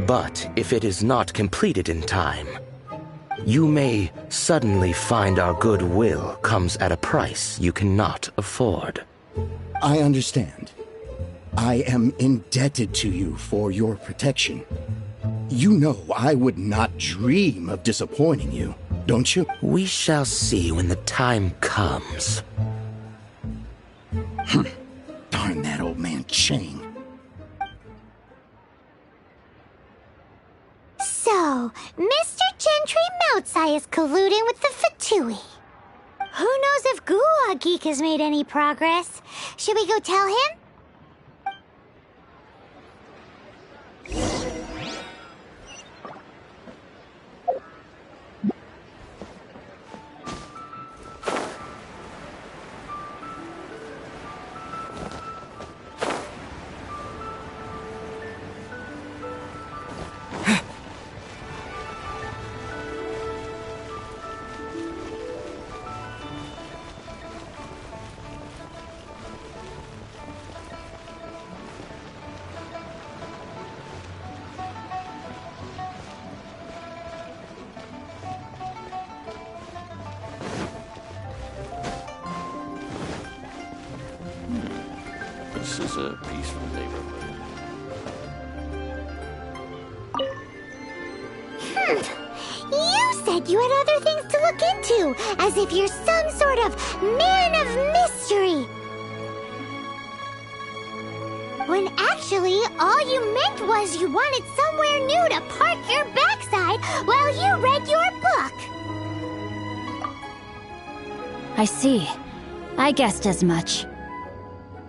But if it is not completed in time, you may suddenly find our goodwill comes at a price you cannot afford. I understand. I am indebted to you for your protection. You know I would not dream of disappointing you, don't you? We shall see when the time comes. Darn that old man Chang. So, Mr. Gentry Moutsai is colluding with the Fatui. Who knows if Gua Geek has made any progress? Should we go tell him? This is a peaceful neighborhood. You said you had other things to look into, as if you're some sort of man of mystery. When actually, all you meant was you wanted somewhere new to park your backside while you read your book. I see. I guessed as much.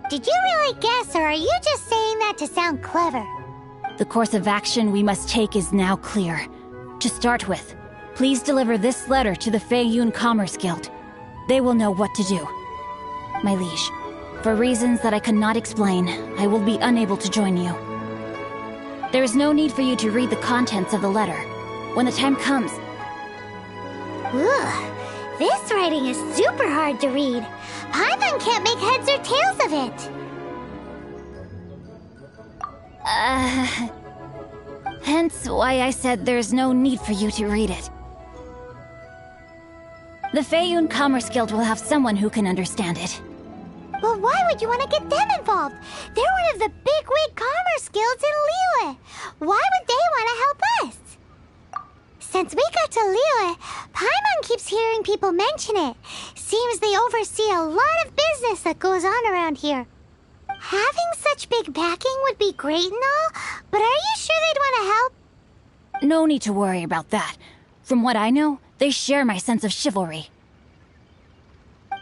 Did you really guess, or are you just saying that to sound clever? The course of action we must take is now clear. To start with, please deliver this letter to the Feiyun Commerce Guild. They will know what to do. My liege, for reasons that I cannot explain, I will be unable to join you. There is no need for you to read the contents of the letter. When the time comes... Ugh, this writing is super hard to read. Paimon can't make heads or tails of it. Hence why I said there's no need for you to read it. The Feiyun Commerce Guild will have someone who can understand it. Well, why would you want to get them involved? They're one of the bigwig commerce guilds in Liyue. Why would they want to help us? Since we got to Liyue, Paimon keeps hearing people mention it. Seems they oversee a lot of business that goes on around here. Having such big backing would be great and all, but are you sure they'd want to help? No need to worry about that. From what I know, they share my sense of chivalry.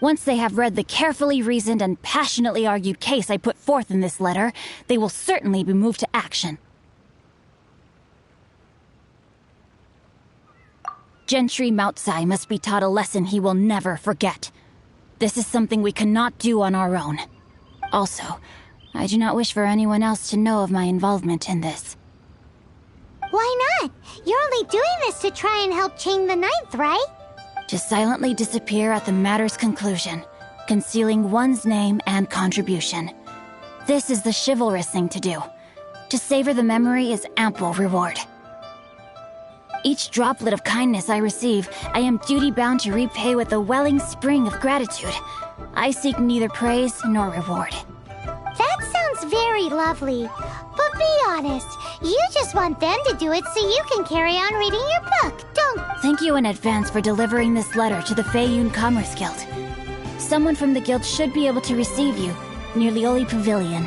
Once they have read the carefully reasoned and passionately argued case I put forth in this letter, they will certainly be moved to action. Gentry Moutsai must be taught a lesson he will never forget. This is something we cannot do on our own. Also, I do not wish for anyone else to know of my involvement in this. Why not? You're only doing this to try and help Chang the Ninth, right? To silently disappear at the matter's conclusion, concealing one's name and contribution. This is the chivalrous thing to do. To savor the memory is ample reward. Each droplet of kindness I receive, I am duty-bound to repay with a welling spring of gratitude. I seek neither praise nor reward. That sounds very lovely. But be honest, you just want them to do it so you can carry on reading your book, don't... Thank you in advance for delivering this letter to the Feiyun Commerce Guild. Someone from the guild should be able to receive you near Lioli Pavilion.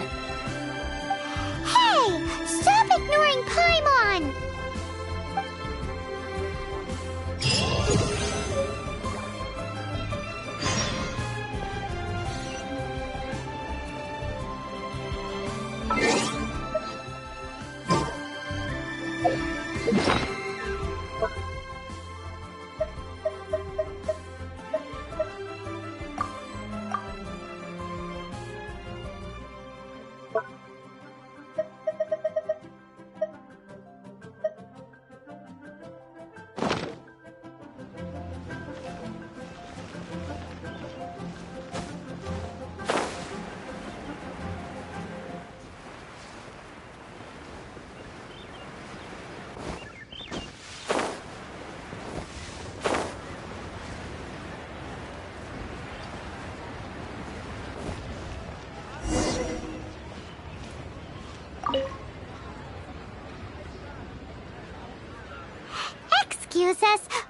Hey! Stop ignoring Paimon!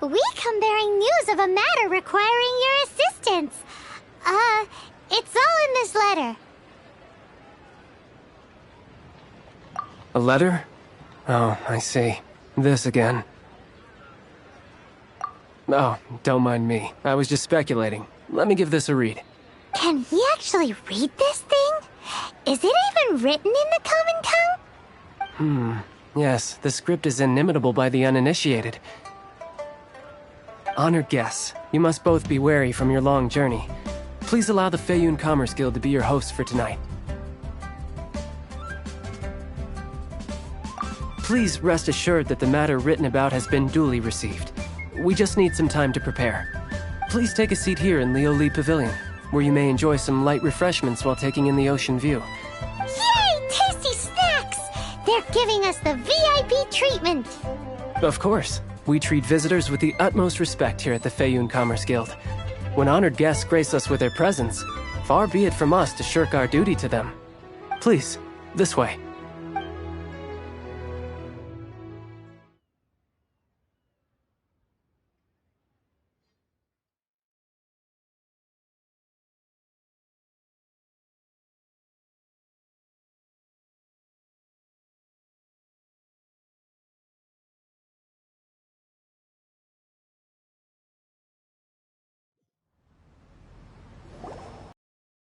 We come bearing news of a matter requiring your assistance. It's all in this letter. A letter? Oh, I see. This again. Oh, don't mind me. I was just speculating. Let me give this a read. Can he actually read this thing? Is it even written in the common tongue? Yes, the script is inimitable by the uninitiated. Honored guests, you must both be wary from your long journey. Please allow the Feiyun Commerce Guild to be your host for tonight. Please rest assured that the matter written about has been duly received. We just need some time to prepare. Please take a seat here in Leo Lee Pavilion, where you may enjoy some light refreshments while taking in the ocean view. Yay! Tasty snacks! They're giving us the VIP treatment! Of course. We treat visitors with the utmost respect here at the Feiyun Commerce Guild. When honored guests grace us with their presence, far be it from us to shirk our duty to them. Please, this way.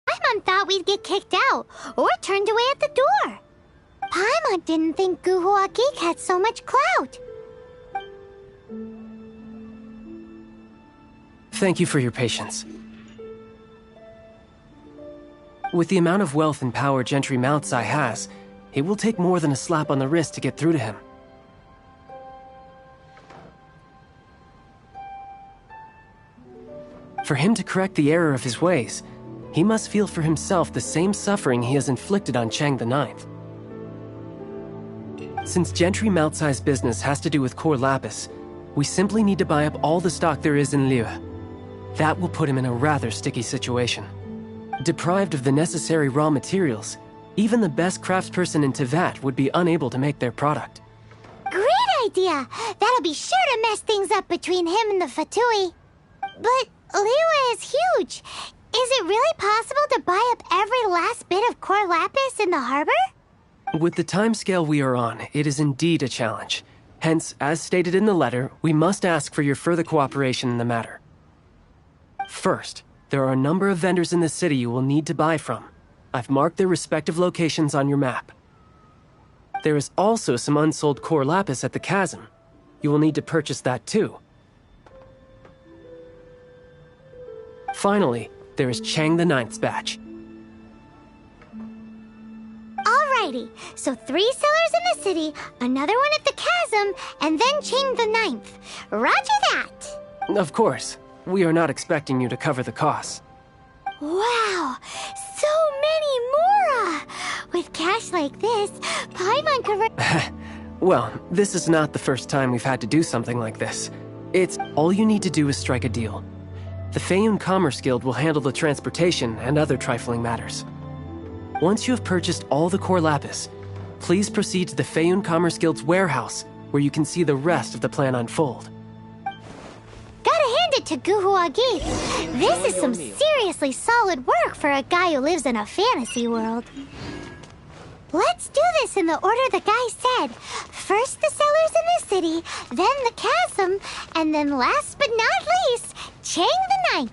Paimon thought we'd get kicked out, or turned away at the door. Paimon didn't think Guhua Geek had so much clout. Thank you for your patience. With the amount of wealth and power Gentry Moutsai has, it will take more than a slap on the wrist to get through to him. For him to correct the error of his ways, he must feel for himself the same suffering he has inflicted on Chang the Ninth. Since Gentry Moutsai's business has to do with core lapis, we simply need to buy up all the stock there is in Liyue. That will put him in a rather sticky situation. Deprived of the necessary raw materials, even the best craftsperson in Tevat would be unable to make their product. Great idea! That'll be sure to mess things up between him and the Fatui. But Liyue is huge. Is it really possible to buy up every last bit of core lapis in the harbor? With the timescale we are on, it is indeed a challenge. Hence, as stated in the letter, we must ask for your further cooperation in the matter. First, there are a number of vendors in the city you will need to buy from. I've marked their respective locations on your map. There is also some unsold core lapis at the chasm. You will need to purchase that too. Finally, there is Chang the Ninth's batch. Alrighty, so 3 sellers in the city, another one at the chasm, and then Chang the Ninth. Roger that! Of course. We are not expecting you to cover the costs. Wow, so many more! With cash like this, Paimon could... Well, this is not the first time we've had to do something like this. It's all you need to do is strike a deal. The Feiyun Commerce Guild will handle the transportation and other trifling matters. Once you have purchased all the core lapis, please proceed to the Feiyun Commerce Guild's warehouse, where you can see the rest of the plan unfold. Gotta hand it to Guhua Geek. This is some seriously solid work for a guy who lives in a fantasy world. Let's do this in the order the guy said. First the sellers in the city, then the chasm, and then last but not least, Chang the Ninth.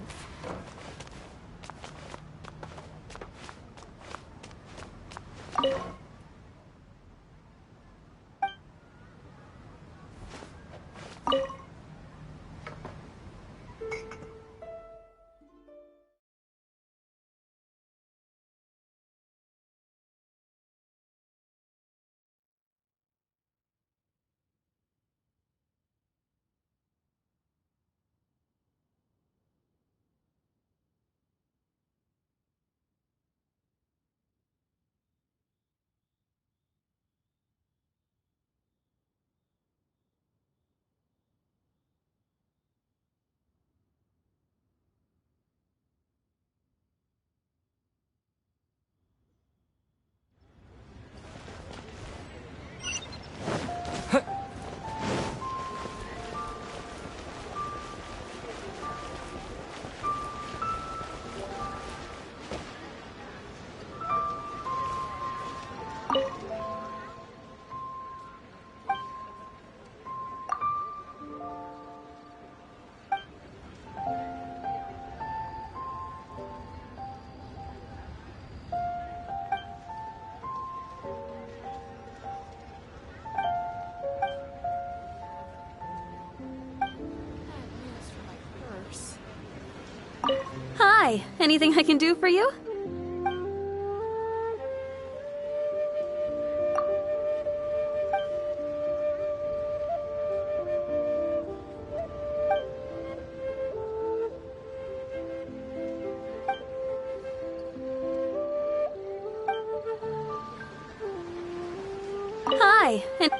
Hi, anything I can do for you? Hi, and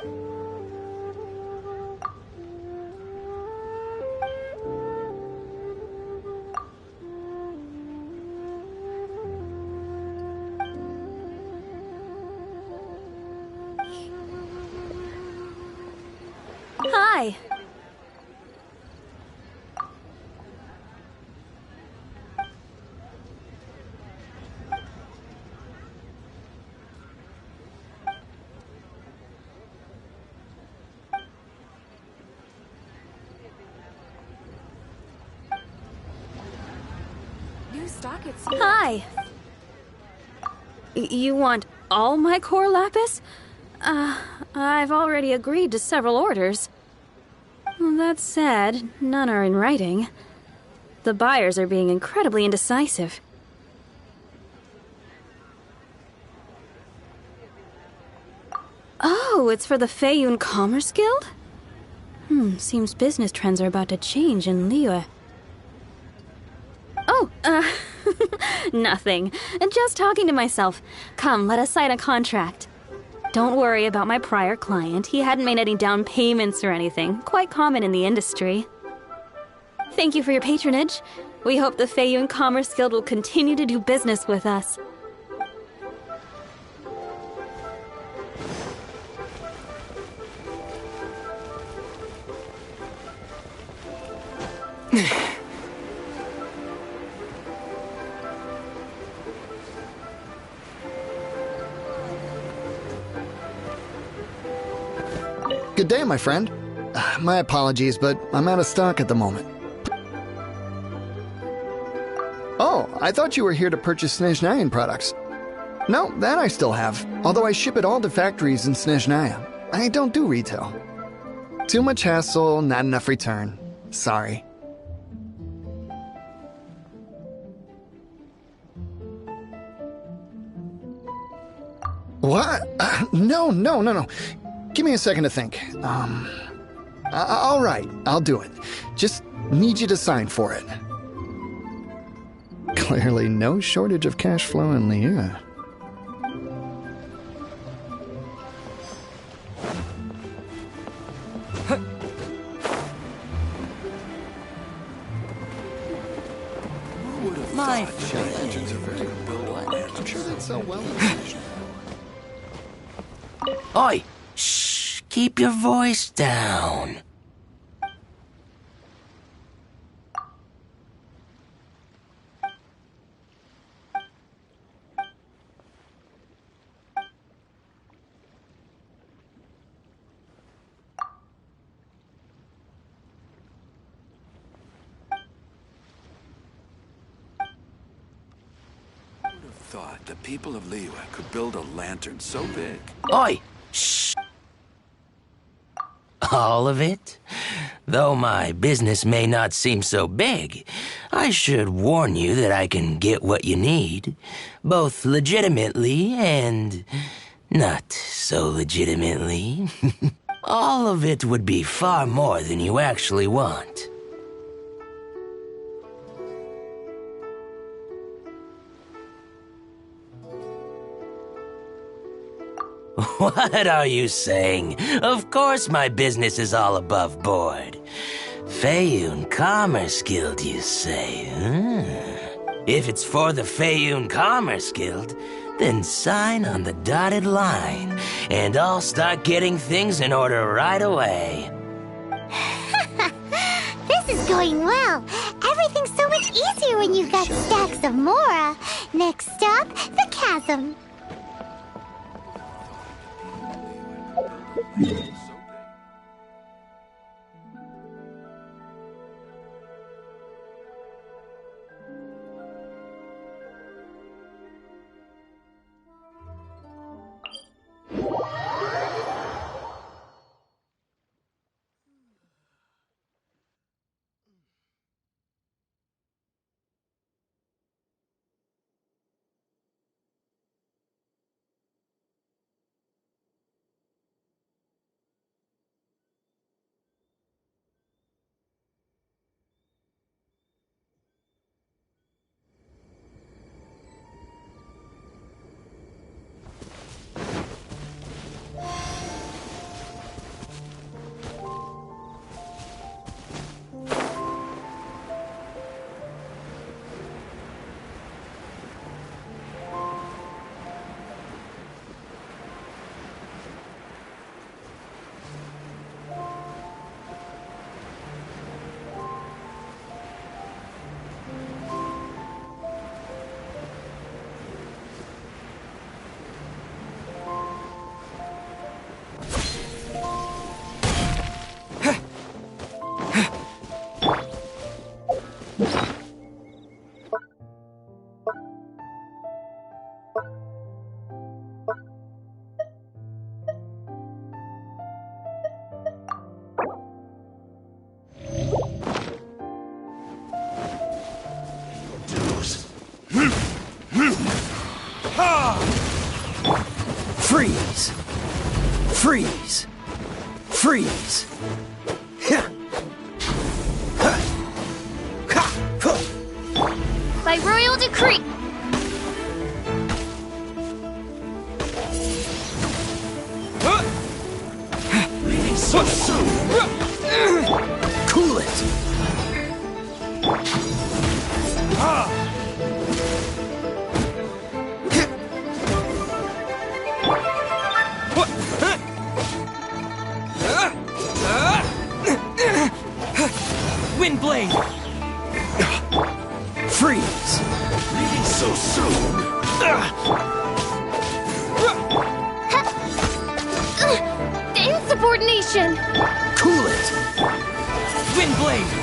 hi. New stock at Hi. You want all my core lapis? I've already agreed to several orders. Well, that said, none are in writing. The buyers are being incredibly indecisive. Oh, it's for the Feiyun Commerce Guild? Seems business trends are about to change in Liyue. Oh, nothing. Just talking to myself. Come, let us sign a contract. Don't worry about my prior client. He hadn't made any down payments or anything. Quite common in the industry. Thank you for your patronage. We hope the Feiyun Commerce Guild will continue to do business with us. Good day, my friend. My apologies, but I'm out of stock at the moment. Oh, I thought you were here to purchase Snezhnayan products. No, that I still have, although I ship it all to factories in Snezhnaya. I don't do retail. Too much hassle, not enough return. Sorry. What? No. Give me a second to think. All right, I'll do it. Just need you to sign for it. Clearly no shortage of cash flow in Liyue. My Legends are very good build. I'm sure they'd sell well. Oi! Shh! Keep your voice down. Thought the people of Liyue could build a lantern so big. Oi! Shh! All of it? Though my business may not seem so big, I should warn you that I can get what you need, both legitimately and not so legitimately. All of it would be far more than you actually want. What are you saying? Of course my business is all above board. Feiyun Commerce Guild, you say? If it's for the Feiyun Commerce Guild, then sign on the dotted line, and I'll start getting things in order right away. This is going well. Everything's so much easier when you've got stacks of Mora. Next up, the chasm. Freeze! Freeze! Freeze! By royal decree! Leaving so soon! Cool it! Windblade! Freeze! Leaving so soon! Insubordination! Cool it! Windblade!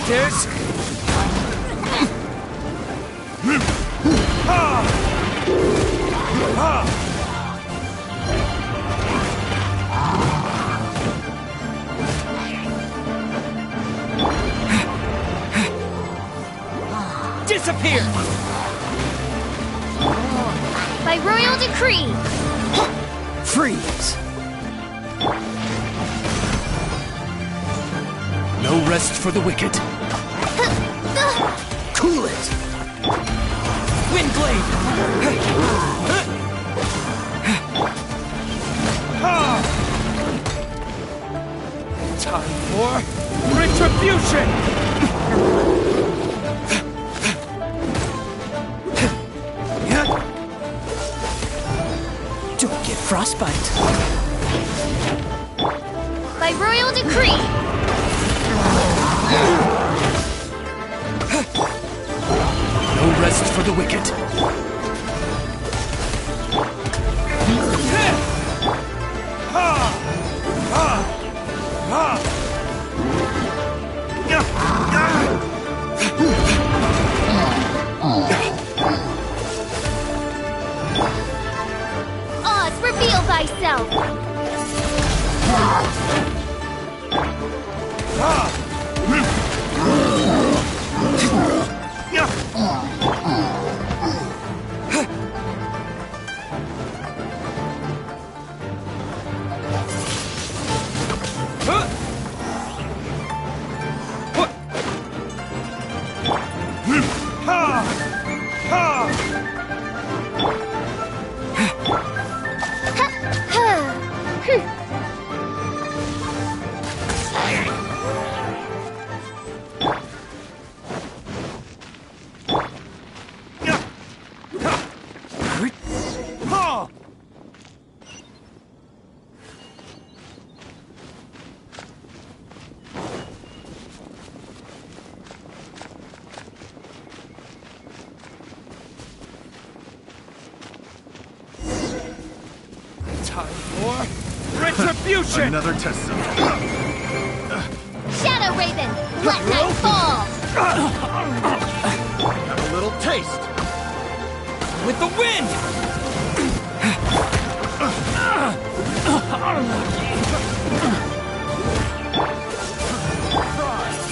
Disc! Disappear! By royal decree! Freeze! No rest for the wicked. Cool it! Windblade! Time for retribution! Don't get frostbite. By royal decree! No rest for the wicked. Oz, reveal thyself! Time for retribution! Another test zone. Shadow Raven, let night fall! Have a little taste. With the wind!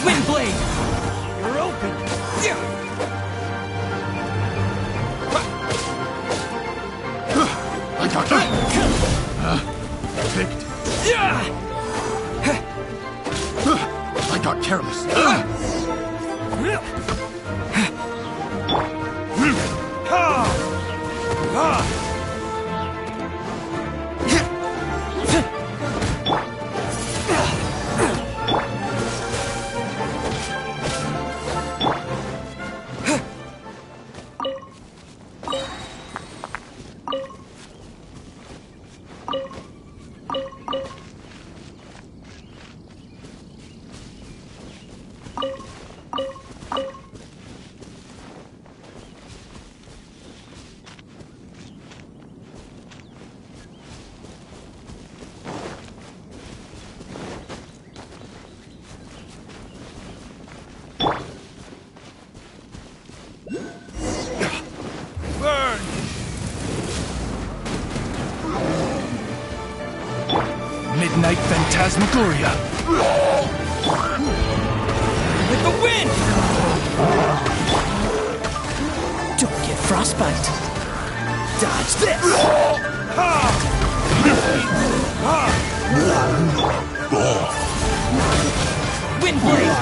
Wind blade! You're open! I got that! Picked. I got careless. Midnight Phantasmagoria! With the wind! Don't get frostbite. Dodge this! Wind blade!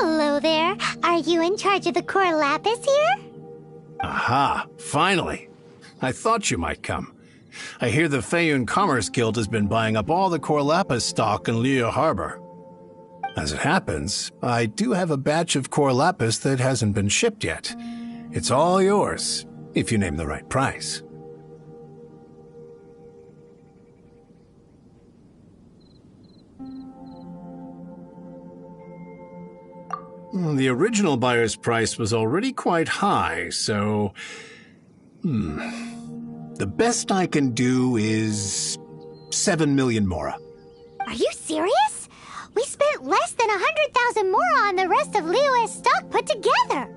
Hello there. Are you in charge of the core lapis here? Aha, finally. I thought you might come. I hear the Feiyun Commerce Guild has been buying up all the core lapis stock in Liyue Harbor. As it happens, I do have a batch of core lapis that hasn't been shipped yet. It's all yours, if you name the right price. The original buyer's price was already quite high, so... The best I can do is 7 million mora. Are you serious? We spent less than 100,000 mora on the rest of Liyue's stock put together.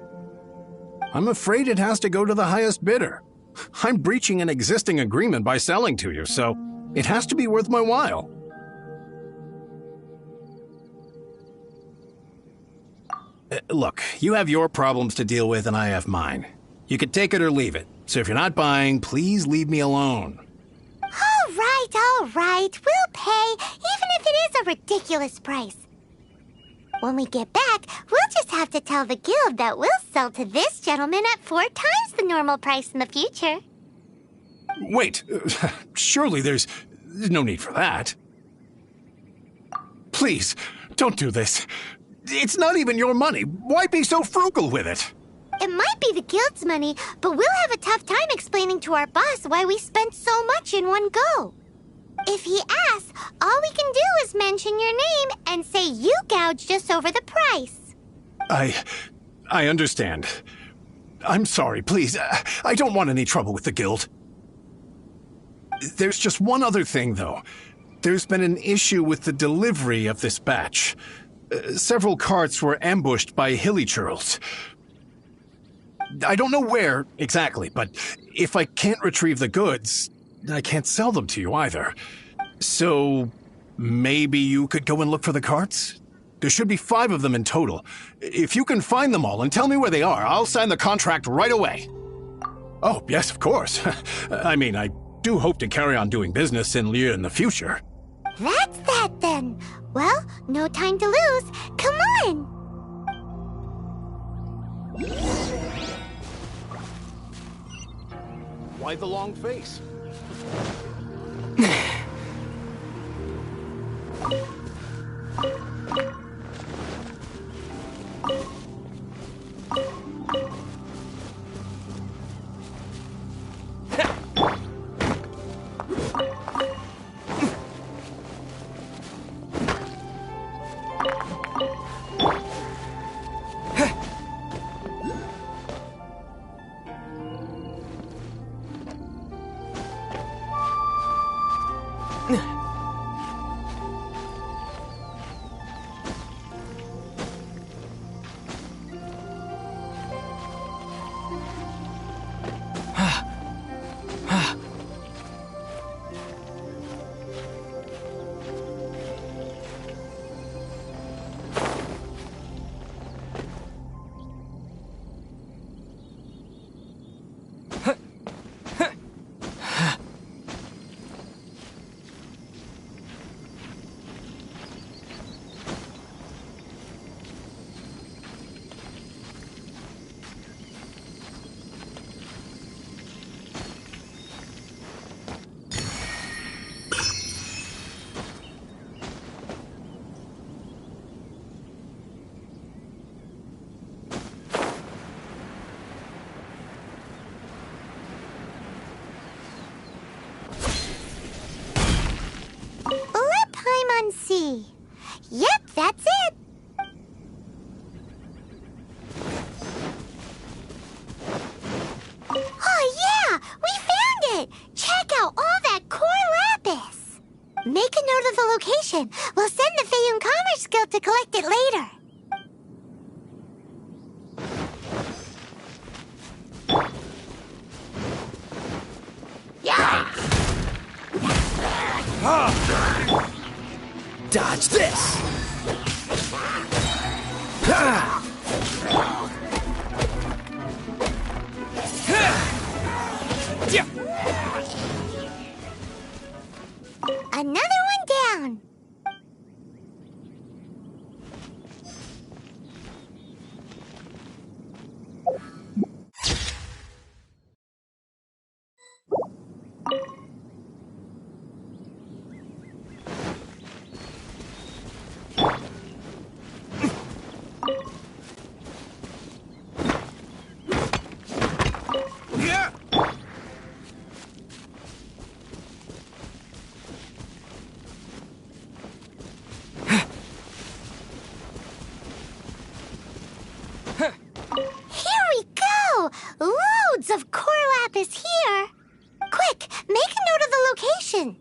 I'm afraid it has to go to the highest bidder. I'm breaching an existing agreement by selling to you, so it has to be worth my while. Look, you have your problems to deal with and I have mine. You can take it or leave it. So if you're not buying, please leave me alone. All right. We'll pay, even if it is a ridiculous price. When we get back, we'll just have to tell the guild that we'll sell to this gentleman at 4 times the normal price in the future. Wait, surely there's no need for that. Please, don't do this. It's not even your money. Why be so frugal with it? It might be the guild's money, but we'll have a tough time explaining to our boss why we spent so much in one go. If he asks, all we can do is mention your name and say you gouged us over the price. I understand. I'm sorry, please. I don't want any trouble with the guild. There's just one other thing, though. There's been an issue with the delivery of this batch. Several carts were ambushed by hilly churls. I don't know where exactly, but if I can't retrieve the goods, I can't sell them to you either. So maybe you could go and look for the carts? There should be 5 of them in total. If you can find them all and tell me where they are, I'll sign the contract right away. Oh, yes, of course. I mean, I do hope to carry on doing business in Liu in the future. That's that then. Well, no time to lose. Come on! Why the long face? C. Yep, that's it. Oh yeah, we found it. Check out all that core lapis. Make a note of the location. We'll send the Fayum Commerce Guild to collect it later. Dodge this! Another one down. Loads of core lapis here. Quick, make a note of the location.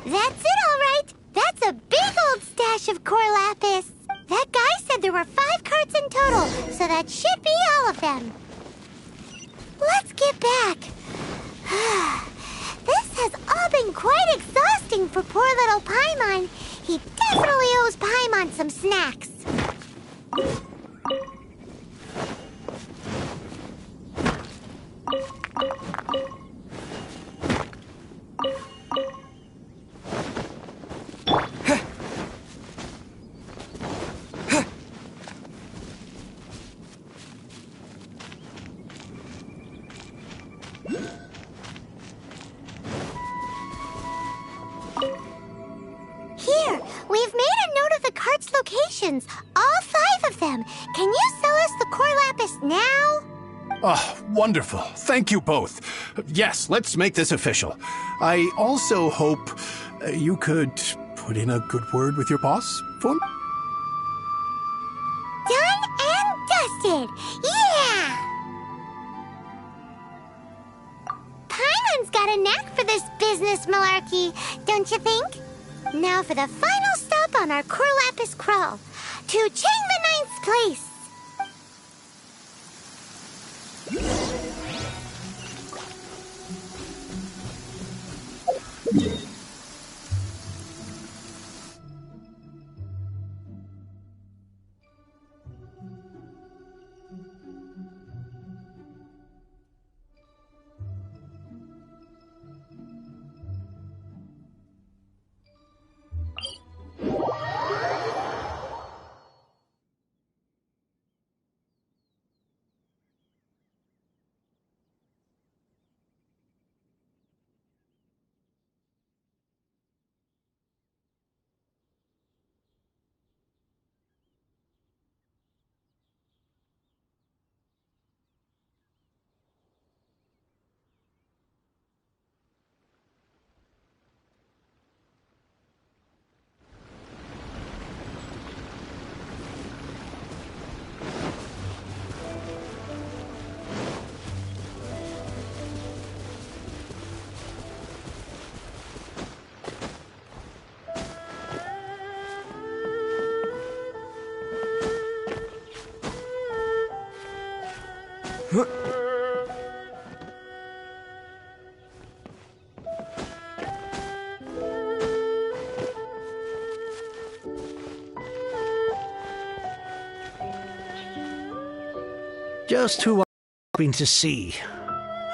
That's it, all right. That's a big old stash of core lapis. That guy said there were 5 carts in total, so that should be all of them. Let's get back. This has all been quite exhausting for poor little Paimon. He definitely owes Paimon some snacks. Here, we've made a note of the potions, all 5 of them. Can you sell us the core lapis now? Oh, wonderful. Thank you both. Yes, let's make this official. I also hope you could put in a good word with your boss for me. Done and dusted! Yeah! Paimon's got a knack for this business malarkey, don't you think? Now for the final stop on our core lapis crawl, to Chang the Ninth's place. Just who I'm hoping to see.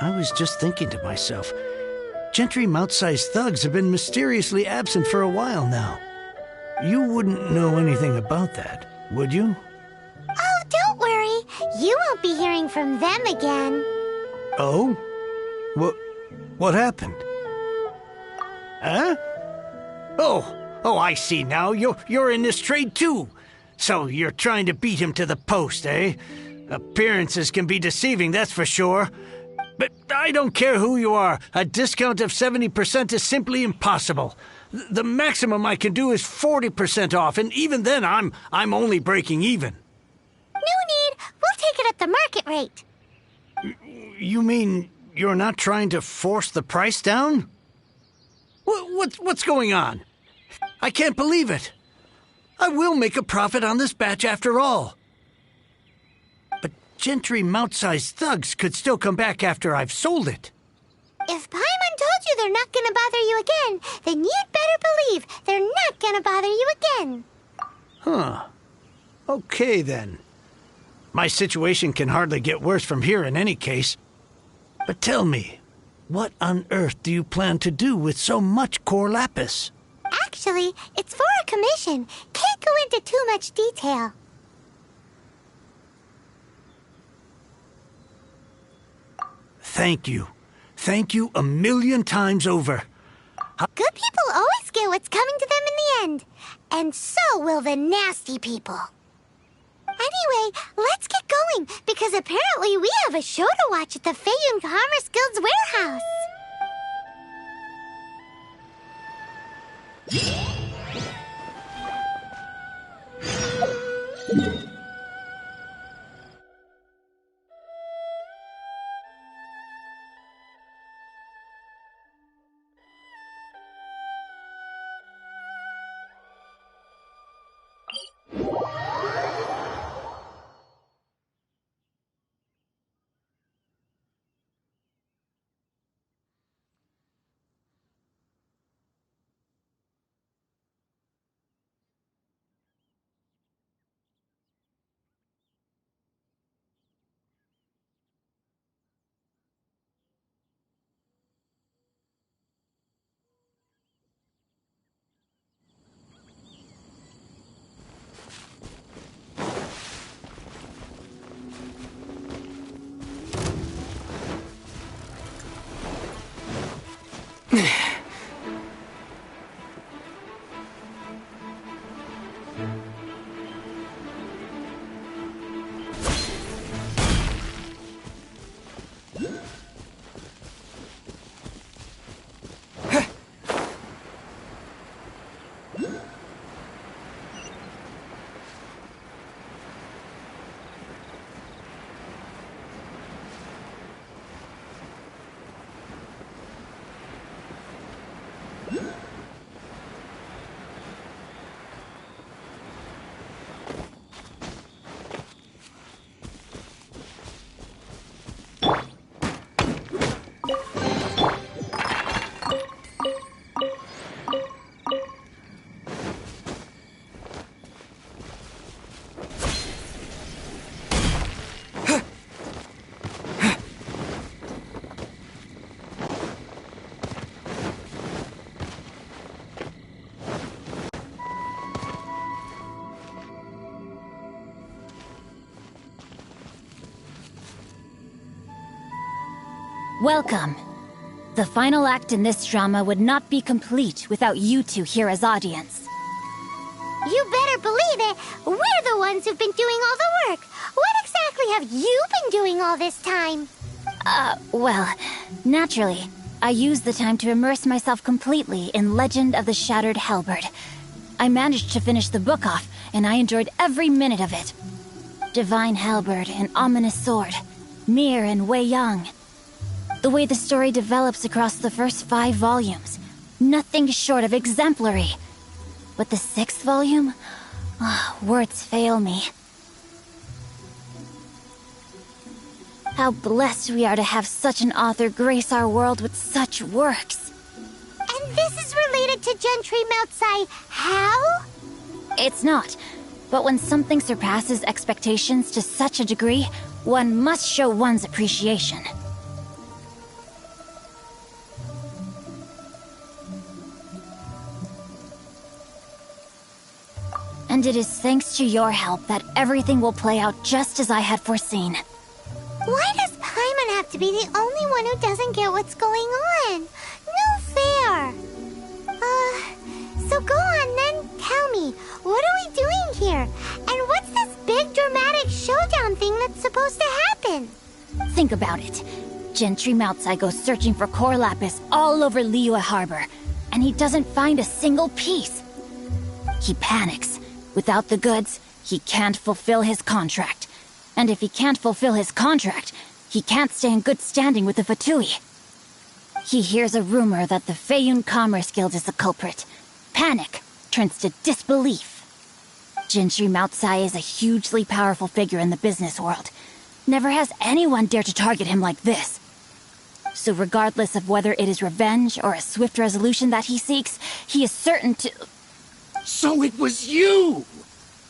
I was just thinking to myself, gentry mouth-sized thugs have been mysteriously absent for a while now. You wouldn't know anything about that, would you? Oh, don't worry. You won't be hearing from them again. Oh? What happened? Huh? Oh, I see now. You're in this trade too. So you're trying to beat him to the post, eh? Appearances can be deceiving, that's for sure. But I don't care who you are. A discount of 70% is simply impossible. The maximum I can do is 40% off, and even then I'm only breaking even. No need. We'll take it at the market rate. You mean you're not trying to force the price down? What's going on? I can't believe it. I will make a profit on this batch after all. But gentry mouth-sized thugs could still come back after I've sold it. If Paimon told you they're not gonna bother you again, then you'd better believe they're not gonna bother you again. Huh. Okay, then. My situation can hardly get worse from here in any case. But tell me, what on earth do you plan to do with so much core lapis? Actually, it's for a commission. Can't go into too much detail. Thank you. Thank you a million times over. Good people always get what's coming to them in the end. And so will the nasty people. Anyway, let's get going, because apparently we have a show to watch at the Feiyun Commerce Guild's warehouse. Welcome. The final act in this drama would not be complete without you two here as audience. You better believe it. We're the ones who've been doing all the work. What exactly have you been doing all this time? Well, naturally, I used the time to immerse myself completely in Legend of the Shattered Halberd. I managed to finish the book off, and I enjoyed every minute of it. Divine Halberd, an ominous sword. Mir and Wei Yang. The way the story develops across the first 5 volumes. Nothing short of exemplary. But the 6th volume? Words fail me. How blessed we are to have such an author grace our world with such works. And this is related to Gentry Moutsai. How? It's not. But when something surpasses expectations to such a degree, one must show one's appreciation. And it is thanks to your help that everything will play out just as I had foreseen. Why does Paimon have to be the only one who doesn't get what's going on? No fair. So go on then, tell me, what are we doing here? And what's this big dramatic showdown thing that's supposed to happen? Think about it. Gentry Moutsai goes searching for core lapis all over Liyue Harbor, and he doesn't find a single piece. He panics. Without the goods, he can't fulfill his contract. And if he can't fulfill his contract, he can't stay in good standing with the Fatui. He hears a rumor that the Feiyun Commerce Guild is the culprit. Panic turns to disbelief. Gentry Moutsai is a hugely powerful figure in the business world. Never has anyone dared to target him like this. So regardless of whether it is revenge or a swift resolution that he seeks, he is certain to... So it was you!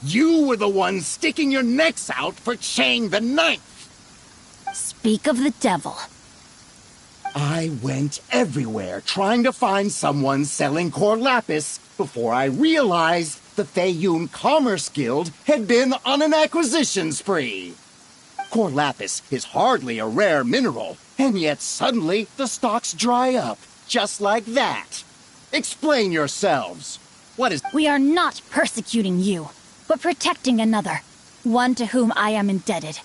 You were the one sticking your necks out for Chang the Ninth! Speak of the devil. I went everywhere trying to find someone selling core lapis before I realized the Feiyun Commerce Guild had been on an acquisition spree. Core lapis is hardly a rare mineral, and yet suddenly the stocks dry up, just like that. Explain yourselves. What is... We are not persecuting you, but protecting another, one to whom I am indebted.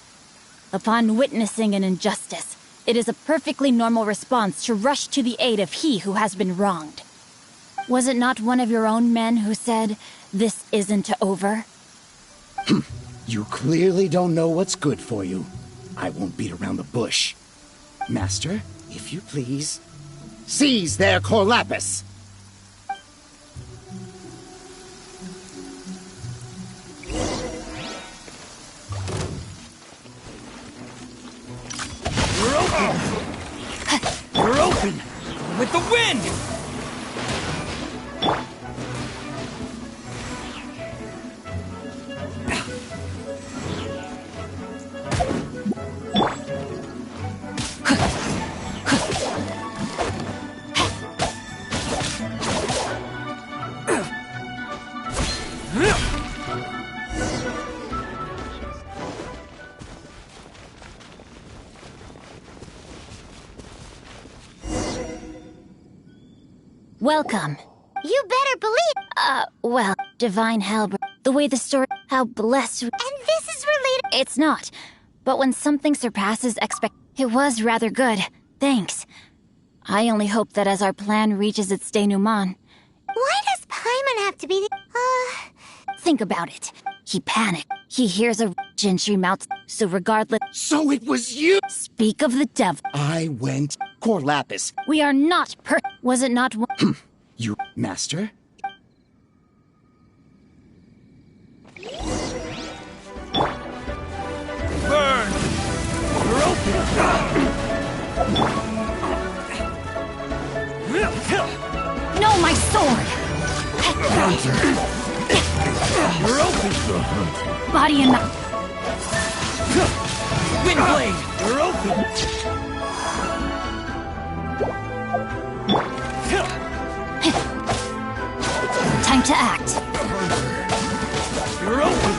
Upon witnessing an injustice, it is a perfectly normal response to rush to the aid of he who has been wronged. Was it not one of your own men who said, "This isn't over"? You clearly don't know what's good for you. I won't beat around the bush. Master, if you please, seize their core lapis! You're open! You're open! With the wind! Welcome. You better believe... Well, Divine Halberd, the way the story... How blessed... And this is related... It's not. But when something surpasses it was rather good. Thanks. I only hope that as our plan reaches its denouement... Why does Paimon have to be the... Think about it. He panicked. He hears a Gentry mouth, so regardless... So it was you! Speak of the devil. I went... Core lapis. We are not Was it not one... You... Master? Burn! You're open! No, my sword! You're open! Body and mouth. Windblade! You're open! Time to act. You're open!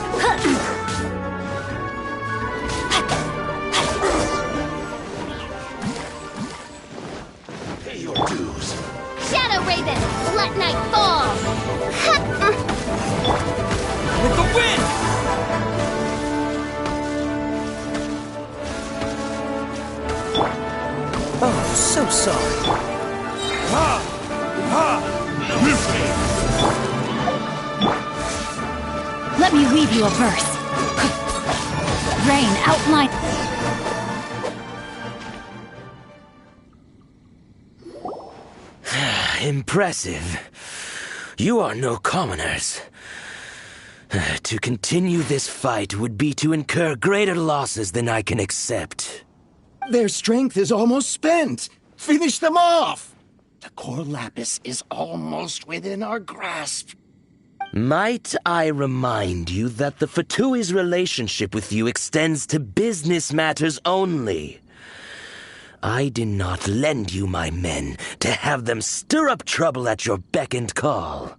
So sorry. Let me leave you a verse. Rain outline. Impressive. You are no commoners. To continue this fight would be to incur greater losses than I can accept. Their strength is almost spent. Finish them off! The core lapis is almost within our grasp. Might I remind you that the Fatui's relationship with you extends to business matters only? I did not lend you my men to have them stir up trouble at your beck and call.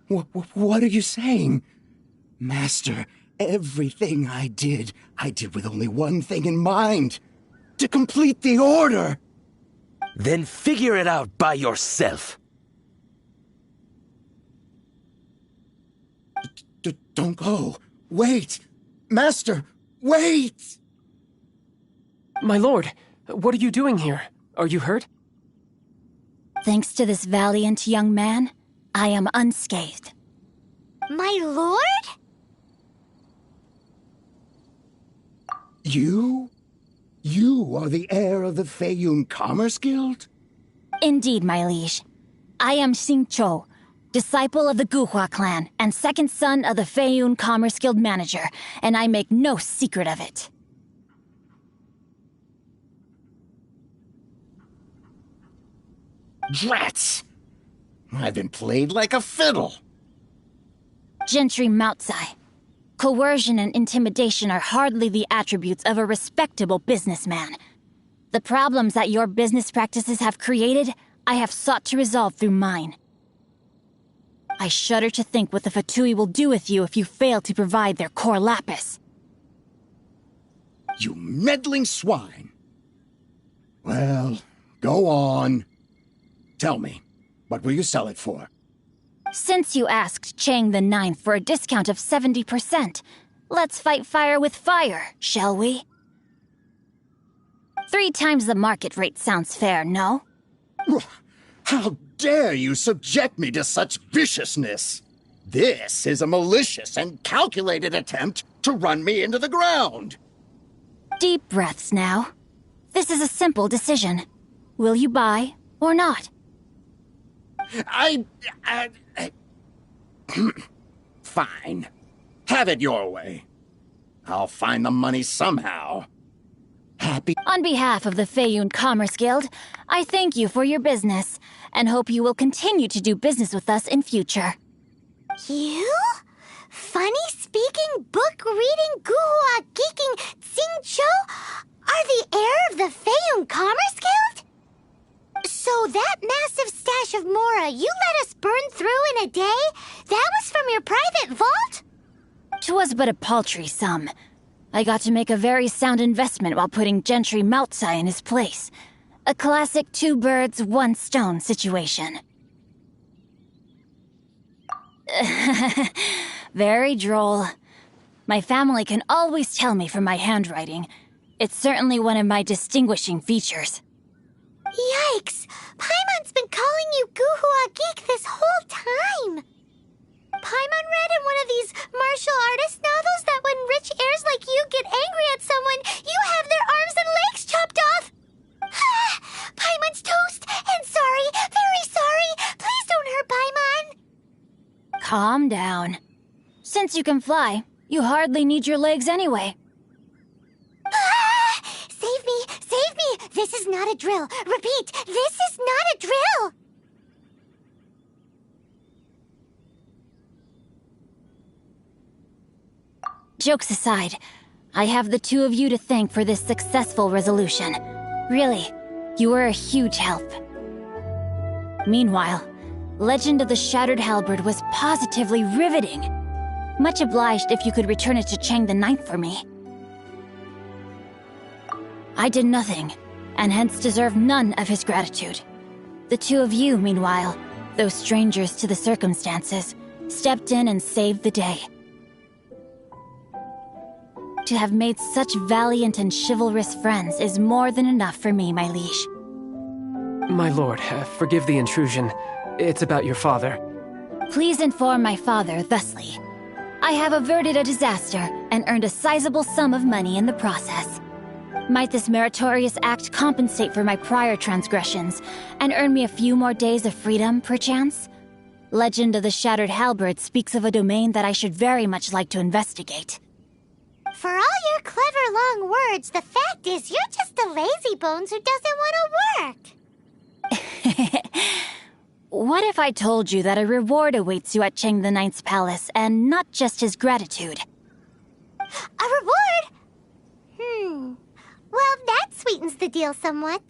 What are you saying? Master, everything I did with only one thing in mind. To complete the order. Then figure it out by yourself. Don't go. Wait. Master, wait! My lord, what are you doing here? Are you hurt? Thanks to this valiant young man, I am unscathed. My lord? You? You are the heir of the Feiyun Commerce Guild? Indeed, my liege. I am Xingqiu, disciple of the Guhua clan and second son of the Feiyun Commerce Guild manager, and I make no secret of it. Drats! I've been played like a fiddle. Gentry Moutsai. Coercion and intimidation are hardly the attributes of a respectable businessman. The problems that your business practices have created, I have sought to resolve through mine. I shudder to think what the Fatui will do with you if you fail to provide their core lapis. You meddling swine! Well, go on. Tell me, what will you sell it for? Since you asked Chang the Ninth for a discount of 70%, let's fight fire with fire, shall we? 3 times the market rate sounds fair, no? How dare you subject me to such viciousness? This is a malicious and calculated attempt to run me into the ground. Deep breaths now. This is a simple decision. Will you buy or not? Fine. Have it your way. I'll find the money somehow. Happy. On behalf of the Feiyun Commerce Guild, I thank you for your business, and hope you will continue to do business with us in future. You? Funny-speaking, book-reading, guhua geeking Xingqiu are the heir of the Feiyun Commerce Guild? So that massive stash of Mora you let us burn through in a day? That was from your private vault? 'Twas but a paltry sum. I got to make a very sound investment while putting Gentry Moutsai in his place. A classic 2 birds, 1 stone situation. Very droll. My family can always tell me from my handwriting. It's certainly one of my distinguishing features. Yikes! Paimon's been calling you Guhua Geek this whole time! Paimon read in one of these martial artist novels that when rich heirs like you get angry at someone, you have their arms and legs chopped off! Paimon's toast! And sorry, very sorry! Please don't hurt Paimon! Calm down. Since you can fly, you hardly need your legs anyway. Save me! Save me! This is not a drill! Repeat, this is not a drill! Jokes aside, I have the 2 of you to thank for this successful resolution. Really, you were a huge help. Meanwhile, Legend of the Shattered Halberd was positively riveting. Much obliged if you could return it to Chang the Ninth for me. I did nothing, and hence deserve none of his gratitude. The 2 of you, meanwhile, though strangers to the circumstances, stepped in and saved the day. To have made such valiant and chivalrous friends is more than enough for me, my liege. My lord, forgive the intrusion. It's about your father. Please inform my father thusly. I have averted a disaster and earned a sizable sum of money in the process. Might this meritorious act compensate for my prior transgressions and earn me a few more days of freedom, perchance? Legend of the Shattered Halberd speaks of a domain that I should very much like to investigate. For all your clever long words, the fact is you're just a lazybones who doesn't want to work. What if I told you that a reward awaits you at Cheng the Ninth's palace, and not just his gratitude? A reward? Well, that sweetens the deal somewhat.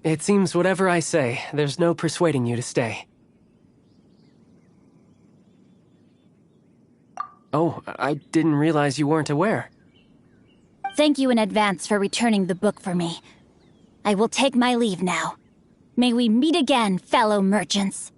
It seems whatever I say, there's no persuading you to stay. Oh, I didn't realize you weren't aware. Thank you in advance for returning the book for me. I will take my leave now. May we meet again, fellow merchants.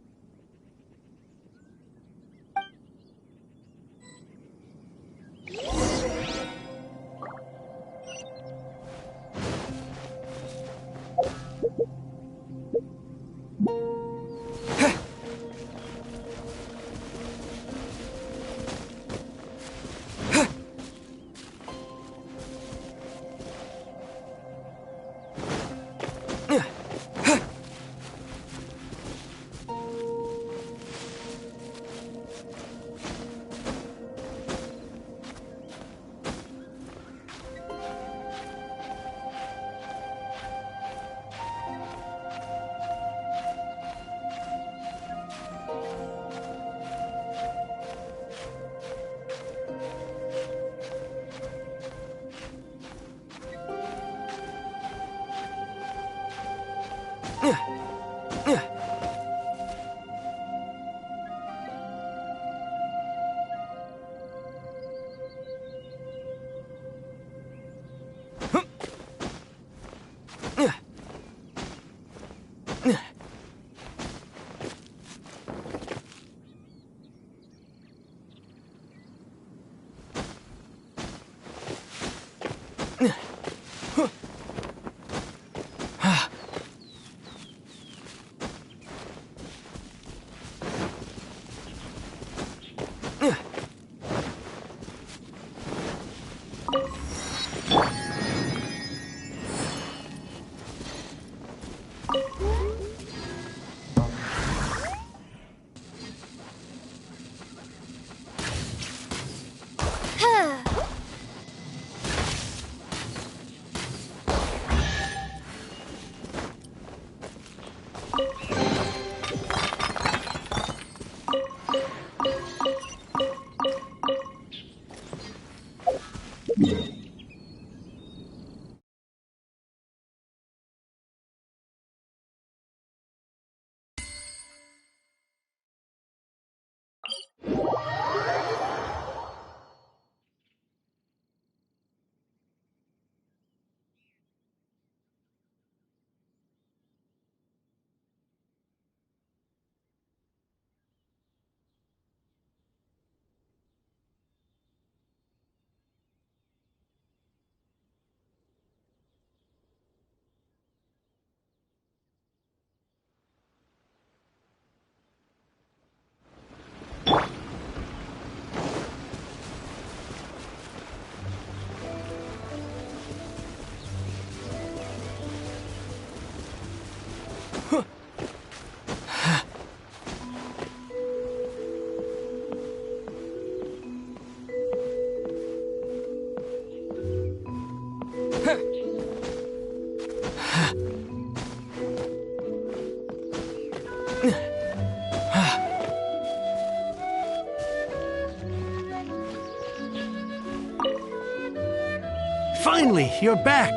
Finally, you're back.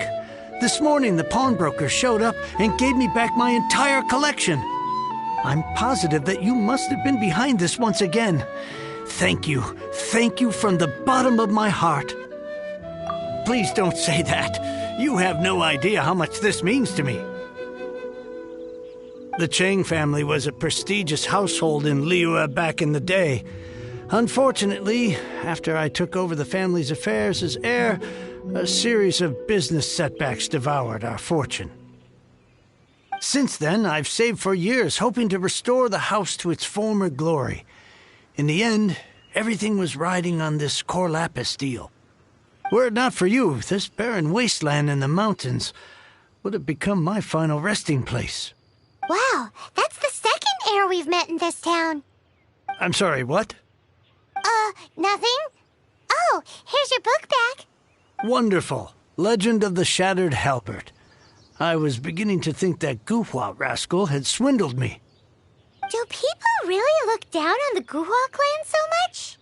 This morning, the pawnbroker showed up and gave me back my entire collection. I'm positive that you must have been behind this once again. Thank you. Thank you from the bottom of my heart. Please don't say that. You have no idea how much this means to me. The Chang family was a prestigious household in Liyue back in the day. Unfortunately, after I took over the family's affairs as heir, a series of business setbacks devoured our fortune. Since then, I've saved for years, hoping to restore the house to its former glory. In the end, everything was riding on this Core Lapis deal. Were it not for you, this barren wasteland in the mountains would have become my final resting place. Wow, that's the second heir we've met in this town. I'm sorry, what? Nothing? Oh, here's your book back. Wonderful. Legend of the Shattered Halberd. I was beginning to think that Guhua rascal had swindled me. Do people really look down on the Guhua clan so much?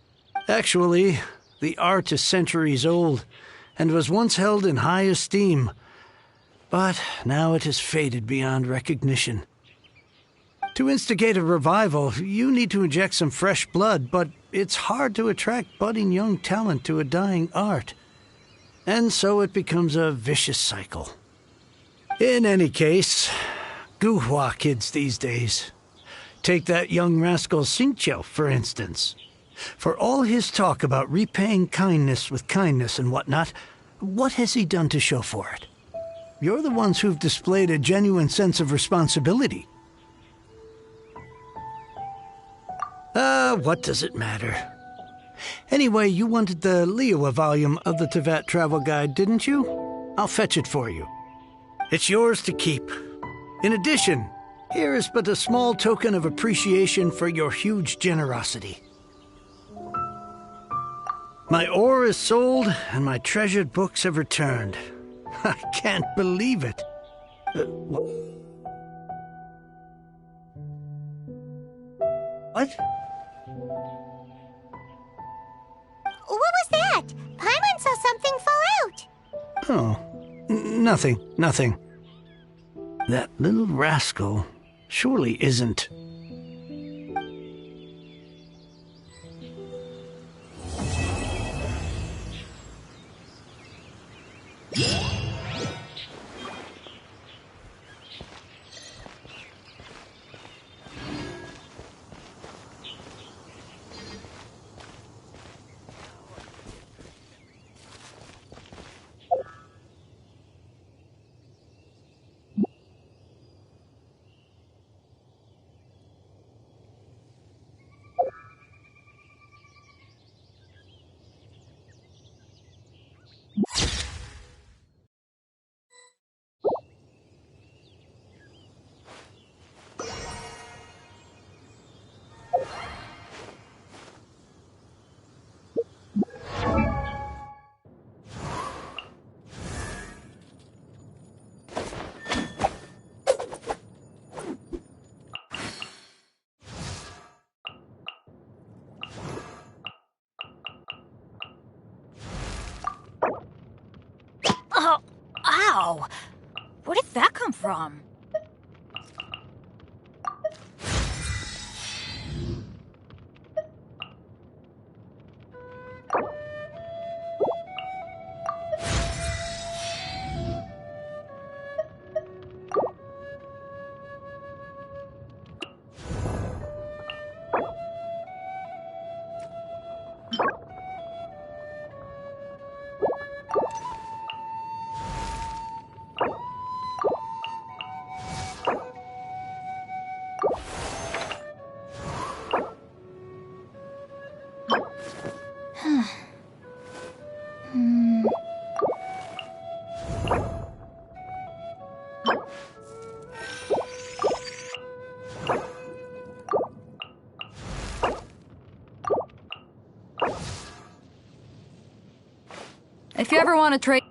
Actually, the art is centuries old and was once held in high esteem. But now it has faded beyond recognition. To instigate a revival, you need to inject some fresh blood, but it's hard to attract budding young talent to a dying art. And so it becomes a vicious cycle. In any case, Guhua kids these days. Take that young rascal Xingqiu, for instance. For all his talk about repaying kindness with kindness and whatnot, what has he done to show for it? You're the ones who've displayed a genuine sense of responsibility. What does it matter? Anyway, you wanted the Liyue volume of the Teyvat Travel Guide, didn't you? I'll fetch it for you. It's yours to keep. In addition, here is but a small token of appreciation for your huge generosity. My ore is sold, and my treasured books have returned. I can't believe it. What? What was that? Paimon saw something fall out. Oh, nothing. That little rascal surely isn't. Ow! Where did that come from? If you ever want to trade...